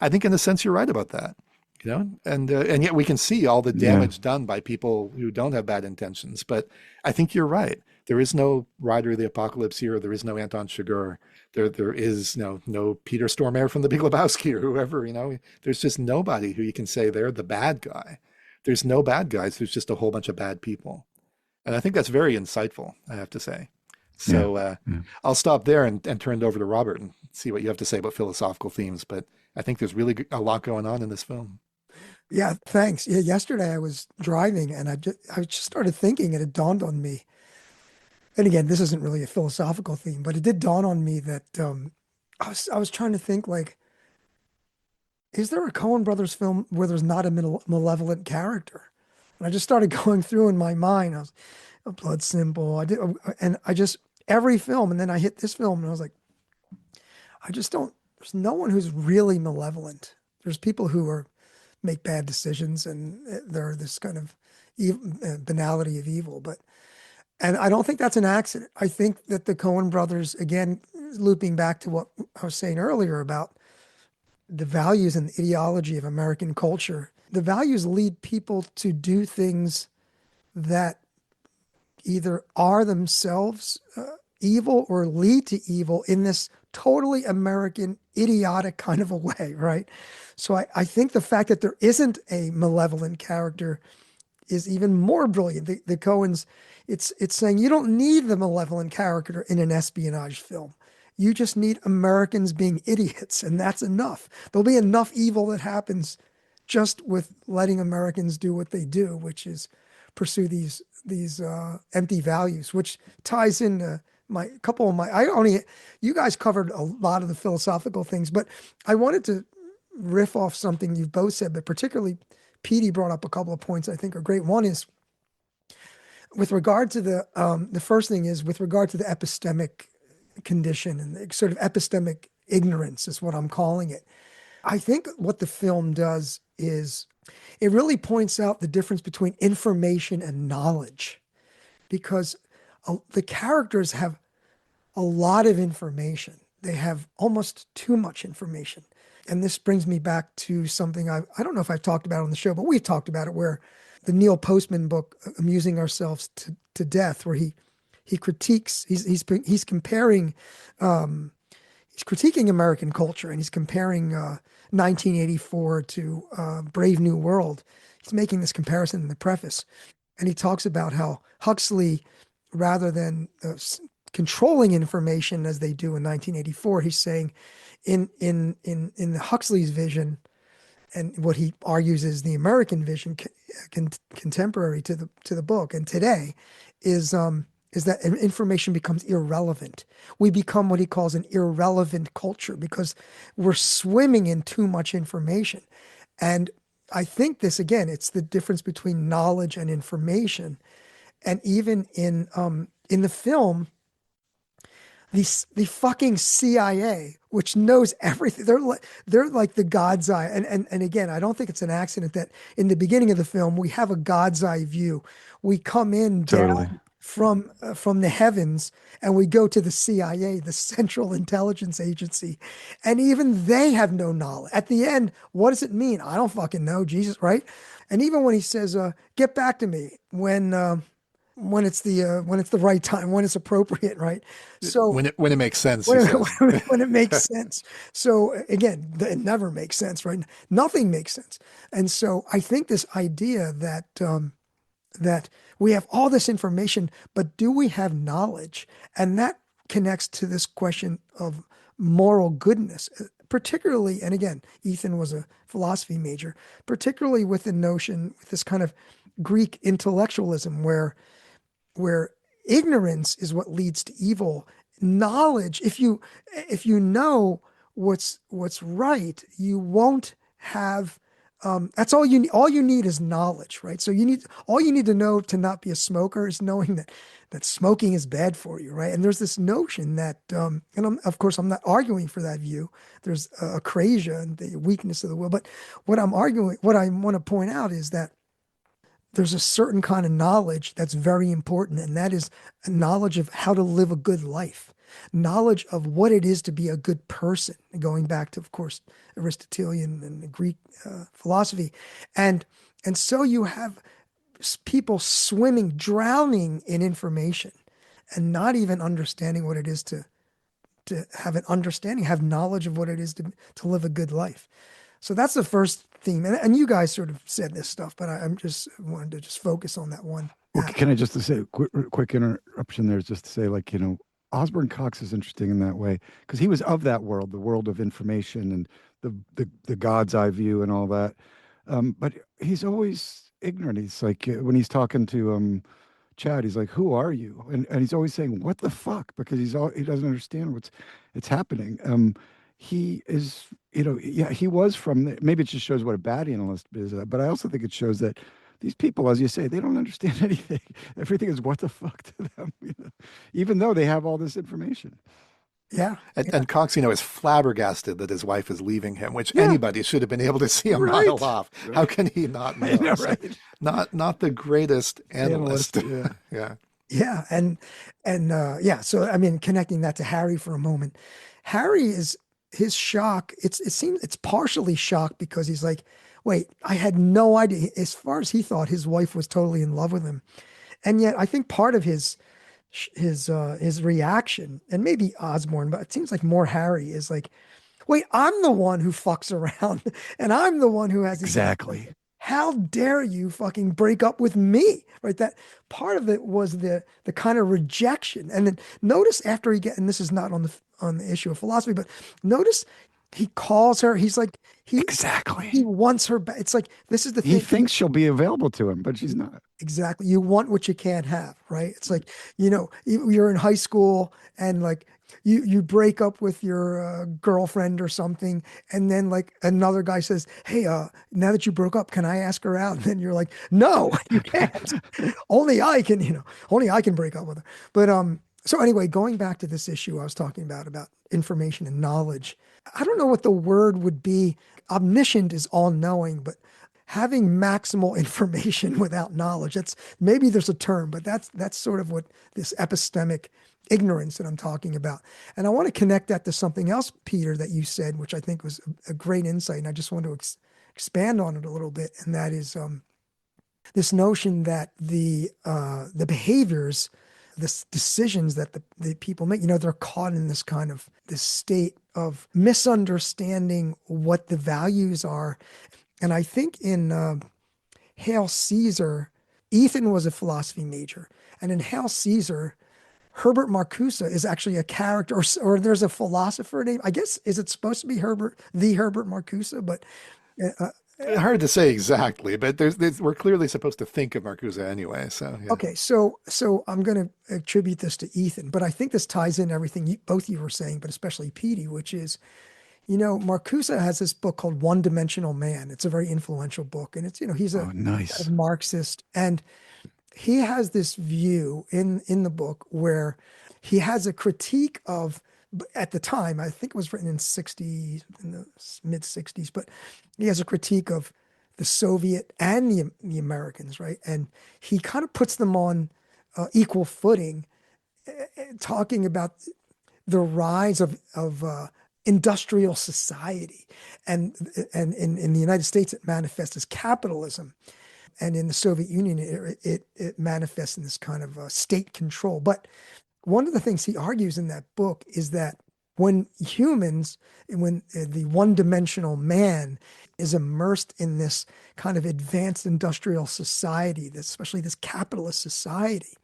I think in a sense you're right about that. And yet we can see all the damage done by people who don't have bad intentions. But I think you're right. There is no Rider of the Apocalypse here. There is no Anton Chigurh. There is no Peter Stormare from The Big Lebowski or whoever. There's just nobody who you can say they're the bad guy. There's no bad guys. There's just a whole bunch of bad people. And I think that's very insightful, I have to say. So I'll stop there and turn it over to Robert and see what you have to say about philosophical themes. But I think there's really a lot going on in this film. Yeah, thanks. Yeah, yesterday I was driving and I just started thinking, and it dawned on me. And again, this isn't really a philosophical theme, but it did dawn on me that I was trying to think, like, is there a Coen Brothers film where there's not a malevolent character? And I just started going through in my mind. I was a Blood Simple. Every film, and then I hit this film, and I was like, there's no one who's really malevolent. There's people who make bad decisions, and they're this kind of banality of evil. And I don't think that's an accident. I think that the Coen brothers, again, looping back to what I was saying earlier about the values and the ideology of American culture the values lead people to do things that either are themselves evil or lead to evil in this totally American, idiotic kind of a way, right? So I think the fact that there isn't a malevolent character is even more brilliant. The Coens, it's saying you don't need the malevolent character in an espionage film. You just need Americans being idiots, and that's enough. There'll be enough evil that happens just with letting Americans do what they do, which is pursue these empty values, which ties into you guys covered a lot of the philosophical things, but I wanted to riff off something you've both said, but particularly Petey brought up a couple of points I think are great. One is with regard to the first thing is with regard to the epistemic condition and the sort of epistemic ignorance is what I'm calling it. I think what the film does is it really points out the difference between information and knowledge, because the characters have a lot of information. They have almost too much information. And this brings me back to something I don't know if I've talked about on the show, but we've talked about it, where the Neil Postman book, Amusing Ourselves to Death, where he critiques, he's comparing, he's critiquing American culture, and he's comparing 1984 to Brave New World. He's making this comparison in the preface. And he talks about how Huxley, rather than controlling information as they do in 1984, he's saying in the Huxley's vision, and what he argues is the American vision contemporary to the book and today is that information becomes irrelevant. We become what he calls an irrelevant culture because we're swimming in too much information. And I think this, again, it's the difference between knowledge and information. And even in the film, the fucking CIA, which knows everything, they're like the God's eye. And again, I don't think it's an accident that in the beginning of the film we have a God's eye view. We come in down from the heavens and we go to the CIA, the Central Intelligence Agency, and even they have no knowledge. At the end, what does it mean? I don't fucking know, Jesus, right? And even when he says, "Get back to me when it's the right time, when it's appropriate," right? So when it makes sense, when it makes sense. So again, it never makes sense, right? Nothing makes sense. And so I think this idea that that we have all this information, but do we have knowledge? And that connects to this question of moral goodness, particularly, and again, Ethan was a philosophy major, particularly with the notion, with this kind of Greek intellectualism where ignorance is what leads to evil. Knowledge, if you know what's right, you won't have that's all you need. All you need is knowledge, right? So all you need to know to not be a smoker is knowing that smoking is bad for you, right? And there's this notion that, of course, I'm not arguing for that view. There's acrasia and the weakness of the will. But what I want to point out is that there's a certain kind of knowledge that's very important, and that is a knowledge of how to live a good life, knowledge of what it is to be a good person, going back to, of course, Aristotelian and the Greek philosophy. And so you have people swimming, drowning in information and not even understanding what it is to have an understanding, have knowledge of what it is to live a good life. So that's the first theme. And you guys sort of said this stuff, but I'm just wanted to just focus on that one. Well, can I just say quick interruption there, just to say, like, Osborne Cox is interesting in that way because he was of that world, the world of information and the God's eye view and all that. But he's always ignorant. He's like, when he's talking to Chad, he's like, "Who are you?" And he's always saying, "What the fuck?" Because he doesn't understand what's happening. He is, he was from maybe it just shows what a bad analyst is, but I also think it shows that these people, as you say, they don't understand anything. Everything is what the fuck to them, even though they have all this information. Yeah. And Cox, is flabbergasted that his wife is leaving him, which anybody should have been able to see a mile off. Right. How can he not know? I know, right? Not the greatest analyst. Yeah. Yeah. And so, I mean, connecting that to Harry for a moment, Harry is his shock. It seems it's partially shock because he's like, wait, I had no idea. As far as he thought, his wife was totally in love with him. And yet I think part of his reaction, and maybe Osborne, but it seems like more Harry, is like, wait, I'm the one who fucks around and I'm the one who has these. Exactly. How dare you fucking break up with me? Right. That part of it was the kind of rejection. And then notice after and this is not on the issue of philosophy, but notice he calls her, he's like, he Exactly. wants her back. It's like, this is the He thing. thinks she'll be available to him, but she's not. Exactly. You want what you can't have, right? It's like, you're in high school and like you break up with your girlfriend or something, and then like another guy says, "Hey, now that you broke up, can I ask her out?" And then you're like, "No, you can't. Only I can break up with her." But so anyway, going back to this issue I was talking about information and knowledge. I don't know what the word would be. Omniscient is all knowing, but having maximal information without knowledge, that's maybe there's a term, but that's sort of what this epistemic ignorance that I'm talking about. And I want to connect that to something else, Peter, that you said, which I think was a great insight. And I just want to expand on it a little bit. And that is this notion that the behaviors, the decisions that the people make, they're caught in this kind of this state of misunderstanding what the values are. And I think in Hail Caesar, Ethan was a philosophy major. And in Hail Caesar, Herbert Marcuse is actually a character, or there's a philosopher named, I guess, is it supposed to be Herbert Marcuse? But hard to say exactly, but we're clearly supposed to think of Marcuse anyway. So yeah. Okay, so I'm going to attribute this to Ethan, but I think this ties in everything both you were saying, but especially Petey, which is, Marcuse has this book called One Dimensional Man. It's a very influential book, and it's he's a nice Marxist, and he has this view in the book where he has a critique of, at the time, I think it was written in the mid 60s, but he has a critique of the Soviet and the Americans, right? And he kind of puts them on equal footing, talking about the rise of industrial society, and in the United States it manifests as capitalism. And in the Soviet Union, it manifests in this kind of state control. But one of the things he argues in that book is that when the one-dimensional man is immersed in this kind of advanced industrial society, especially this capitalist society,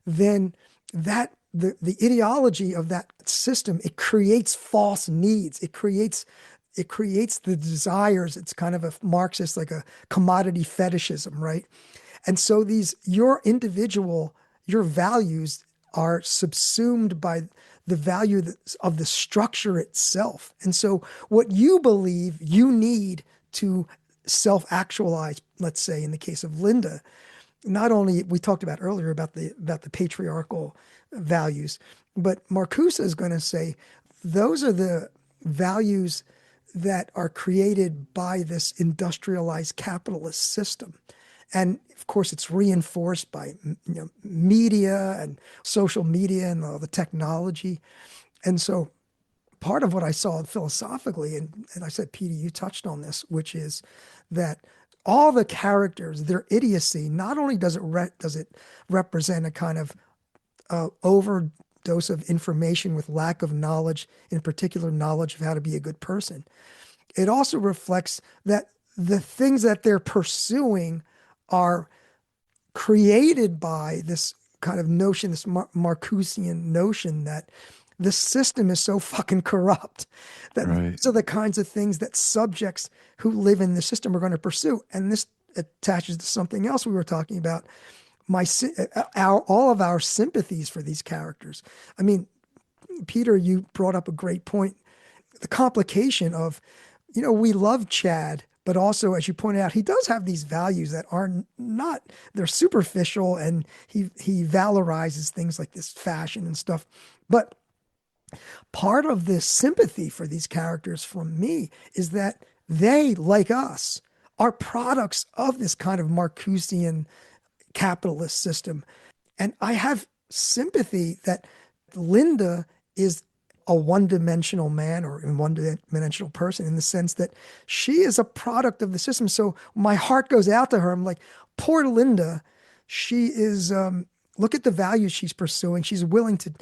then that the ideology of that system, it creates false needs. It creates the desires. It's kind of a Marxist, like a commodity fetishism, right? And so your values are subsumed by the value of the structure itself. And so what you believe you need to self-actualize, let's say in the case of Linda, not only we talked about earlier about the patriarchal values, but Marcuse is going to say those are the values that are created by this industrialized capitalist system. And of course, it's reinforced by media and social media and all the technology. And so part of what I saw philosophically, and I said, Peter, you touched on this, which is that all the characters, their idiocy, not only does it represent a kind of overdose of information with lack of knowledge, in particular knowledge of how to be a good person, it also reflects that the things that they're pursuing are created by this kind of notion, this Marcusean notion that the system is so fucking corrupt that these are the kinds of things that subjects who live in the system are going to pursue. And this attaches to something else we were talking about, all of our sympathies for these characters. I mean, Peter, you brought up a great point. The complication of, we love Chad, but also, as you pointed out, he does have these values that are not, they're superficial, and he valorizes things like this fashion and stuff. But part of this sympathy for these characters from me is that they, like us, are products of this kind of Marcusean capitalist system. And I have sympathy that Linda is a one-dimensional man or a one-dimensional person in the sense that she is a product of the system. So my heart goes out to her. I'm like, poor Linda. She is, look at the values she's pursuing. She's willing to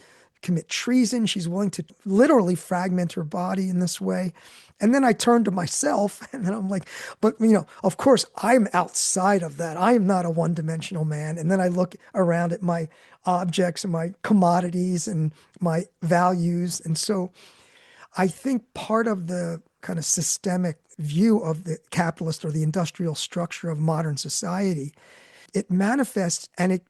commit treason. She's willing to literally fragment her body in this way. And then I turn to myself and then I'm like, but of course I'm outside of that. I am not a one-dimensional man. And then I look around at my objects and my commodities and my values. And so I think part of the kind of systemic view of the capitalist or the industrial structure of modern society, it manifests and it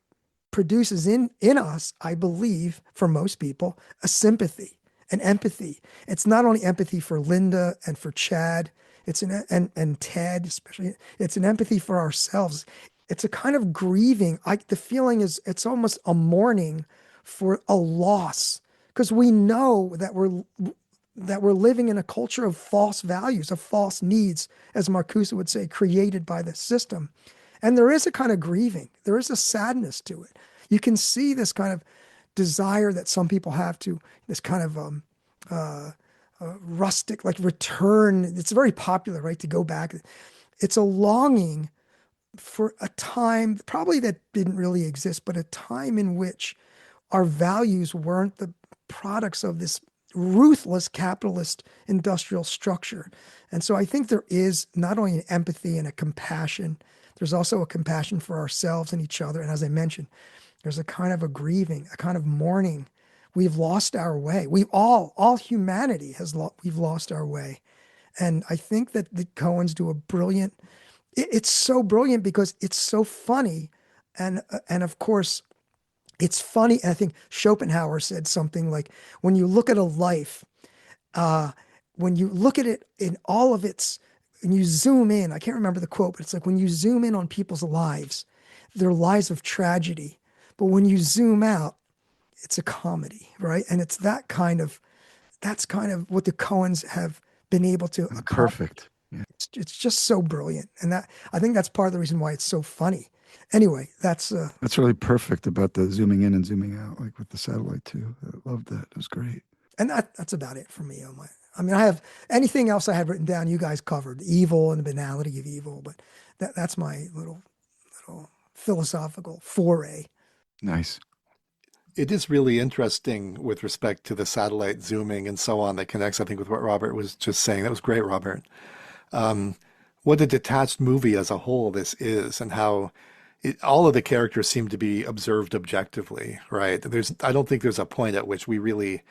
produces in us, I believe, for most people, a sympathy, an empathy. It's not only empathy for Linda and for Chad, it's and Ted especially. It's an empathy for ourselves. It's a kind of grieving. The feeling is it's almost a mourning for a loss because we know that we're living in a culture of false values, of false needs, as Marcuse would say, created by the system. And there is a kind of grieving. There is a sadness to it. You can see this kind of desire that some people have to, this kind of rustic, like return. It's very popular, right? To go back. It's a longing for a time, probably that didn't really exist, but a time in which our values weren't the products of this ruthless capitalist industrial structure. And so I think there is not only an empathy and a compassion, there's also a compassion for ourselves and each other. And as I mentioned, there's a kind of a grieving, a kind of mourning. We've lost our way. We've all humanity we've lost our way. And I think that the Coens do a brilliant, it's so brilliant because it's so funny. And of course, it's funny. And I think Schopenhauer said something like, when you look at a life, when you look at it in all of its, and you zoom in, I can't remember the quote, but it's like when you zoom in on people's lives, they're lives of tragedy. But when you zoom out, it's a comedy, right? And it's that's kind of what the Coens have been able to accomplish. Perfect. Yeah. It's just so brilliant. And that, I think that's part of the reason why it's so funny. Anyway, that's really perfect about the zooming in and zooming out, like with the satellite too. I loved that. It was great. And that's about it for me. I mean, I have anything else I have written down, you guys covered, evil and the banality of evil, but that's my little philosophical foray. Nice. It is really interesting with respect to the satellite zooming and so on that connects, I think, with what Robert was just saying. That was great, Robert. What a detached movie as a whole this is, and how all of the characters seem to be observed objectively, right? I don't think there's a point at which we really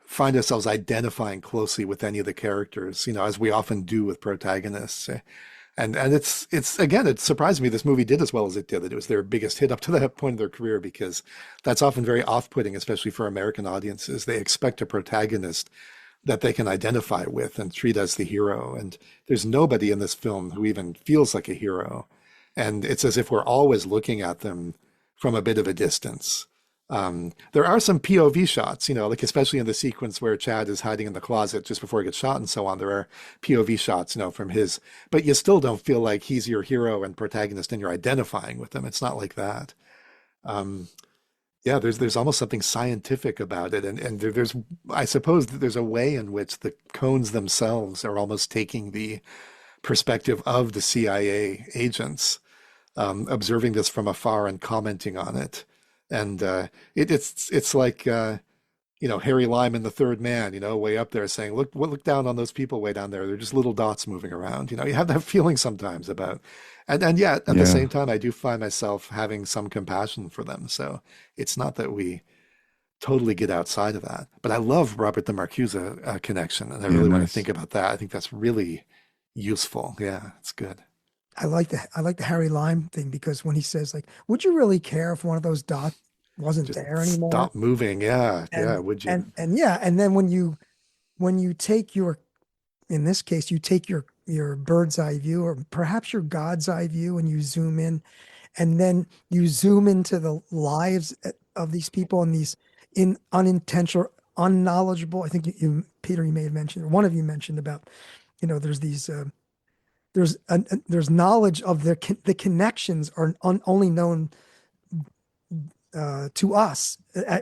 find ourselves identifying closely with any of the characters, as we often do with protagonists. And it's again, it surprised me this movie did as well as it did, that it was their biggest hit up to that point of their career, because that's often very off-putting, especially for American audiences. They expect a protagonist that they can identify with and treat as the hero. And there's nobody in this film who even feels like a hero. And it's as if we're always looking at them from a bit of a distance. There are some POV shots, like especially in the sequence where Chad is hiding in the closet just before he gets shot and so on. There are POV shots, from his, but you still don't feel like he's your hero and protagonist and you're identifying with him. It's not like that. Yeah, there's almost something scientific about it. And there's, I suppose that there's a way in which the Coens themselves are almost taking the perspective of the CIA agents, observing this from afar and commenting on it. And it's like Harry Lime in The Third Man, way up there saying, look down on those people way down there. They're just little dots moving around. You have that feeling sometimes about, and yet at the same time, I do find myself having some compassion for them. So it's not that we totally get outside of that. But I love Robert the Marcuse connection, and I really want to think about that. I think that's really useful. Yeah, it's good. I like the Harry Lime thing, because when he says, like, would you really care if one of those dots wasn't Just there anymore? Stop moving. Yeah. Would you? And then when you take in this case, you take your bird's eye view, or perhaps your God's eye view, and you zoom in, and then you zoom into the lives of these people and these unintentional, unknowledgeable. I think you Peter, you may have mentioned, or one of you mentioned about, there's these. There's knowledge of the connections are only known to us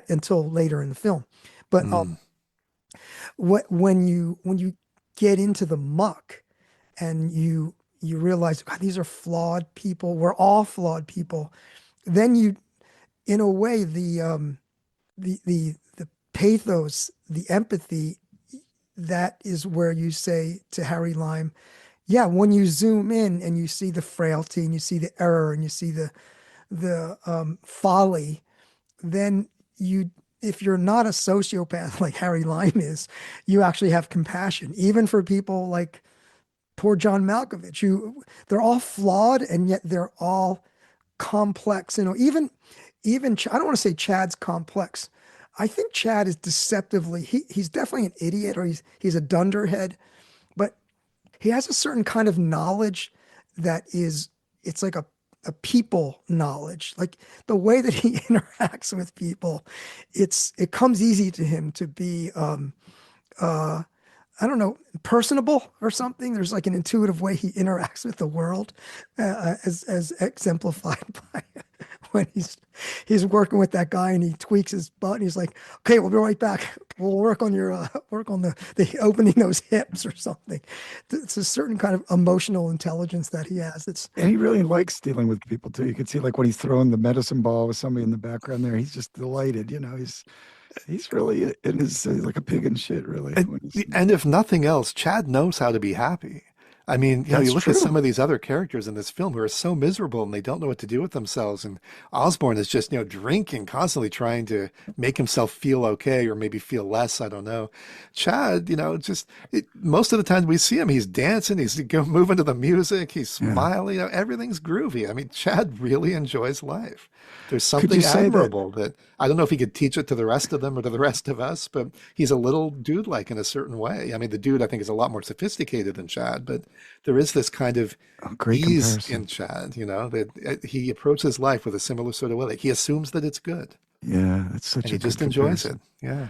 until later in the film, but when you get into the muck and you realize, God, these are flawed people. We're all flawed people. Then you, in a way, the pathos, the empathy, that is where you say to Harry Lime, yeah, when you zoom in and you see the frailty and you see the error and you see the folly, then you, if you're not a sociopath like Harry Lime is, you actually have compassion, even for people like poor John Malkovich. They're all flawed and yet they're all complex. I don't want to say Chad's complex. I think Chad is deceptively. He's definitely an idiot, or he's a dunderhead, but he has a certain kind of knowledge that is, it's like a people knowledge, like the way that he interacts with people. It comes easy to him to be uh I don't know, personable or something. There's like an intuitive way he interacts with the world, as exemplified by when he's working with that guy and he tweaks his butt and he's like, "Okay, we'll be right back. We'll work on your work on the opening those hips or something." It's a certain kind of emotional intelligence that he has. And he really likes dealing with people too. You can see like when he's throwing the medicine ball with somebody in the background there, he's just delighted. He's really in his he's like a pig in shit, really. And if nothing else, Chad knows how to be happy. I mean, That's you look true. at some of these other characters in this film who are so miserable and they don't know what to do with themselves. And Osborne is just, drinking, constantly trying to make himself feel okay or maybe feel less. I don't know. Chad, most of the time we see him, he's dancing, he's moving to the music, he's Yeah. smiling, everything's groovy. I mean, Chad really enjoys life. There's Could something you say that admirable that I don't know if he could teach it to the rest of them or to the rest of us, but he's a little dude-like in a certain way. I mean, the dude I think is a lot more sophisticated than Chad, but there is this kind of a great ease comparison? in Chad, that he approaches life with a similar sort of way. Like he assumes that it's good Yeah, that's such and a he good just enjoys it. comparison. Yeah.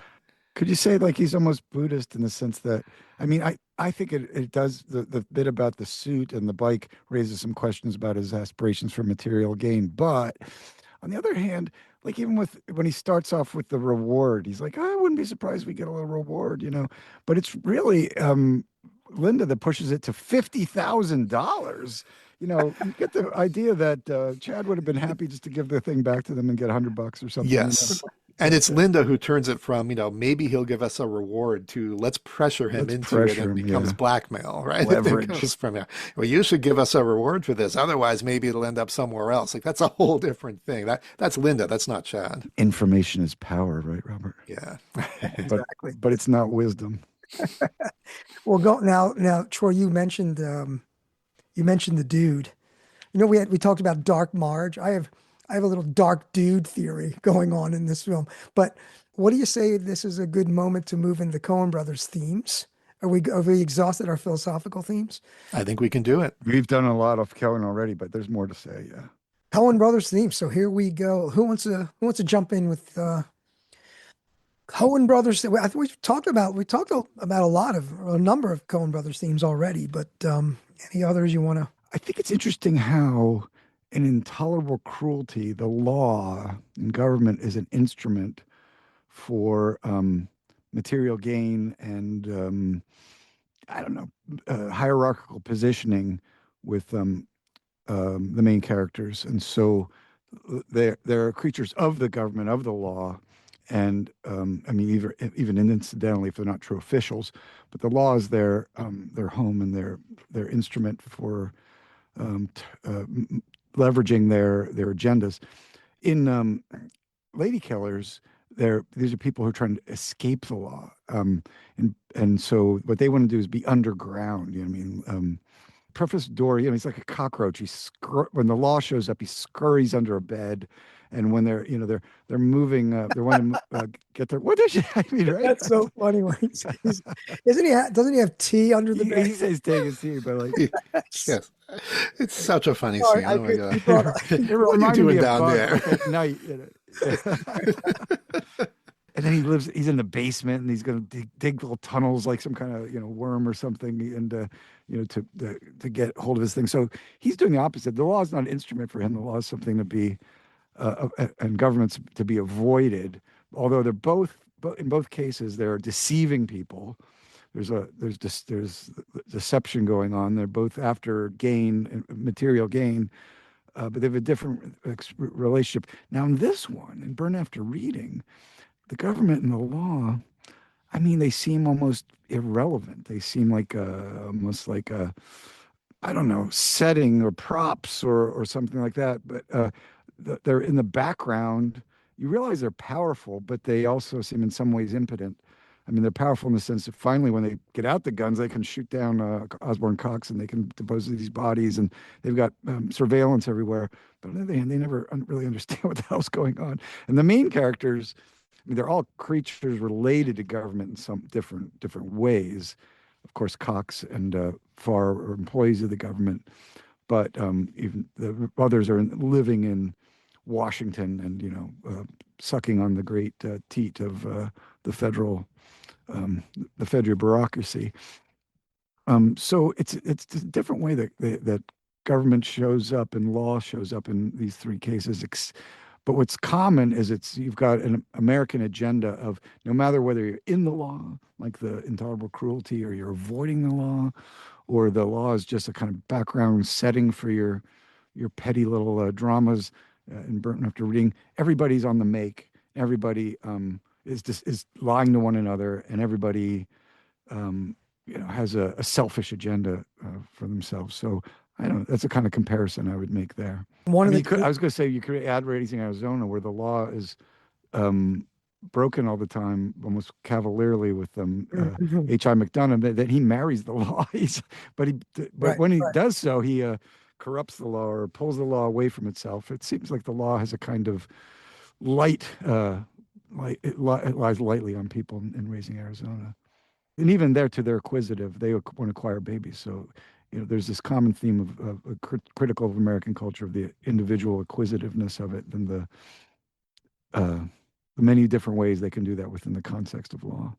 Could you say like he's almost Buddhist in the sense that, I mean, I think it does the bit about the suit and the bike raises some questions about his aspirations for material gain. But on the other hand, like even with when he starts off with the reward, he's like, "Oh, I wouldn't be surprised if we get a little reward. But it's really Linda that pushes it to $50,000. You get the idea that Chad would have been happy just to give the thing back to them and get $100 or something. Yes. And it's Linda who turns it from, maybe he'll give us a reward to let's pressure him Let's into it pressure and him, becomes yeah. blackmail, right? Leverage. It goes from there. Well, you should give us a reward for this. Otherwise, maybe it'll end up somewhere else. Like that's a whole different thing. That's Linda. That's not Chad. Information is power, right, Robert? Yeah. Exactly. But it's not wisdom. Well, go now, Troy. You mentioned the dude. We talked about Dark Marge. I have a little dark dude theory going on in this film. But what do you say this is a good moment to move into the Coen brothers themes? Have we exhausted our philosophical themes? I think we can do it. We've done a lot of Coen already, but there's more to say. Yeah. Coen brothers themes. So here we go. Who wants to jump in with Coen brothers? I think we talked about a number of Coen brothers themes already, but any others you want to? I think it's interesting how in intolerable cruelty, the law and government is an instrument for material gain and I don't know, hierarchical positioning with the main characters, and so they're creatures of the government, of the law, and I mean, even incidentally, if they're not true officials, but the law is their home and their instrument for leveraging their agendas. In Lady Killers, these are people who are trying to escape the law, and so what they want to do is be underground. You know what I mean? Professor Dory, he's like a cockroach. When the law shows up, he scurries under a bed, and when they're moving, they're wanting to get their what is it? I mean, right? That's so funny. Doesn't he have tea under the bed? He says taking his tea, but like, Yes. It's such a funny Sorry, scene. Oh my God. it What are you reminded doing me of down Bug, there? like, at night. And then he's in the basement and he's going to dig little tunnels like some kind of, worm or something. And, to get hold of his thing. So he's doing the opposite. The law is not an instrument for him. The law is something to be, and governments to be avoided. Although they're both but in both cases, they're deceiving people. There's deception going on. They're both after gain, material gain, but they have a different relationship. Now, in this one, in Burn After Reading, the government and the law, I mean, they seem almost irrelevant. They seem like almost like a, I don't know, setting or props or something like that. But they're in the background. You realize they're powerful, but they also seem in some ways impotent. I mean, they're powerful in the sense that finally, when they get out the guns, they can shoot down Osborne Cox and they can dispose of these bodies, and they've got surveillance everywhere. But on the other hand, they never really understand what the hell's going on. And the main characters, I mean, they're all creatures related to government in some different ways. Of course, Cox and Farr are employees of the government, but even the others are living in Washington and sucking on the great teat of the federal bureaucracy. So it's a different way that government shows up and law shows up in these three cases. But what's common is you've got an American agenda of no matter whether you're in the law, like the intolerable cruelty, or you're avoiding the law, or the law is just a kind of background setting for your petty little dramas in Burton After Reading. Everybody's on the make. Everybody is lying to one another, and everybody has a selfish agenda for themselves. So I don't know. That's a kind of comparison I would make there. I was going to say you could add Raising Arizona, where the law is broken all the time, almost cavalierly with H.I. McDonough, that he marries the law. But when he does so, he corrupts the law or pulls the law away from itself. It seems like the law has a kind of it lies lightly on people in Raising Arizona. And even there, to their acquisitive, they want to acquire babies. So, there's this common theme of critical of American culture, of the individual acquisitiveness of it, and the many different ways they can do that within the context of law.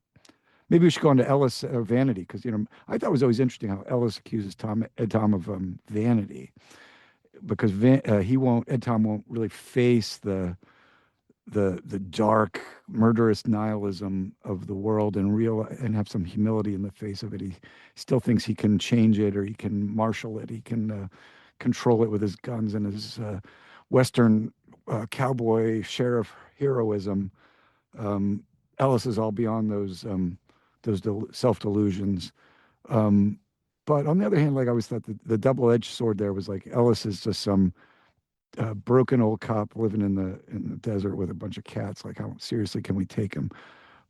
Maybe we should go on to Ellis vanity, because I thought it was always interesting how Ellis accuses Ed Tom of vanity, because Ed Tom won't really face the dark, murderous nihilism of the world and have some humility in the face of it. He still thinks he can change it, or he can marshal it. He can control it with his guns and his Western cowboy sheriff heroism. Ellis is all beyond those self-delusions. But on the other hand, like I always thought, the double-edged sword there was like Ellis is just some broken old cop living in the desert with a bunch of cats. Like, how seriously can we take him?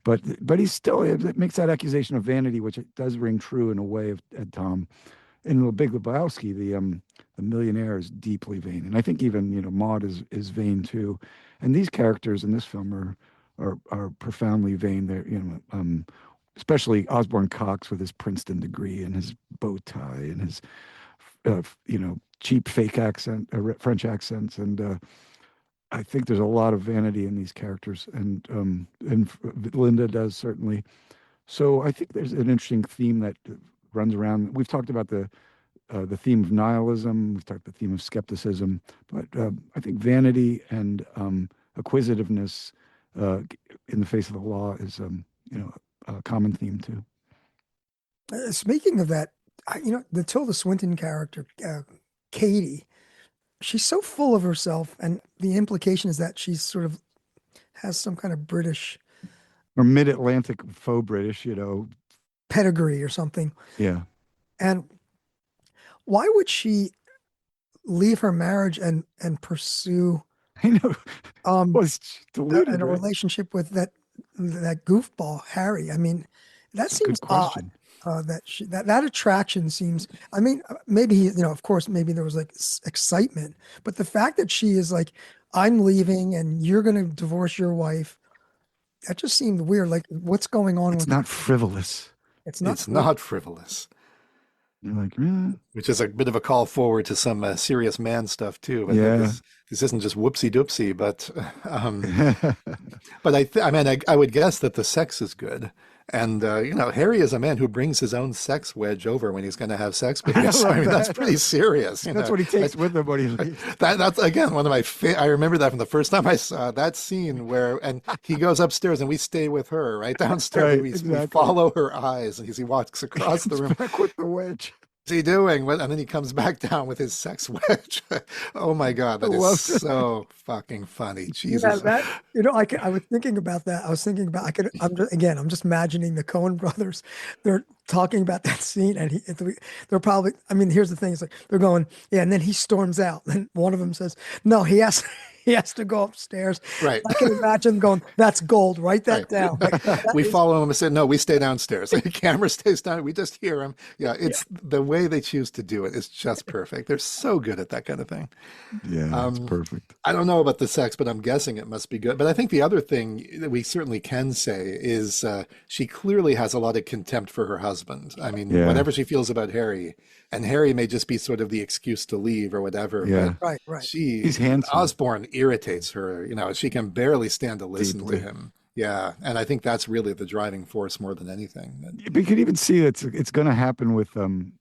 But he's still, it makes that accusation of vanity, which it does ring true in a way of Ed Tom. In The Big Lebowski, the millionaire is deeply vain, and I think even Maud is vain too. And these characters in this film are profoundly vain. They're especially Osborne Cox with his Princeton degree and his bow tie and his cheap fake accent, French accents, and I think there's a lot of vanity in these characters, and Linda does certainly. So I think there's an interesting theme that runs around. We've talked about the theme of nihilism. We've talked about the theme of skepticism, but I think vanity and acquisitiveness in the face of the law is a common theme too. Speaking of that, the Tilda Swinton character, Katie, she's so full of herself, and the implication is that she's sort of has some kind of British or mid-Atlantic faux British, pedigree or something. Yeah. And why would she leave her marriage and pursue I know was deluded, a right? relationship with that goofball Harry? I mean, that seems odd. That attraction seems, I mean, maybe of course, maybe there was like excitement, but the fact that she is like, I'm leaving and you're going to divorce your wife, that just seemed weird. Like, what's going on? It's not frivolous. It's not not frivolous. You're like, which is a bit of a call forward to some serious man stuff too. But yeah. This isn't just whoopsie doopsie, but I would guess that the sex is good. And Harry is a man who brings his own sex wedge over when he's going to have sex with I us. I love mean, that's that. pretty serious. That's what he takes with him when he leaves. That's again one of my I remember that from the first time I saw that scene and he goes upstairs and we stay with her right downstairs. Right, And we exactly. follow her eyes as he walks across the room. Back with the wedge. What's he doing? And then he comes back down with his sex wedge. Oh my God, that I is love so fucking funny. Yeah, Jesus. I was thinking about that. I was thinking about, I'm just imagining the Coen brothers. They're talking about that scene, and they're probably, I mean, here's the thing. It's like, they're going, yeah. And then he storms out. And one of them says, no, he has to go upstairs. Right. I can imagine going, that's gold. Write that Right. down. Like, that We is- follow him and say, no, we stay downstairs. The camera stays down. We just hear him. Yeah, it's the way they choose to do it is just perfect. They're so good at that kind of thing. Yeah, that's perfect. I don't know about the sex, but I'm guessing it must be good. But I think the other thing that we certainly can say is she clearly has a lot of contempt for her husband. I mean, Yeah. whatever she feels about Harry, and Harry may just be sort of the excuse to leave or whatever. Yeah. right. But He's handsome. Osborne irritates her. She can barely stand to listen Deeply. to him. Yeah, and I think that's really the driving force more than anything. But you can even see it's going to happen with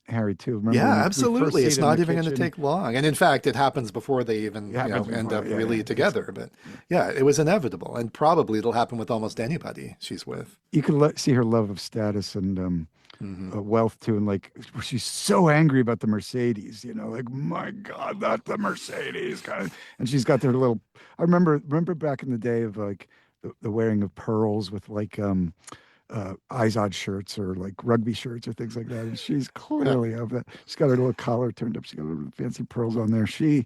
Harry too. Remember when Yeah, we first absolutely. see It's it in not the even going to kitchen? take long. And in fact, it happens before they even It happens end before, up yeah, really yeah. together. But yeah, it was inevitable. And probably it'll happen with almost anybody she's with. You can see her love of status and Mhm. wealth too, and like she's so angry about the Mercedes. Like, my God, not the Mercedes kind of. And she's got their little. I remember back in the day of like the wearing of pearls with like Izod shirts or like rugby shirts or things like that. And she's clearly of that. She's got her little collar turned up. She's got her fancy pearls on there. She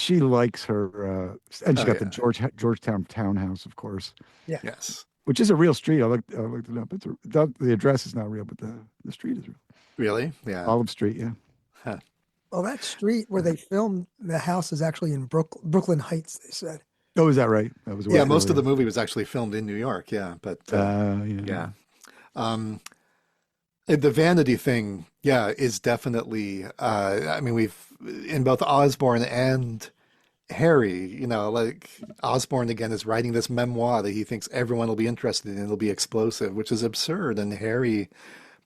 likes her, and she's got the Georgetown townhouse, of course, Yes. which is a real street. I looked it up. The address is not real, but the street is real. Really? Yeah. Olive Street, yeah. Well, that street where they filmed the house is actually in Brooklyn Heights, they said. Oh, is that right? That was Yeah, most of the movie was actually filmed in New York. Yeah, but yeah. The vanity thing, is definitely. I mean, we've in both Osborne and Harry. Like Osborne again is writing this memoir that he thinks everyone will be interested in. It'll be explosive, which is absurd. And Harry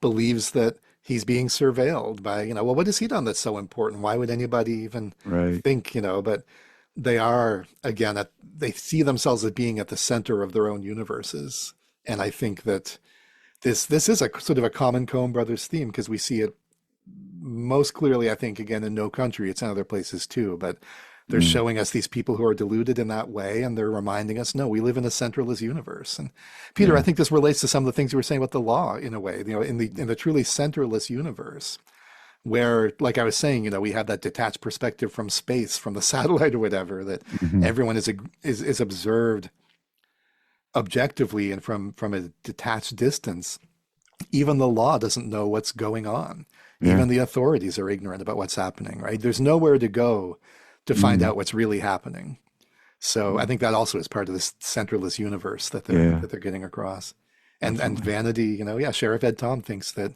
believes that he's being surveilled by. Well, what has he done that's so important? Why would anybody even Right. think? But they are again they see themselves as being at the center of their own universes, and I think that this is a sort of a common Coen Brothers theme because we see it most clearly, I think, again in No Country. It's in other places too, but they're showing us these people who are deluded in that way, and they're reminding us, no, we live in a centralist universe. And Peter, I think this relates to some of the things you were saying about the law in a way. In the truly centralist universe, where, like I was saying, we have that detached perspective from space, from the satellite or whatever, that everyone is observed objectively and from a detached distance. Even the law doesn't know what's going on. Yeah. Even the authorities are ignorant about what's happening, right? There's nowhere to go to find out what's really happening. So I think that also is part of this centralist universe that they're getting across. And vanity, Sheriff Ed Tom thinks that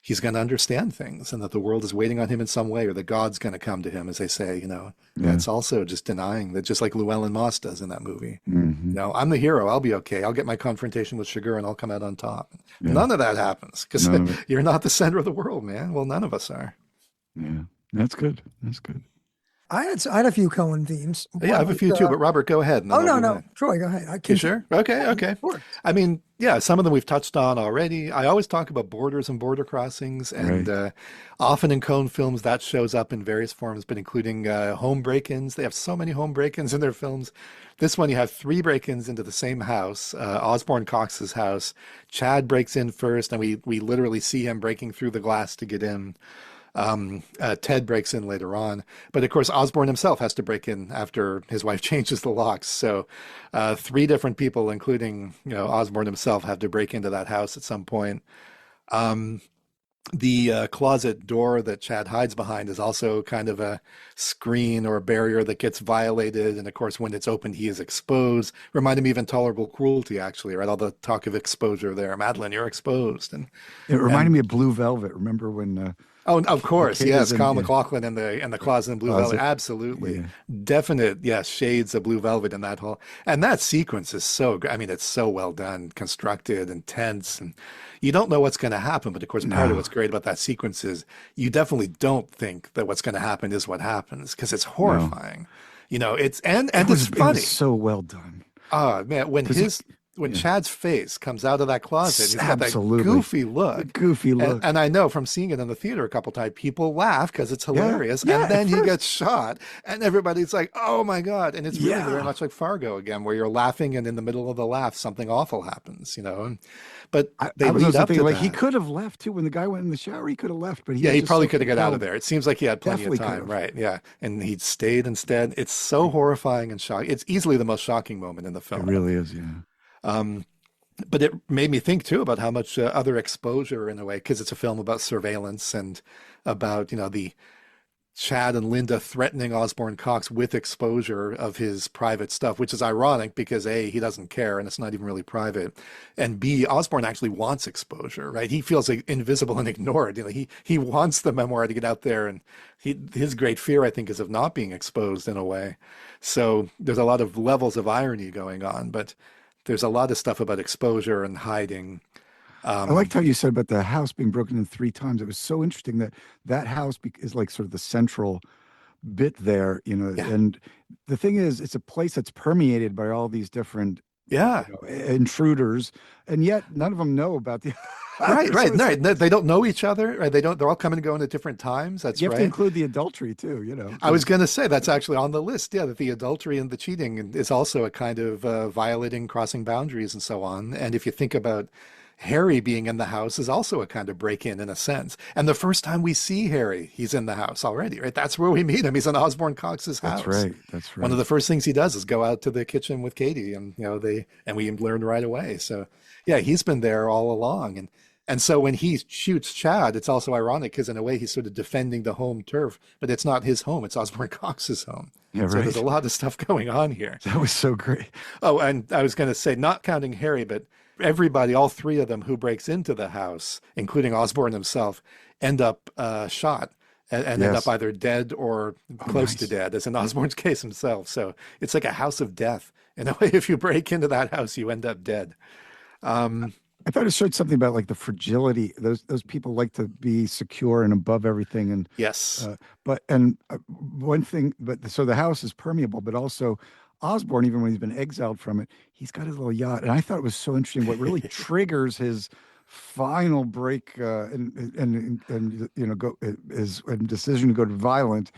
he's going to understand things and that the world is waiting on him in some way, or that God's going to come to him, as they say. That's also just denying that, just like Llewellyn Moss does in that movie. I'm the hero. I'll be okay. I'll get my confrontation with Sugar and I'll come out on top. None of that happens because you're not the center of the world, man. Well, none of us are. Yeah. That's good. I had a few Coen themes. Yeah, I have a few too, but Robert, go ahead. and Oh, then I'll no, do no. mine. Troy, go ahead. You sure? Okay. Sure. I mean, some of them we've touched on already. I always talk about borders and border crossings, and often in Coen films that shows up in various forms, but including home break-ins. They have so many home break-ins in their films. This one, you have 3 break-ins into the same house, Osborne Cox's house. Chad breaks in first, and we literally see him breaking through the glass to get in. Ted breaks in later on, but of course Osborne himself has to break in after his wife changes the locks. So 3 different people, including Osborne himself, have to break into that house at some point. The closet door that Chad hides behind is also kind of a screen or a barrier that gets violated, and of course when it's opened he is exposed. Reminded me of Intolerable Cruelty, actually, right? All the talk of exposure there. Madeline, you're exposed. And It reminded me of Blue Velvet. Remember when Oh, of The course, kid yes. is in Kyle yeah, MacLachlan and the Closet in Blue Velvet. closet. Absolutely. Yeah. Definite, yes, shades of Blue Velvet in that whole. And that sequence is so I mean, it's so well done, constructed and tense, and you don't know what's going to happen. But of course, part of No, what's great about that sequence is you definitely don't think that what's going to happen is what happens because it's no. horrifying. It's and it's It was funny. so well done. Oh man, Because he, when yeah, Chad's face comes out of that closet, he's got that absolutely. goofy The look. goofy And, look. and I know from seeing it in the theater a couple times, people laugh because it's Yeah, hilarious. yeah, And at then he first. gets shot, and everybody's like, "Oh my God!" And it's really very Yeah. much like Fargo again, where you're laughing, and in the middle of the laugh, something awful happens. But I they was lead also up thinking to like he that. could have left too when the guy went in the shower. He could have left, but he Yeah, was he just probably so could have got out of compelled. there. It seems like he had plenty of Definitely could time, have. right? Yeah, and he stayed instead. It's so horrifying and shocking. It's easily the most shocking moment in the It film. really is. Yeah. Um, but it made me think too about how much other exposure in a way, because it's a film about surveillance and about, the Chad and Linda threatening Osborne Cox with exposure of his private stuff, which is ironic because A, he doesn't care and it's not even really private. And B, Osborne actually wants exposure, right? He feels like invisible and ignored. He wants the memoir to get out there, and his great fear, I think, is of not being exposed in a way. So there's a lot of levels of irony going on, but there's a lot of stuff about exposure and hiding. I liked Um, how you said about the house being broken in three times. It was so interesting that that house is like sort of the central bit there, yeah, and the thing is, it's a place that's permeated by all these different, yeah. intruders, and yet none of them know about the Right, other. So right. it's No, like no, they don't know each other. Right? They're all coming and going at different times. you That's have to right. include the adultery too, I was because going to say that's actually on the list. Yeah, that the adultery and the cheating is also a kind of violating, crossing boundaries and so on. And if you think about Harry being in the house is also a kind of break-in a sense. And the first time we see Harry, he's in the house already, right? That's where we meet him. He's in Osborne Cox's that's house. right, that's One of right. the first things he does is go out to the kitchen with Katie, and we learn right away. So yeah, he's been there all along. And so when he shoots Chad, it's also ironic because in a way he's sort of defending the home turf, but it's not his home, it's Osborne Cox's home. Yeah, So there's a right. lot of stuff going on here. That was so great. Oh, and I was going to say, not counting Harry, but everybody, all three of them who breaks into the house, including Osborne himself, end up shot and end up Yes. either dead or Oh, close to nice. dead, as in Osborne's case himself. So it's like a house of death. In a way, if you break into that house, you end up dead. Um, I thought it showed something about like the fragility. Those people like to be secure and above everything, and yes. but one thing, but so the house is permeable, but also Osborne, even when he's been exiled from it, he's got his little yacht, and I thought it was so interesting. What really triggers his final break and go is a decision to go to violent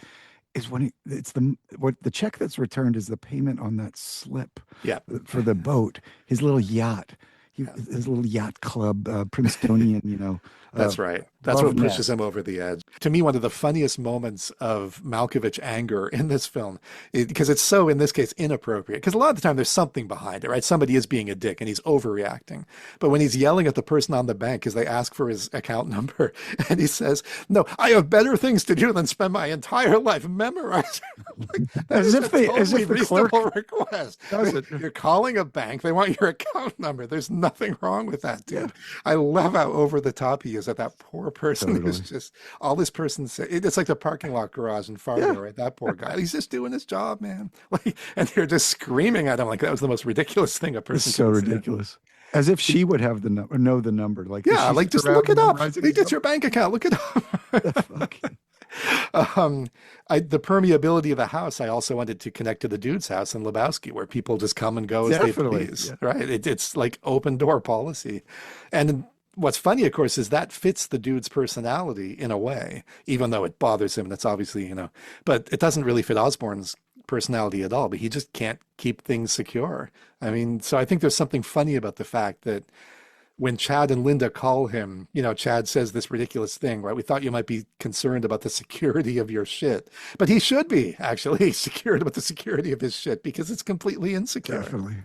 is when it's the check that's returned is the payment on that slip Yeah. for the boat, his little yacht, his little yacht club, Princetonian, uh, That's right. That's love what pushes nest. him over the edge. To me, one of the funniest moments of Malkovich anger in this film, because it's so, in this case, inappropriate. Because a lot of the time there's something behind it, right? Somebody is being a dick and he's overreacting. But when he's yelling at the person on the bank because they ask for his account number, and he says, "No, I have better things to do than spend my entire life memorizing." Like, that As is if a as totally if the clerk reasonable request. does it. You're calling a bank. They want your account number. There's nothing wrong with that, dude. I love how over the top he is at that poor person who's Totally. just all this person say. It's like the parking lot garage in Fargo, Yeah. right? That poor guy. He's just doing his job, man. Like, and they're just screaming at him like that was the most ridiculous thing a It's person could so have said. ridiculous. As if she would have the number, know the number. Like, does Yeah, she like sit just around look it up. memorizing Like, his it's your number? bank account. Look it The up. fuck? um, the permeability of the house, I also wanted to connect to the dude's house in Lebowski, where people just come and go as they Definitely. please, Yeah. right? It's like open door policy. And what's funny, of course, is that fits the dude's personality in a way, even though it bothers him. That's obviously, but it doesn't really fit Osborne's personality at all. But he just can't keep things secure. I mean, so I think there's something funny about the fact that when Chad and Linda call him, Chad says this ridiculous thing, right? We thought you might be concerned about the security of your shit. But he should be actually secured about the security of his shit because it's completely insecure. Definitely.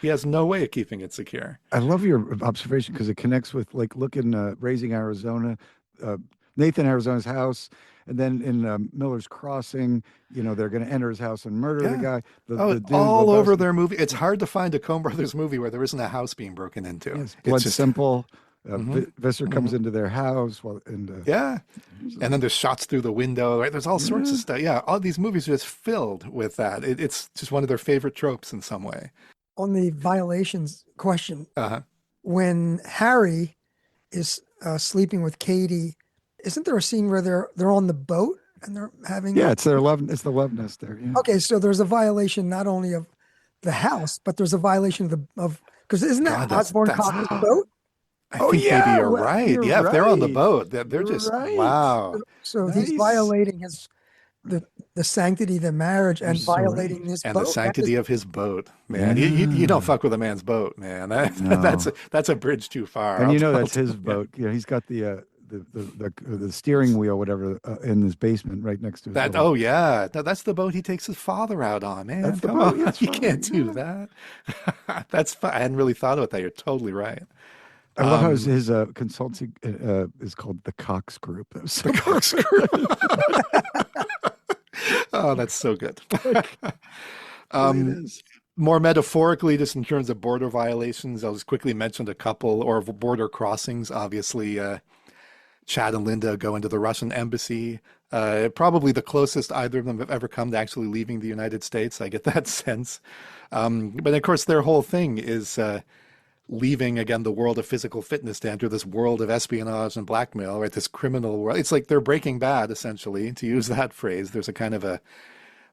He has no way of keeping it secure. I love your observation because it connects with like look in Raising Arizona, uh, Nathan Arizona's house, and then in Miller's Crossing, they're going to enter his house and murder the Yeah. guy. Oh, The dude all over Lebowski, their movie. It's hard to find a Coen Brothers movie where there isn't a house being broken into. yes, It's Blood just, Simple, Visser comes into their house yeah. And then there's shots through the window, right? There's all sorts of stuff. Yeah, all these movies are just filled with that. It's just one of their favorite tropes in some way. On the violations question, Uh-huh. when Harry is sleeping with Katie, isn't there a scene where they're on the boat and they're having? Yeah, it's the love nest there. Yeah. Okay, so there's a violation not only of the house, but there's a violation of because isn't that God, Osborne Cox's boat? I think maybe you're right. you're Yeah, if they're on the right. boat, they're You're just right. wow. So he's Nice. violating the sanctity of the marriage and so right. violating his And boat. the sanctity of his boat, man. Yeah. You don't fuck with a man's boat, man. No. That's a bridge too far. And I'll that's tell his you. boat. Yeah, he's got the steering wheel, whatever, in his basement, right next to his. That little- oh yeah, no, that's the boat he takes his father out on, man. That's the Come boat, on, that's you right, can't do yeah. that. That's fun. I hadn't really thought about that. You're totally right. I love how his consulting is called the Cox Group. That was so Oh, that's so good. it is. More metaphorically, just in terms of border violations, I'll just quickly mention a couple, or border crossings. Obviously, Chad and Linda go into the Russian embassy. Probably the closest either of them have ever come to actually leaving the United States. I get that sense. But of course, their whole thing is leaving, again, the world of physical fitness to enter this world of espionage and blackmail, right? This criminal world. It's like they're Breaking Bad, essentially, to use that phrase. There's a kind of a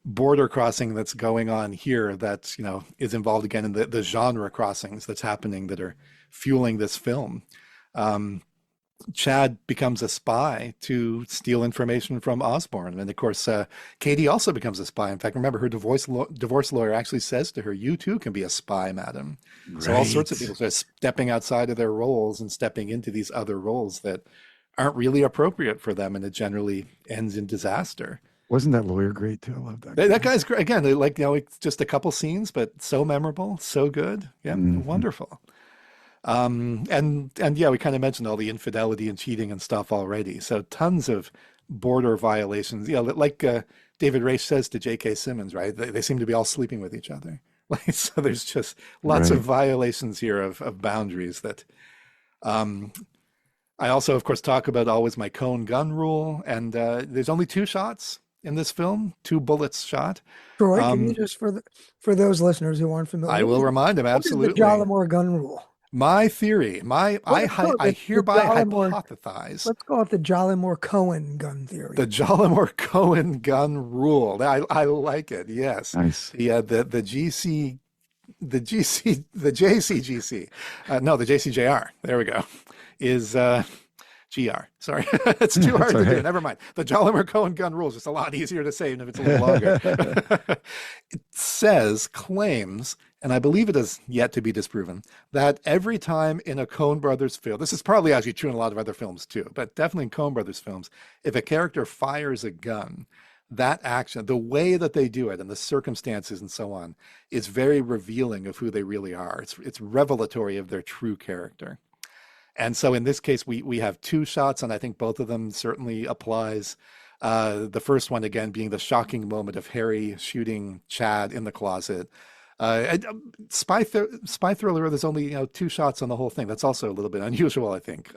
border crossing that's going on here that, is involved again in the genre crossings that's happening that are fueling this film. Chad becomes a spy to steal information from Osborne. And of course, Katie also becomes a spy. In fact, remember, her divorce lawyer actually says to her, "You too can be a spy, madam." Right. So all sorts of people are stepping outside of their roles and stepping into these other roles that aren't really appropriate for them. And it generally ends in disaster. Wasn't that lawyer great too? I love that. That guy's great. Again, it's just a couple scenes, but so memorable, so good. Yeah, wonderful. And yeah, we kind of mentioned all the infidelity and cheating and stuff already. So tons of border violations. Like David Race says to J.K. Simmons, right? They seem to be all sleeping with each other. So there's just lots of violations here of boundaries that. I also, of course, talk about always my Coen gun rule, and there's only 2 shots in this film, 2 bullets shot. Troy, can you just for those listeners who aren't familiar, I will remind them absolutely. The Jollimore gun rule. My theory, I hereby hypothesize. Let's call it the Jollimore Coen gun theory. The Jollimore Coen gun rule. I like it. Yes. Nice. The JCGC. No, the JCJR. There we go. Is GR. Sorry, it's too hard to do. Never mind. The Jollimore Coen gun rule is just a lot easier to say, even if it's a little longer. It claims, and I believe it is yet to be disproven, that every time in a Coen Brothers film, this is probably actually true in a lot of other films too, but definitely in Coen Brothers films, if a character fires a gun, that action, the way that they do it and the circumstances and so on, is very revealing of who they really are. It's revelatory of their true character. And so in this case, we have 2 shots, and I think both of them certainly applies. The first one, again, being the shocking moment of Harry shooting Chad in the closet. Spy thriller, there's only 2 shots on the whole thing. That's also a little bit unusual, I think.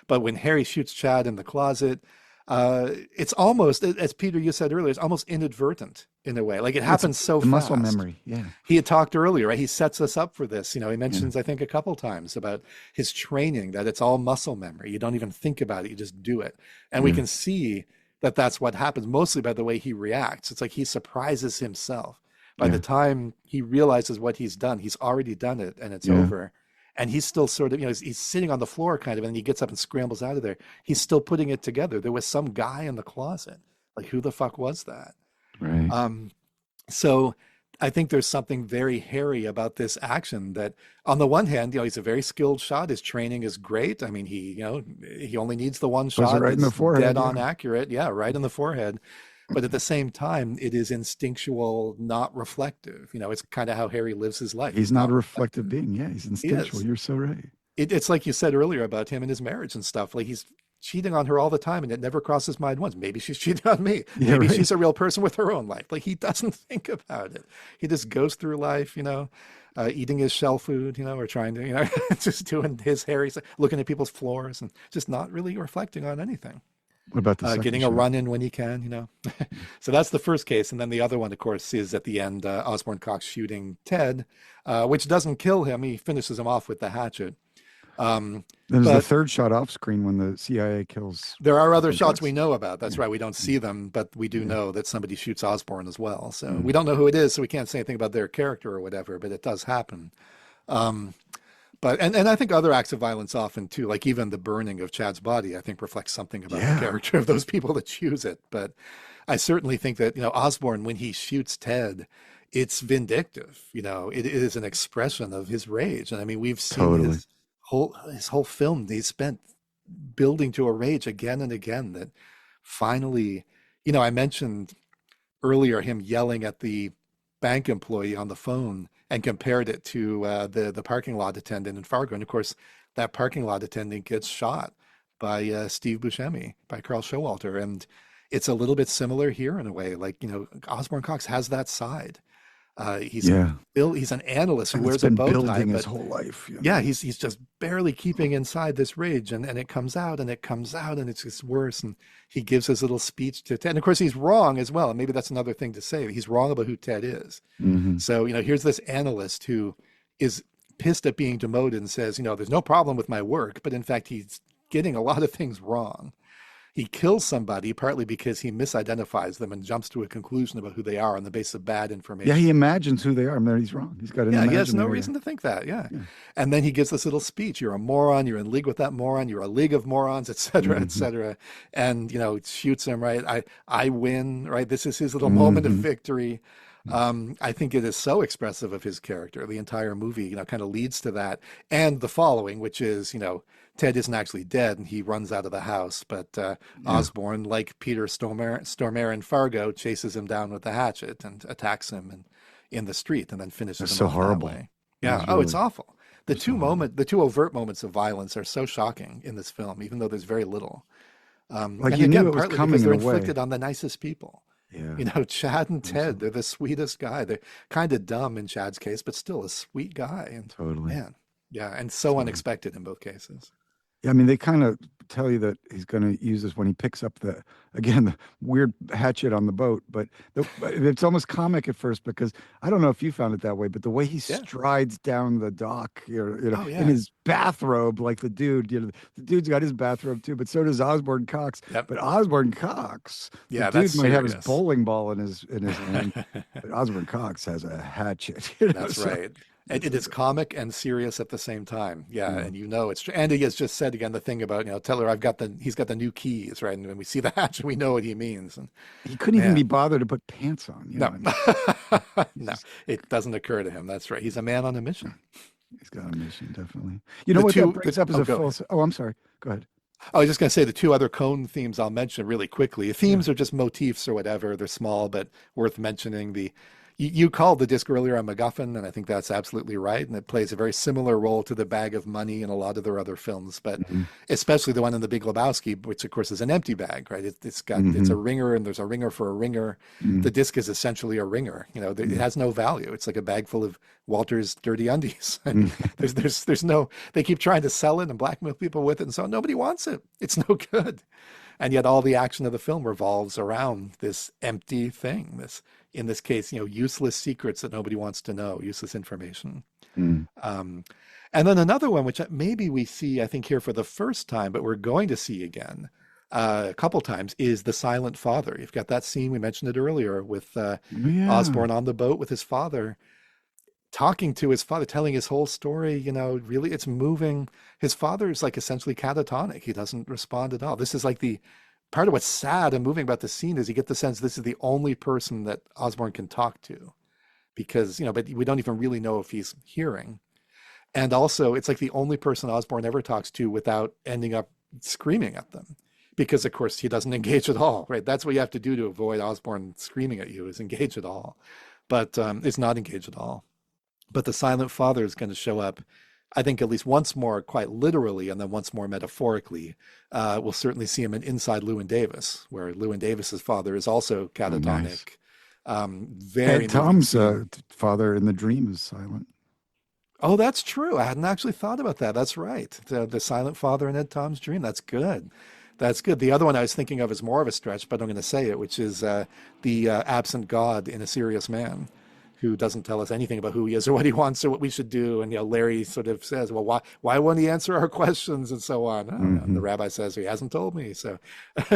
But when Harry shoots Chad in the closet, it's almost, as Peter, you said earlier, it's almost inadvertent in a way. Like it happens so fast. Muscle memory, yeah. He had talked earlier, right? He sets us up for this. He mentions, I think, a couple times about his training, that it's all muscle memory. You don't even think about it, you just do it. And we can see that that's what happens, mostly by the way he reacts. It's like he surprises himself. By the time he realizes what he's done, he's already done it and it's over. And he's still sort of, he's sitting on the floor kind of, and he gets up and scrambles out of there. He's still putting it together. There was some guy in the closet. Like, who the fuck was that? Right. So I think there's something very hairy about this action that, on the one hand, he's a very skilled shot. His training is great. I mean, he only needs the one shot. Right in the forehead, dead on accurate. Yeah, right in the forehead. But at the same time, it is instinctual, not reflective. It's kind of how Harry lives his life. He's not a reflective being. Yeah, he's instinctual. You're so right. It's like you said earlier about him and his marriage and stuff. Like, he's cheating on her all the time, and it never crosses my mind once. Maybe she's cheating on me. Yeah, Maybe right. she's a real person with her own life. Like, he doesn't think about it. He just goes through life, eating his shell food, or trying to, just doing his hair, he's looking at people's floors and just not really reflecting on anything. What about the second Getting a shot? run in when he can. So that's the first case. And then the other one, of course, is at the end, Osborne Cox shooting Ted, which doesn't kill him. He finishes him off with the hatchet. There's the But third shot off screen when the CIA kills there are other Osborne shots Cox. we know about. That's Yeah. right. We don't see them, but we do Yeah. know that somebody shoots Osborne as well. So Mm. we don't know who it is, so we can't say anything about their character or whatever, but it does happen. Um, and I think other acts of violence often too, like even the burning of Chad's body, I think reflects something about Yeah. the character of those people that choose it. But I certainly think that, Osborne, when he shoots Ted, it's vindictive. It is an expression of his rage. And I mean, we've seen Totally. his whole film, he's spent building to a rage again and again that finally, I mentioned earlier him yelling at the bank employee on the phone and compared it to the parking lot attendant in Fargo. And of course, that parking lot attendant gets shot by Steve Buscemi, by Carl Showalter. And it's a little bit similar here in a way. Like, Osborne Cox has that side. He's Yeah. he's an analyst who And it's wears a been bow tie, building his but whole life. yeah, he's just barely keeping inside this rage, and it comes out and it comes out and it's just worse. And he gives his little speech to Ted. And of course, he's wrong as well. And maybe that's another thing to say. He's wrong about who Ted is. Mhm. So, here's this analyst who is pissed at being demoted and says, there's no problem with my work, but in fact, he's getting a lot of things wrong. He kills somebody partly because he misidentifies them and jumps to a conclusion about who they are on the basis of bad information. Yeah, he imagines who they are. I mean, he's wrong. He's got an Yeah, he has no imaginary- reason to think that. Yeah. Yeah. And then he gives this little speech. You're a moron. You're in league with that moron. You're a league of morons, et cetera, et cetera. And, shoots him, right? I win, right? This is his little moment of victory. I think it is so expressive of his character. The entire movie, kind of leads to that. And the following, which is, Ted isn't actually dead and he runs out of the house, but Osborne, like Peter Stormare in Fargo, chases him down with the hatchet and attacks him in the street and then finishes That's him so off that horrible. way. Yeah. That's Oh, it's really- awful. The two overt moments of violence are so shocking in this film, even though there's very little. Like and you knew again, it was partly coming because they're in a way. inflicted on the nicest people. Yeah. Chad and Ted, they're the sweetest guy. They're kind of dumb in Chad's case, but still a sweet guy. And Totally. man, yeah, and so unexpected in both cases. Yeah, I mean, they kind of tell you that he's going to use this when he picks up the weird hatchet on the boat. But it's almost comic at first because I don't know if you found it that way, but the way he strides down the dock, Oh, yeah. in his bathrobe, like the dude, the dude's got his bathrobe too, but so does Osborne Cox. Yep. But Osborne Cox, Yeah, the dude that's might have his serious. bowling ball in his hand, but Osborne Cox has a hatchet. That's right. And it is comic and serious at the same time. Yeah, and it's true. And he has just said again the thing about tell her he's got the new keys, right? And when we see the hatchet, we know what he means. And He couldn't even Man. be bothered to put pants on. no, it doesn't occur to him. That's right. He's a man on a mission. He's got a mission, definitely. You know The what two- that brings the- up as oh, a go full. Oh, I'm sorry. Go ahead. I was just going to say the two other Coen themes I'll mention really quickly. The themes are just motifs or whatever. They're small, but worth mentioning. You called the disc earlier a MacGuffin, and I think that's absolutely right. And it plays a very similar role to the bag of money in a lot of their other films, but especially the one in The Big Lebowski, which of course is an empty bag, right? It's a ringer, and there's a ringer for a ringer. The disc is essentially a ringer. It has no value. It's like a bag full of Walter's dirty undies. And there's no. They keep trying to sell it and blackmail people with it, and so nobody wants it. It's no good. And yet all the action of the film revolves around this empty thing, in this case, useless secrets that nobody wants to know, useless information. And then another one, which maybe we see, I think, here for the first time, but we're going to see again a couple times, is The Silent Father. You've got that scene, we mentioned it earlier, with Osborne on the boat with his father, talking to his father, telling his whole story. Really, it's moving. His father is like essentially catatonic. He doesn't respond at all. This is like the part of what's sad and moving about the scene is you get the sense this is the only person that Osborne can talk to, because but we don't even really know if he's hearing. And also, it's like the only person Osborne ever talks to without ending up screaming at them, because of course he doesn't engage at all, right? That's what you have to do to avoid Osborne screaming at you, is engage at all. But it's not engage at all. But the Silent Father is going to show up I think at least once more, quite literally, and then once more metaphorically, we'll certainly see him in Inside Llewyn Davis, where Llewyn Davis's father is also Oh, nice. catatonic. Very Ed moving Tom's scene. father in the dream is silent. Oh, that's true. I hadn't actually thought about that. That's right. The silent father in Ed Tom's dream. That's good. That's good. The other one I was thinking of is more of a stretch, but I'm going to say it, which is the absent God in A Serious Man, who doesn't tell us anything about who he is or what he wants or what we should do. And Larry sort of says, "Well, why won't he answer our questions?" and so on. Oh, and the Hmm. rabbi says he hasn't told me. So,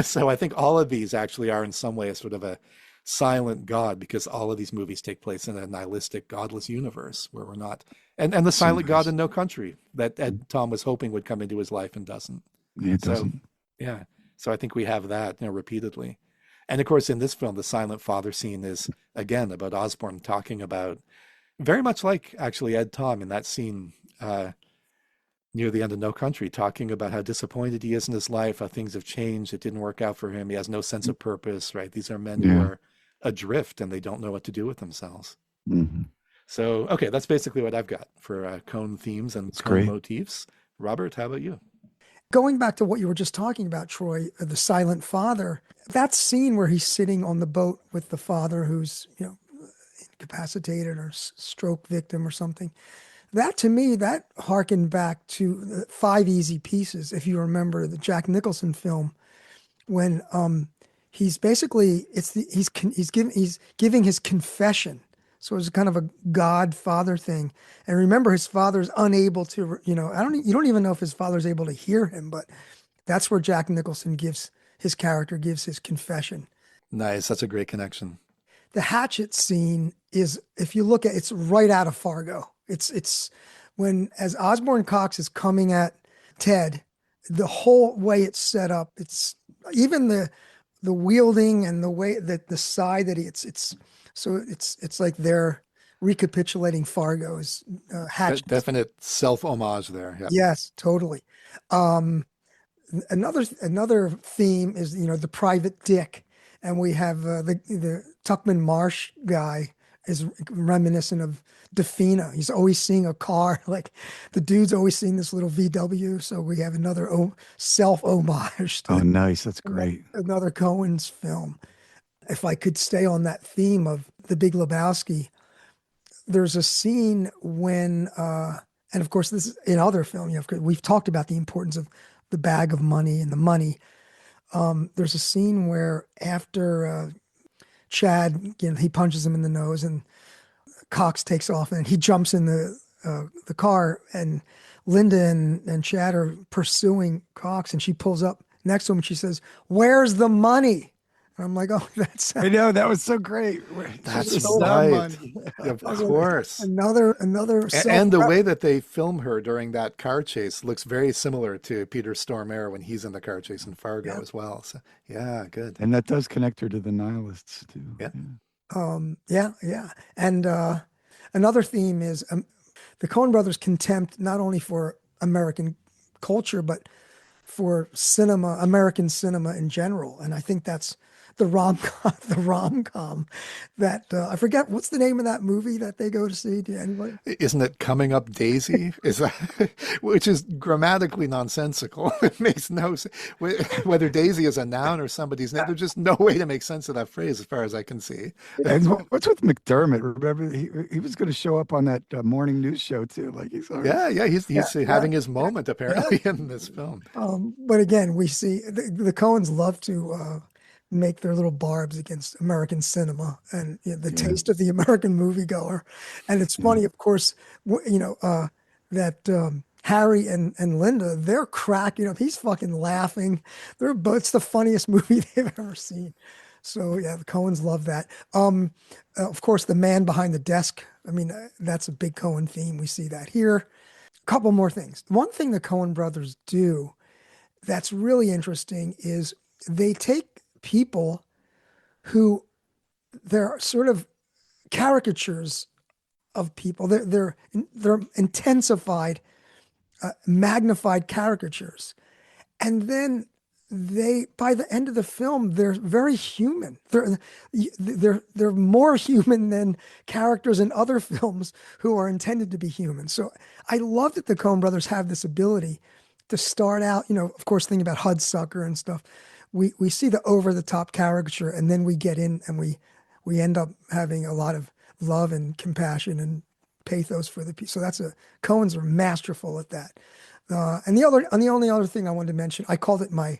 so I think all of these actually are in some way a sort of a silent God, because all of these movies take place in a nihilistic, godless universe where we're not, and the So silent God nice. in No Country that Ed Tom was hoping would come into his life and doesn't. Yeah, it So doesn't. yeah, so I think we have that, repeatedly. And of course, in this film, the silent father scene is again about Osborne talking about, very much like actually Ed Tom in that scene near the end of No Country, talking about how disappointed he is in his life, how things have changed, it didn't work out for him, he has no sense of purpose, right? These are men who Yeah. are adrift and they don't know what to do with themselves. Hmm. So, okay, that's basically what I've got for Coen themes and It's Coen great. motifs. Robert, how about you? Going back to what you were just talking about, Troy, the silent father, that scene where he's sitting on the boat with the father who's, incapacitated or stroke victim or something. That to me, that harkened back to the Five Easy Pieces, if you remember the Jack Nicholson film, when he's basically he's giving his confession. So it's kind of a God father thing. And remember, his father's unable to, you don't even know if his father's able to hear him, but that's where Jack Nicholson gives his character gives his confession. Nice, that's a great connection. The hatchet scene is, if you look at, it's right out of Fargo. It's when as Osborne Cox is coming at Ted, the whole way it's set up, it's even the wielding and the way that the side that it's so it's like they're recapitulating Fargo's hatchet. Definite self homage there. Yeah. Yes, totally. Um, another theme is the private dick, and we have the Tuckman Marsh guy is reminiscent of Defina. He's always seeing a car, like the dude's always seeing this little VW. So we have another self homage Oh, to nice. That's another, great. another Coen's film. If I could stay on that theme of The Big Lebowski, there's a scene when, and of course, this is in other film. We've talked about the importance of the bag of money and the money. There's a scene where after Chad, he punches him in the nose, and Cox takes off, and he jumps in the car, and Linda and Chad are pursuing Cox, and she pulls up next to him, and she says, "Where's the money?" And I'm like, "Oh, that's I know that was so great. That's Just so the right. money. Of that's course. another self." And the way that they film her during that car chase looks very similar to Peter Stormare when he's in the car chase in Fargo Yeah. as well. So, yeah, good. And that does connect her to the nihilists too. Yeah. Yeah. Yeah. And another theme is the Coen brothers' contempt not only for American culture, but for cinema, American cinema in general. And I think that's the rom com that I forget what's the name of that movie that they go to see. Do anybody? Isn't it Coming Up Daisy? Is that, which is grammatically nonsensical. It makes no sense. Whether Daisy is a noun or somebody's name, there's just no way to make sense of that phrase as far as I can see. And what's with McDermott? Remember, he was going to show up on that morning news show too. Like he's already. Yeah, he's Yeah. having his moment apparently in this film. But again, we see the Coens love to make their little barbs against American cinema and the Yeah. taste of the American moviegoer. And it's Yeah. funny, of course, that Harry and Linda, they're cracking up. He's fucking laughing. They're both, it's the funniest movie they've ever seen. So yeah, the Coens love that. Of course, the man behind the desk. I mean, that's a big Coen theme. We see that here. A couple more things. One thing the Coen brothers do that's really interesting is they take people who they're sort of caricatures of people. They're intensified, magnified caricatures, and then they by the end of the film they're very human. They're more human than characters in other films who are intended to be human. So I love that the Coen brothers have this ability to start out, of course, thinking about Hudsucker and stuff. We see the over the top caricature, and then we get in and we end up having a lot of love and compassion and pathos for the people. So Coens are masterful at that. And the only other thing I wanted to mention, I called it my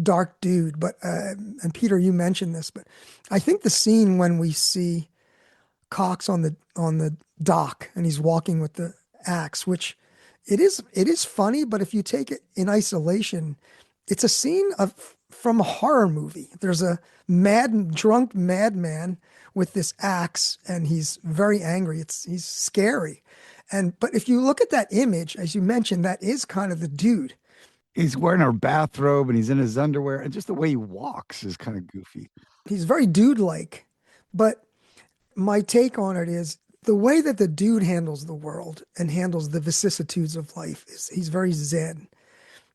dark dude, but and Peter, you mentioned this, but I think the scene when we see Cox on the dock and he's walking with the axe, which it is funny, but if you take it in isolation, it's a scene from a horror movie. There's a drunk madman with this axe, and he's very angry. He's scary. But if you look at that image, as you mentioned, that is kind of the dude. He's wearing a bathrobe and he's in his underwear, and just the way he walks is kind of goofy. He's very dude-like. But my take on it is the way that the dude handles the world and handles the vicissitudes of life he's very zen.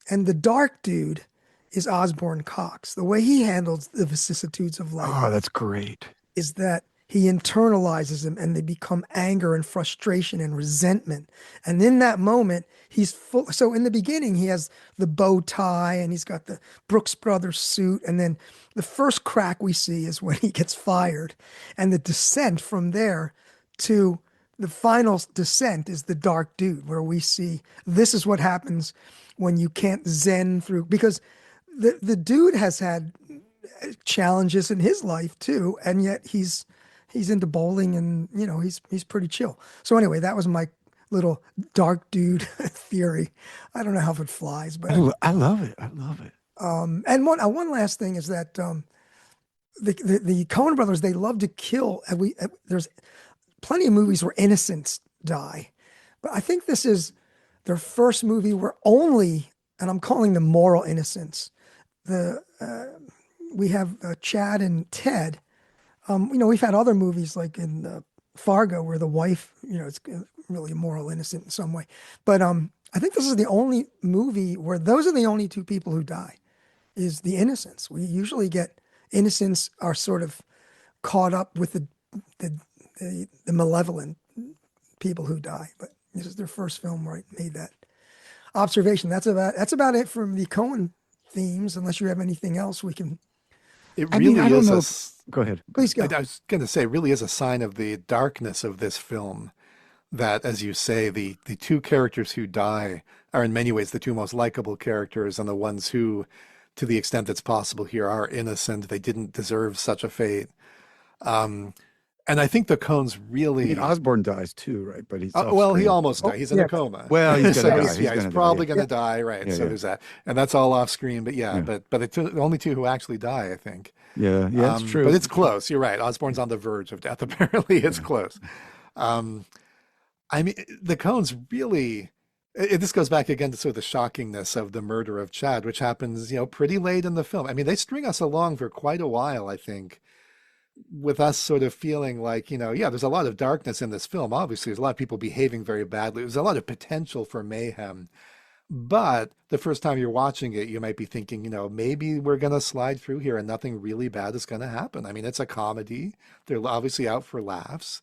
And the dark dude is Osborne Cox. The way he handles the vicissitudes of life. Oh, that's great. Is that he internalizes them, and they become anger and frustration and resentment. And in that moment, he's full. So in the beginning, he has the bow tie and he's got the Brooks Brothers suit. And then the first crack we see is when he gets fired. And the descent from there to the final descent is the dark dude, where we see this is what happens when you can't zen through, because the dude has had challenges in his life too, and yet he's into bowling, and he's pretty chill. So anyway, that was my little dark dude theory. I don't know how it flies, but I love it. I love it. And one last thing is that the Coen brothers, they love to kill. There's plenty of movies where innocents die, but I think this is their first movie where only, and I'm calling them moral innocents. We have Chad and Ted. We've had other movies like in Fargo where the wife, it's really a moral innocent in some way. But I think this is the only movie where those are the only two people who die, is the innocents. We usually get innocents are sort of caught up with the malevolent people who die. But this is their first film where I made that observation. That's about it from the Coen themes. Unless you have anything else, we can. It really Go ahead. Please go. I was going to say, it really is a sign of the darkness of this film that, as you say, the two characters who die are in many ways the two most likable characters, and the ones who, to the extent that's possible here, are innocent. They didn't deserve such a fate. And I think the Coens really. Osborne dies too, right? But he's he almost died. He's in a coma. Well, he's going to die. He's probably going to die, right? Yeah, so there's that, and that's all off screen. But the only two who actually die, I think. Yeah, it's true. But it's close. You're right. Osborne's on the verge of death. Apparently, it's close. I mean, the Coens really. This goes back again to sort of the shockingness of the murder of Chad, which happens, pretty late in the film. I mean, they string us along for quite a while, I think, with us sort of feeling like, there's a lot of darkness in this film. Obviously, there's a lot of people behaving very badly. There's a lot of potential for mayhem. But the first time you're watching it, you might be thinking, maybe we're going to slide through here and nothing really bad is going to happen. I mean, it's a comedy. They're obviously out for laughs.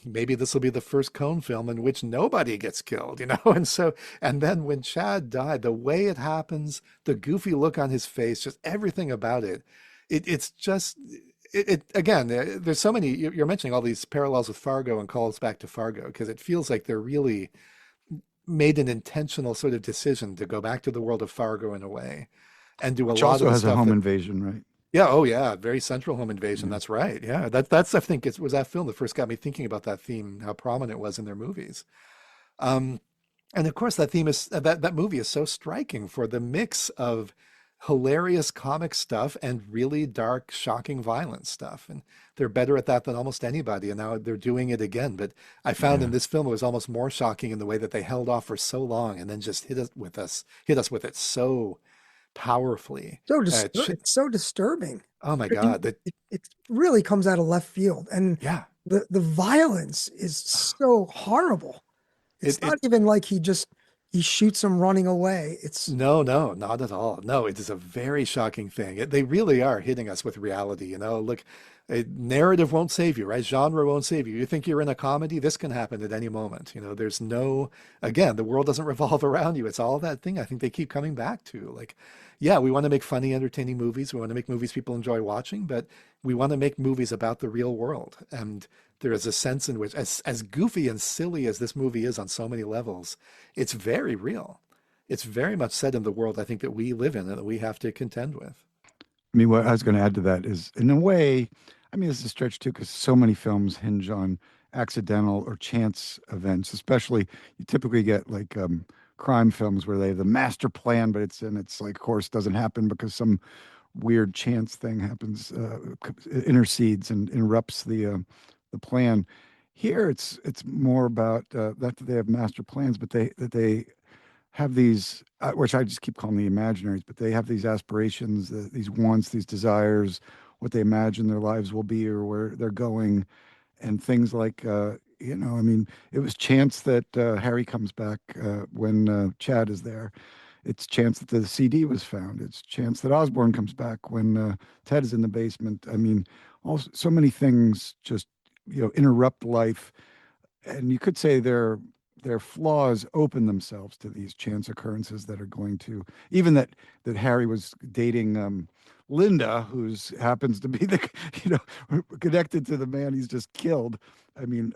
Maybe this will be the first Coen film in which nobody gets killed, and then when Chad died, the way it happens, the goofy look on his face, just everything about it, it's just... Again, there's so many, you're mentioning all these parallels with Fargo and calls back to Fargo, because it feels like they're really made an intentional sort of decision to go back to the world of Fargo in a way and do a Which lot also of has stuff a home invasion, right? Yeah. Oh yeah. Very central home invasion. That's right. Yeah. That's, I think it was that film that first got me thinking about that theme, how prominent it was in their movies. And of course that theme is, that movie is so striking for the mix of hilarious comic stuff and really dark, shocking, violent stuff. And they're better at that than almost anybody. And now they're doing it again. But I found in this film, it was almost more shocking in the way that they held off for so long and then just hit us with it so powerfully. It's so disturbing. Oh my God. It really comes out of left field. And yeah, the violence is so horrible. It's not even like he just he shoots him running away. It's No, no, not at all. No, it is a very shocking thing. They really are hitting us with reality, Look, narrative won't save you, right? Genre won't save you. You think you're in a comedy, this can happen at any moment. There's no, again, the world doesn't revolve around you. It's all that thing I think they keep coming back to. Like, yeah, we want to make funny, entertaining movies. We want to make movies people enjoy watching, but we want to make movies about the real world. And there is a sense in which, as goofy and silly as this movie is on so many levels, it's very real. It's very much set in the world I think that we live in and that we have to contend with. I mean, what I was going to add to that is, in a way, I mean, this is a stretch too, because so many films hinge on accidental or chance events. Especially, you typically get like crime films where they have the master plan, but it's like, of course, doesn't happen because some weird chance thing happens, intercedes and interrupts the plan. Here, it's more about not that they have master plans, but they have these, which I just keep calling the imaginaries, but they have these aspirations, these wants, these desires, what they imagine their lives will be or where they're going, and things like, I mean, it was chance that Harry comes back when Chad is there. It's chance that the CD was found. It's chance that Osborne comes back when Ted is in the basement. I mean, also so many things just interrupt life, and you could say their flaws open themselves to these chance occurrences that are going to, even that Harry was dating Linda, who's happens to be the connected to the man he's just killed. I mean,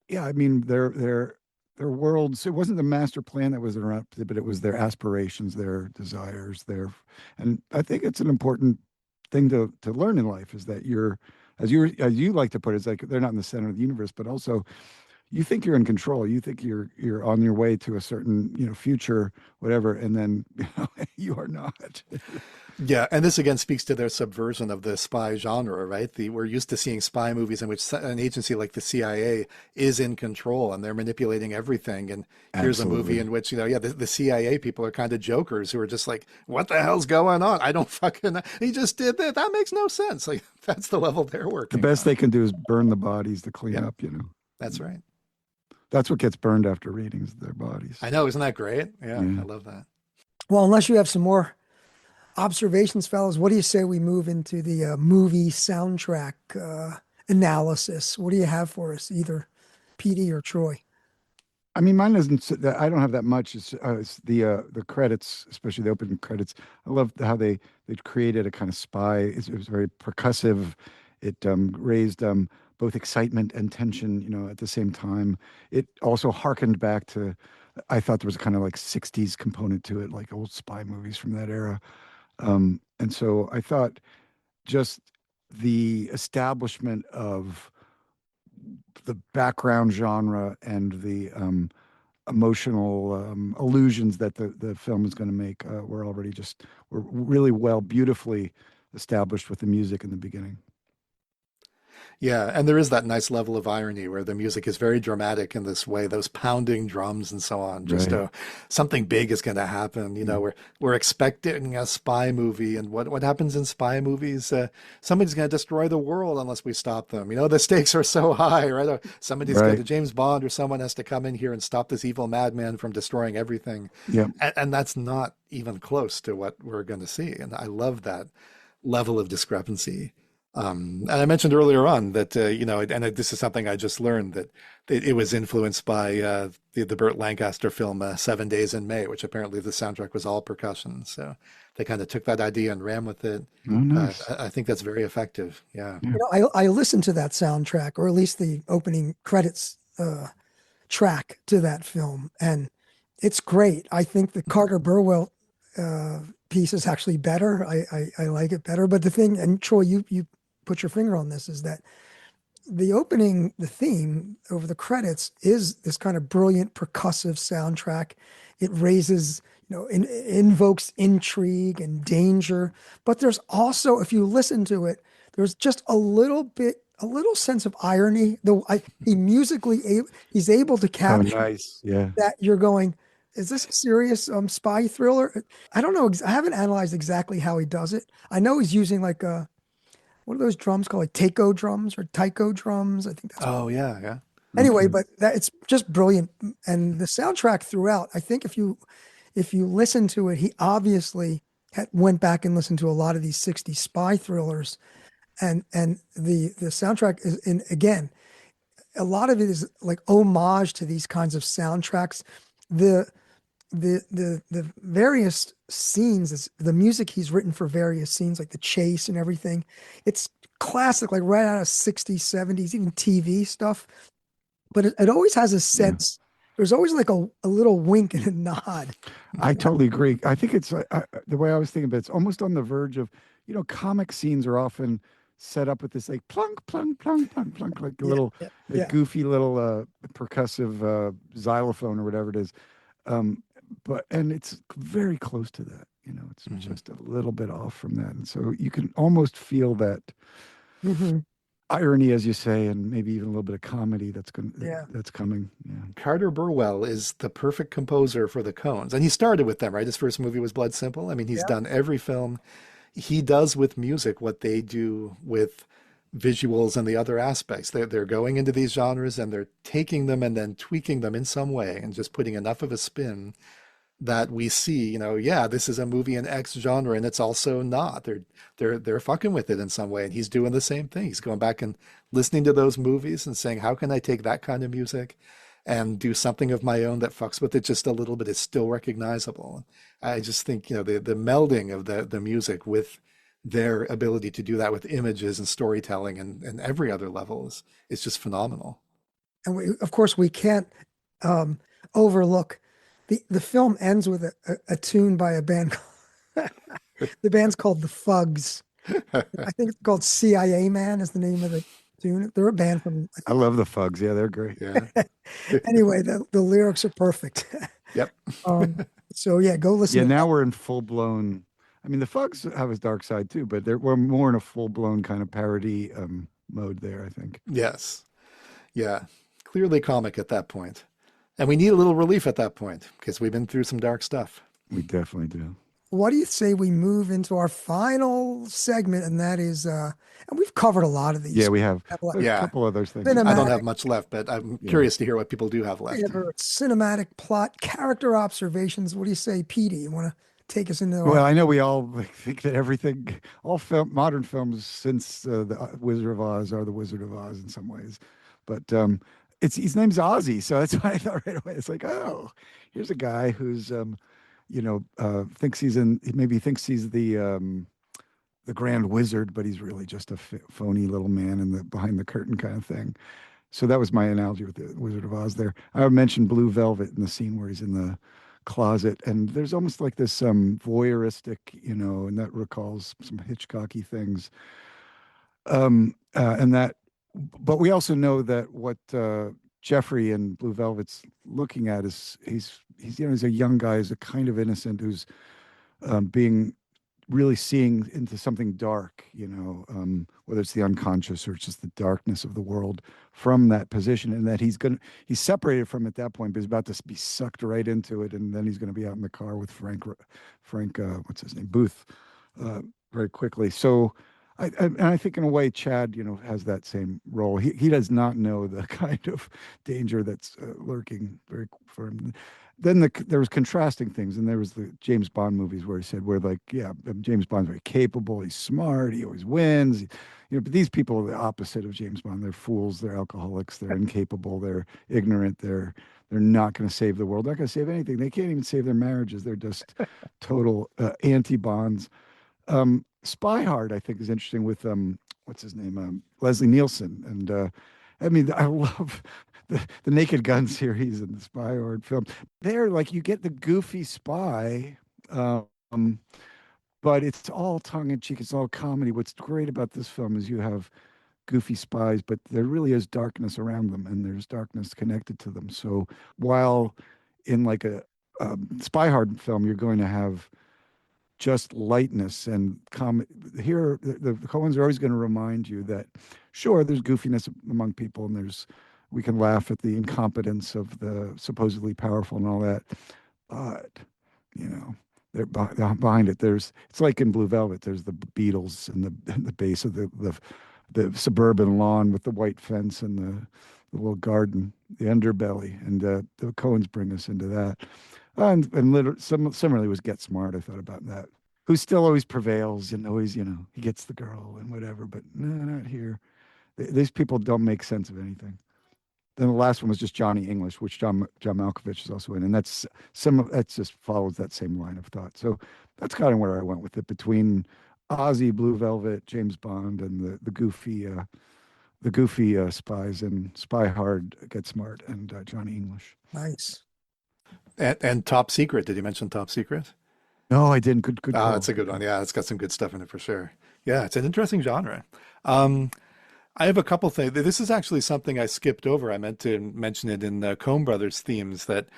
yeah, I mean their worlds. It wasn't the master plan that was interrupted, but it was their aspirations, their desires, and I think it's an important thing to learn in life is that as you like to put it, it's like they're not in the center of the universe, but also you think you're in control. You think you're on your way to a certain, future, whatever, and then you are not. Yeah, and this again speaks to their subversion of the spy genre, right? We're used to seeing spy movies in which an agency like the CIA is in control and they're manipulating everything. And here's a movie Absolutely. in which, the CIA people are kind of jokers who are just like, what the hell's going on? I don't fucking, he just did that. That makes no sense. Like, that's the level they're The working best on. they can do is burn the bodies to clean Yep, up. that's right. That's what gets burned after readings, their bodies. I know, isn't that great? Yeah, I Yeah. love that. well, unless you have some more observations, fellas, what do you say we move into the movie soundtrack analysis? What do you have for us, either PD or Troy? I mean, mine isn't that I don't have that much. It's the credits, especially the opening credits. I love how they created a kind of spy. It was very percussive. It raised both excitement and tension, at the same time. It also harkened back to. I thought there was a kind of like '60s component to it, like old spy movies from that era. And so I thought just the establishment of the background genre and the emotional illusions that the film is going to make were really beautifully established with the music in the beginning. Yeah, and there is that nice level of irony where the music is very dramatic in this way, those pounding drums and so on. Just Right. something big is going to happen. Yeah. We're expecting a spy movie, and what happens in spy movies? Somebody's going to destroy the world unless we stop them. The stakes are so high, right? Somebody's got Right. to James Bond or someone has to come in here and stop this evil madman from destroying everything, Yeah. and that's not even close to what we're going to see. And I love that level of discrepancy. And I mentioned earlier on that, and this is something I just learned that it was influenced by the Burt Lancaster film 7 Days in May, which apparently the soundtrack was all percussion. So they kind of took that idea and ran with it. Oh, nice. I think that's very effective. Yeah. Yeah. I listened to that soundtrack, or at least the opening credits track to that film, and it's great. I think the Carter Burwell piece is actually better. I like it better. But the thing, and Troy, you put your finger on this, is that the theme over the credits is this kind of brilliant percussive soundtrack. It raises, invokes intrigue and danger. But there's also, if you listen to it, there's just a little sense of irony. He's able to Oh, capture nice. Yeah. that you're going, is this a serious spy thriller? I don't know. I haven't analyzed exactly how he does it. I know he's using like what are those drums called? Like taiko drums or taiko drums? I think that's what. Oh, yeah, yeah. Anyway, Okay. but that it's just brilliant. And the soundtrack throughout, I think if you listen to it, he obviously went back and listened to a lot of these 60s spy thrillers. And the soundtrack is in again, a lot of it is like homage to these kinds of soundtracks. The the various scenes is the music he's written for various scenes, like the chase and everything. It's classic, like right out of 60s, 70s, even TV stuff. But it always has a Yeah. sense. There's always like a little wink and a nod. I totally agree. I think it's the way I was thinking about it, it's almost on the verge of, comic scenes are often set up with this like plunk, plunk, plunk, plunk, plunk, like a Yeah, little yeah, like yeah. goofy little percussive xylophone or whatever it is. Um, and it's very close to that. It's Mhm. just a little bit off from that. And so you can almost feel that Hmm. irony, as you say, and maybe even a little bit of comedy Yeah. that's coming. Yeah. Carter Burwell is the perfect composer for the Coens. And he started with them, right? His first movie was Blood Simple. I mean, he's Yeah. done every film. He does with music what they do with visuals and the other aspects. They're going into these genres and they're taking them and then tweaking them in some way and just putting enough of a spin that we see, yeah, this is a movie in X genre and it's also not. They're fucking with it in some way. And he's doing the same thing. He's going back and listening to those movies and saying, how can I take that kind of music and do something of my own that fucks with it just a little bit? It's still recognizable. I just think, the melding of the music with their ability to do that with images and storytelling and every other level is just phenomenal. And of course, we can't um, overlook the film ends with a tune by a band. The band's called the Fugs. I think it's called CIA Man is the name of the tune. They're a band from, I I love the Fugs. Yeah, they're great. Yeah. think. Anyway, the lyrics are perfect. Yep. Um, so yeah, go listen Yeah, to now that. we're in full blown. I mean, the Fugs have his dark side too, but we're more in a full blown kind of parody mode there, I think. Yes. Yeah. Clearly comic at that point. And we need a little relief at that point because we've been through some dark stuff. We definitely do. What do you say we move into our final segment? And that is, and we've covered a lot of Yeah, these. we have Have like a Yeah. couple others things. I don't cinematic, have much left, but I'm Yeah. curious to hear what people do have left. cinematic plot, character observations. What do you say, Petey? You want to take us into our Well, I know we all think that everything, all modern films since the Wizard of Oz are the Wizard of Oz in some ways, but it's his name's Ozzy, so that's why I thought right away. It's like, oh, here's a guy who's thinks he maybe thinks he's the Grand Wizard, but he's really just a phony little man in the behind the curtain kind of thing. So that was my analogy with the Wizard of Oz there. I mentioned Blue Velvet in the scene where he's in the closet, and there's almost like this voyeuristic, and that recalls some Hitchcocky things. And that, but we also know that what Jeffrey in Blue Velvet's looking at is he's a young guy, he's a kind of innocent who's being really seeing into something dark, whether it's the unconscious or it's just the darkness of the world from that position, and that he's separated from it at that point, but he's about to be sucked right into it, and then he's going to be out in the car with Frank, what's his name, Booth, very quickly. So, and I think in a way, Chad, has that same role. He does not know the kind of danger that's lurking very for him. Then there was contrasting things, and there was the James Bond movies where he said, "Where like, yeah, James Bond's very capable, he's smart, he always wins." But these people are the opposite of James Bond. They're fools, they're alcoholics, they're incapable, they're ignorant, they're not going to save the world, not going to save anything. They can't even save their marriages. They're just total anti-Bonds. Spy Hard, I think, is interesting with what's his name, Leslie Nielsen, and I mean, I love the Naked Gun series and the Spy Hard film. There, like, you get the goofy spy, but it's all tongue in cheek. It's all comedy. What's great about this film is you have goofy spies, but there really is darkness around them, and there's darkness connected to them. So while in like a Spy Hard film, you're going to have just lightness and here the Coens are always going to remind you that sure, there's goofiness among people, and we can laugh at the incompetence of the supposedly powerful and all that, but they're behind it. It's like in Blue Velvet, there's the Beatles and the base of the suburban lawn with the white fence and the little garden, the underbelly, and the Coens bring us into that. And similarly was Get Smart. I thought about that. Who still always prevails and always, he gets the girl and whatever, but no, not here. These people don't make sense of anything. Then the last one was just Johnny English, which John Malkovich is also in, and that just follows that same line of thought. So that's kind of where I went with it, between Ozzy, Blue Velvet, James Bond, and the goofy spies and Spy Hard, Get Smart, and Johnny English. Nice. And Top Secret. Did you mention Top Secret? No, I didn't. Good Ah, call. that's a good one. Yeah, it's got some good stuff in it for sure. Yeah, it's an interesting genre. I have a couple things. This is actually something I skipped over. I meant to mention it in the Coen Brothers themes, that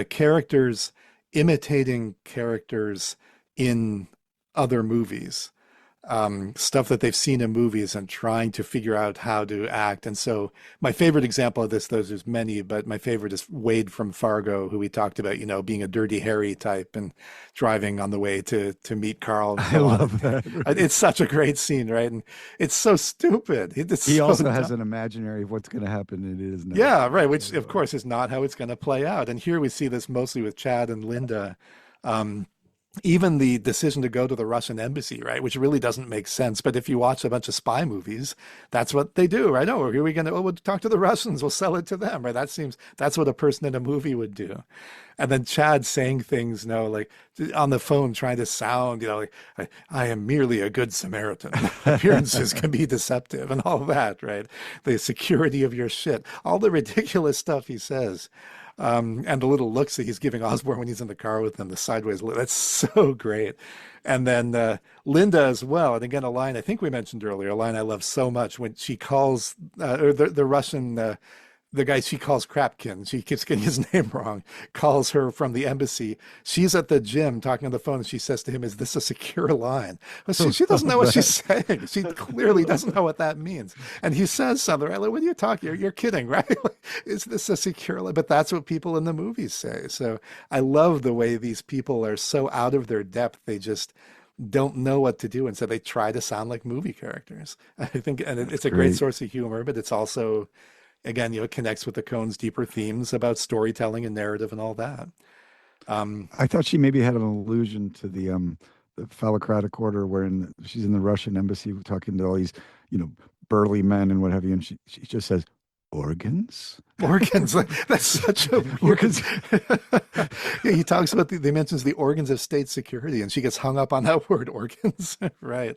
characters imitating characters in other movies, stuff that they've seen in movies and trying to figure out how to act. And so my favorite example of this, there's many, but my favorite is Wade from Fargo, who we talked about, being a Dirty Harry type and driving on the way to meet Carl. And I so on. love that. It's such a great scene, right? And it's so stupid. He also has an imaginary of what's going to happen, and it is not. Yeah, right. Which of course is not how it's going to play out. And here we see this mostly with Chad and Linda. Even the decision to go to the Russian embassy, right, which really doesn't make sense. But if you watch a bunch of spy movies, that's what they do, right? Oh, here are we going to, we'll talk to the Russians, we'll sell it to them, right? That's what a person in a movie would do. And then Chad saying things, like on the phone, trying to sound, like, I am merely a good Samaritan. Appearances can be deceptive and all that, right? The security of your shit, all the ridiculous stuff he says. And the little looks that he's giving Osborne when he's in the car with him, the sideways look, that's so great. And then Linda as well. And again, a line I think we mentioned earlier, a line I love so much, when she calls the Russian, the guy she calls Krapkin, she keeps getting his name wrong, calls her from the embassy. She's at the gym talking on the phone, and she says to him, "Is this a secure line?" Well, she doesn't know what she's saying. She clearly doesn't know what that means. And he says something, right? Like, when you talk, you're kidding, right? Like, is this a secure line? But that's what people in the movies say. So I love the way these people are so out of their depth. They just don't know what to do. And so they try to sound like movie characters. I think, and it's a great source of humor, but it's also, again, it connects with the Coen's deeper themes about storytelling and narrative and all that. I thought she maybe had an allusion to the phallocratic order, wherein she's in the Russian embassy talking to all these, burly men and what have you, and she just says, "Organs." Organs. That's such a weird... Organs. Yeah, he talks about they mentions the organs of state security, and she gets hung up on that word, organs. Right.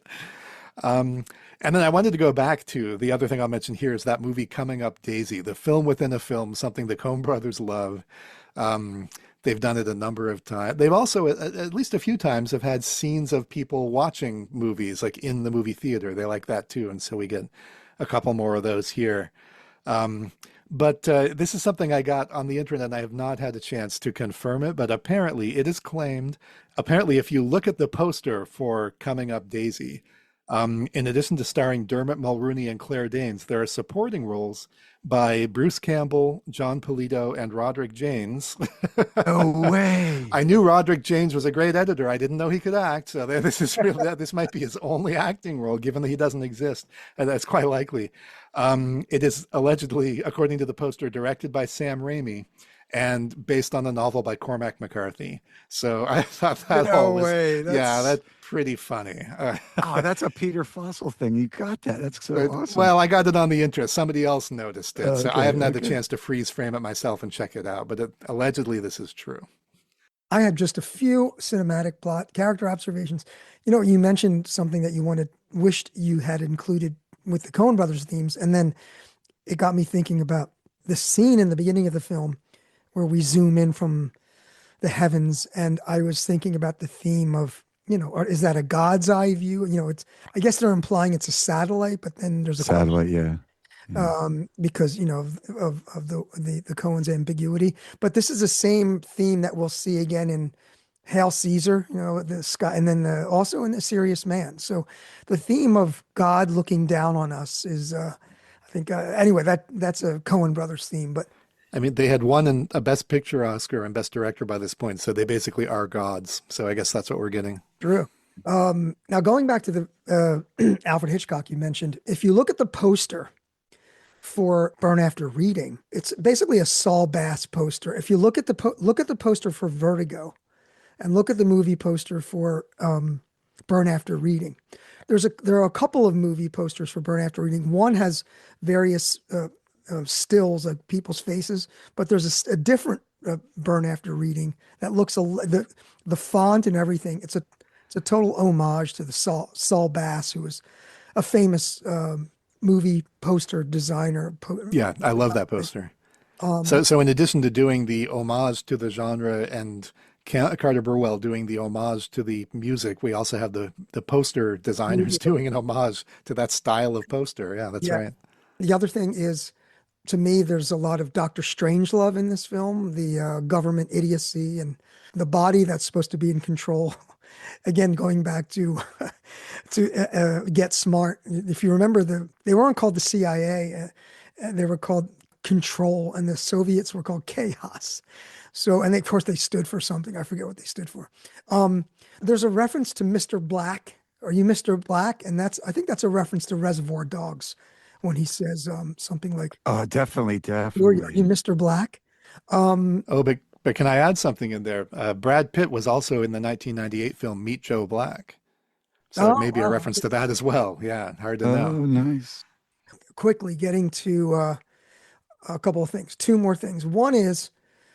And then I wanted to go back to the other thing I'll mention here is that movie Coming Up Daisy, the film within a film, something the Coen brothers love. They've done it a number of times. They've also, at least a few times, have had scenes of people watching movies, like in the movie theater. They like that too. And so we get a couple more of those here. But this is something I got on the internet, and I have not had a chance to confirm it, but apparently it is claimed, if you look at the poster for Coming Up Daisy, in addition to starring Dermot Mulroney and Claire Danes, there are supporting roles by Bruce Campbell, John Polito, and Roderick Jaynes. No way. I knew Roderick Jaynes was a great editor. I didn't know he could act. So this might be his only acting role, given that he doesn't exist. And that's quite likely. It is allegedly, according to the poster, directed by Sam Raimi and based on a novel by Cormac McCarthy. So I thought that that's pretty funny. Oh, that's a Peter Fossil thing. You got that. That's so awesome. Well, I got it on the interest. Somebody else noticed it. So Okay, I haven't had the chance to freeze frame it myself and check it out, but allegedly this is true. I had just a few cinematic plot character observations. You mentioned something that you wished you had included with the Coen Brothers themes, and then it got me thinking about the scene in the beginning of the film where we zoom in from the heavens, and I was thinking about the theme of, is that a God's eye view? I guess they're implying it's a satellite, but then there's a satellite, yeah. Because of the Coen's ambiguity. But this is the same theme that we'll see again in Hail Caesar, the sky, and then also in A Serious Man. So the theme of God looking down on us is, I think, anyway, that's a Coen Brothers theme. But I mean, they had won a Best Picture Oscar and Best Director by this point, so they basically are gods. So I guess that's what we're getting. True. Now, going back to the Alfred Hitchcock you mentioned, if you look at the poster for Burn After Reading. It's basically a Saul Bass poster. If you look at the look at the poster for Vertigo and look at the movie poster for Burn After Reading, there are a couple of movie posters for Burn After Reading. One has various stills of people's faces, but there's a different Burn After Reading that looks the font and everything. It's a total homage to the Saul Bass, who was a famous movie poster designer. Yeah, I love that poster. So in addition to doing the homage to the genre and Carter Burwell doing the homage to the music, we also have the poster designers doing an homage to that style of poster. Yeah, that's right. The other thing is, to me, there's a lot of Dr. Strangelove in this film, the government idiocy and the body that's supposed to be in control. Again, going back to Get Smart. If you remember, they weren't called the CIA. They were called Control, and the Soviets were called Chaos. So, and of course, they stood for something. I forget what they stood for. There's a reference to Mr. Black. Are you Mr. Black? And I think that's a reference to Reservoir Dogs when he says something like, Oh, definitely. Are you Mr. Black? But can I add something in there? Brad Pitt was also in the 1998 film Meet Joe Black. So it may be a reference to that as well. Yeah, hard to know. Oh, nice. Quickly getting to a couple of things. Two more things. One is,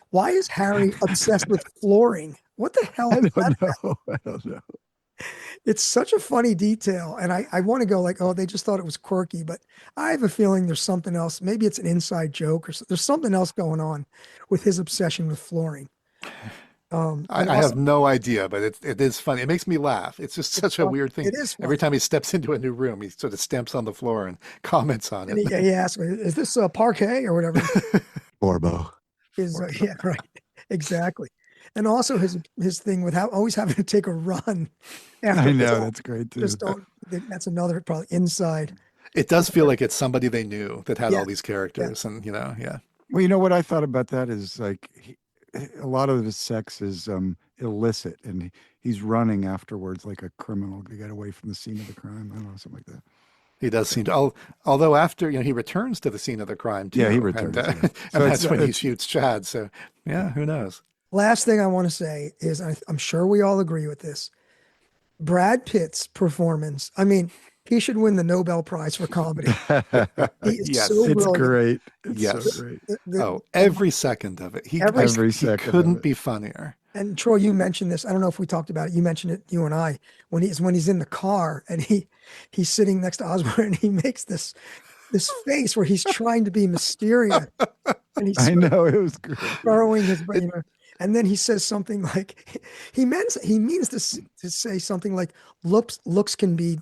why is Harry obsessed with flooring? What the hell is that? I don't know. It's such a funny detail. And I want to go like, oh, they just thought it was quirky, but I have a feeling there's something else. Maybe it's an inside joke or there's something else going on with his obsession with flooring. I have no idea, but it is funny. It makes me laugh. It's just such a weird thing. It is funny. Every time he steps into a new room, he sort of stamps on the floor and comments on it. And he asks me, is this parquet or whatever? Borbo. Yeah, right. Exactly. And also his thing with always having to take a run. I know, that's great too. That's another probably inside. It does feel like it's somebody they knew that had all these characters, and Well, you know what I thought about that is like a lot of his sex is illicit, and he's running afterwards like a criminal to get away from the scene of the crime. I don't know, something like that. He does seem to, although after, he returns to the scene of the crime too. Yeah, he returns. And that's when he shoots Chad. So yeah, who knows? Last thing I want to say is, I'm sure we all agree with this, Brad Pitt's performance. I mean, he should win the Nobel Prize for comedy. Yes, it's great. It's so great. Every second of it. He couldn't be funnier. And Troy, you mentioned this. I don't know if we talked about it. You mentioned it, you and I, when he's in the car and he's sitting next to Osborne and he makes this face where he's trying to be mysterious. And he's I know, it was great. Burrowing his brain. And then he says something like, he means to say something like, looks can be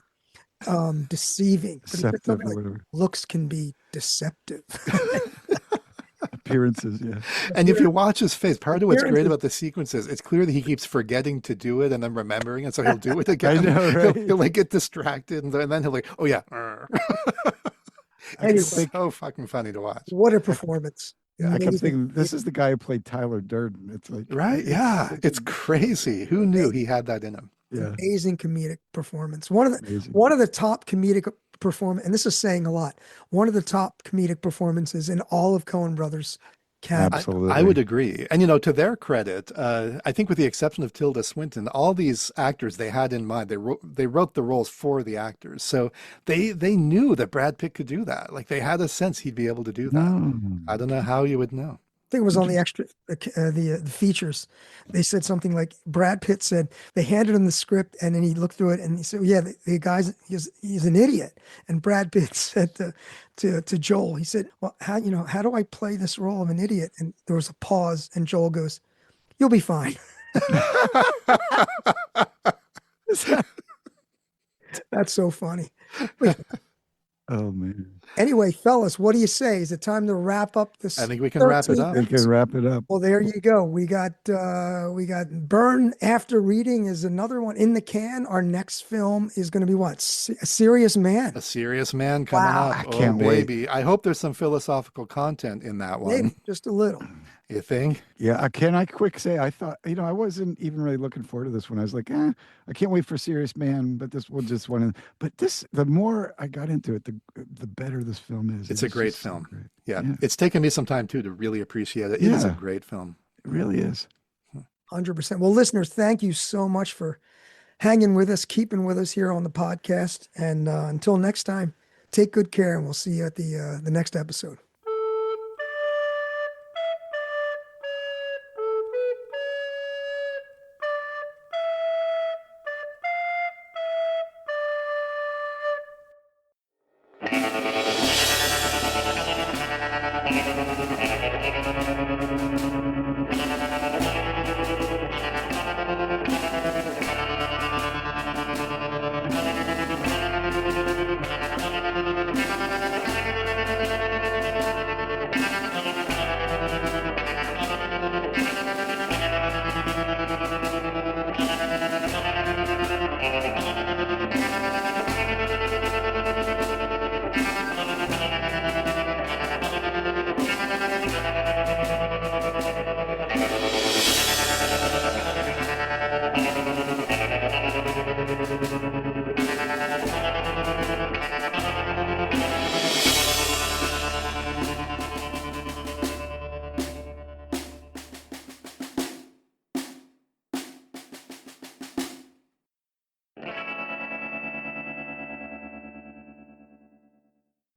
deceiving. Deceptive, like, looks can be deceptive. Appearances, yeah. And if you watch his face, part of what's great about the sequences, it's clear that he keeps forgetting to do it and then remembering it, so he'll do it again. I know, right? He'll like get distracted, and then he'll like, oh yeah. Anyway, it's so fucking funny to watch. What a performance. Yeah, I kept thinking, this is the guy who played Tyler Durden. It's like, right? Yeah, it's crazy. Who knew he had that in him? Yeah. Amazing comedic performance. One of the top comedic performance, and this is saying a lot. One of the top comedic performances in all of Coen Brothers. Absolutely. I would agree. And, to their credit, I think with the exception of Tilda Swinton, all these actors they had in mind, they wrote the roles for the actors. So they knew that Brad Pitt could do that. Like they had a sense he'd be able to do that. No. I don't know how you would know. I think it was on the extra, the features. They said something like, Brad Pitt said, they handed him the script and then he looked through it and he said, yeah, the guy's, he's an idiot. And Brad Pitt said to Joel, he said, well, how do I play this role of an idiot? And there was a pause and Joel goes, you'll be fine. That's so funny. Oh man. Anyway, fellas, what do you say? Is it time to wrap up this? I think we can wrap it up. We can wrap it up. Well, there you go. We got Burn After Reading is another one in the can. Our next film is going to be what? A Serious Man. A Serious Man coming up. I can't wait. I hope there's some philosophical content in that one. Maybe just a little. You think? Yeah, can I quick say I thought, I wasn't even really looking forward to this one. I was like, I can't wait for Serious Man, but this will just one. But this, the more I got into it, the better this film is. It's It a is great just so film. great. Yeah. Yeah, It's taken me some time too to really appreciate it. It is a Yeah. great film. it really is. 100%. Well, listeners, thank you so much for hanging with us, keeping with us here on the podcast. And until next time, take good care, and we'll see you at the next episode.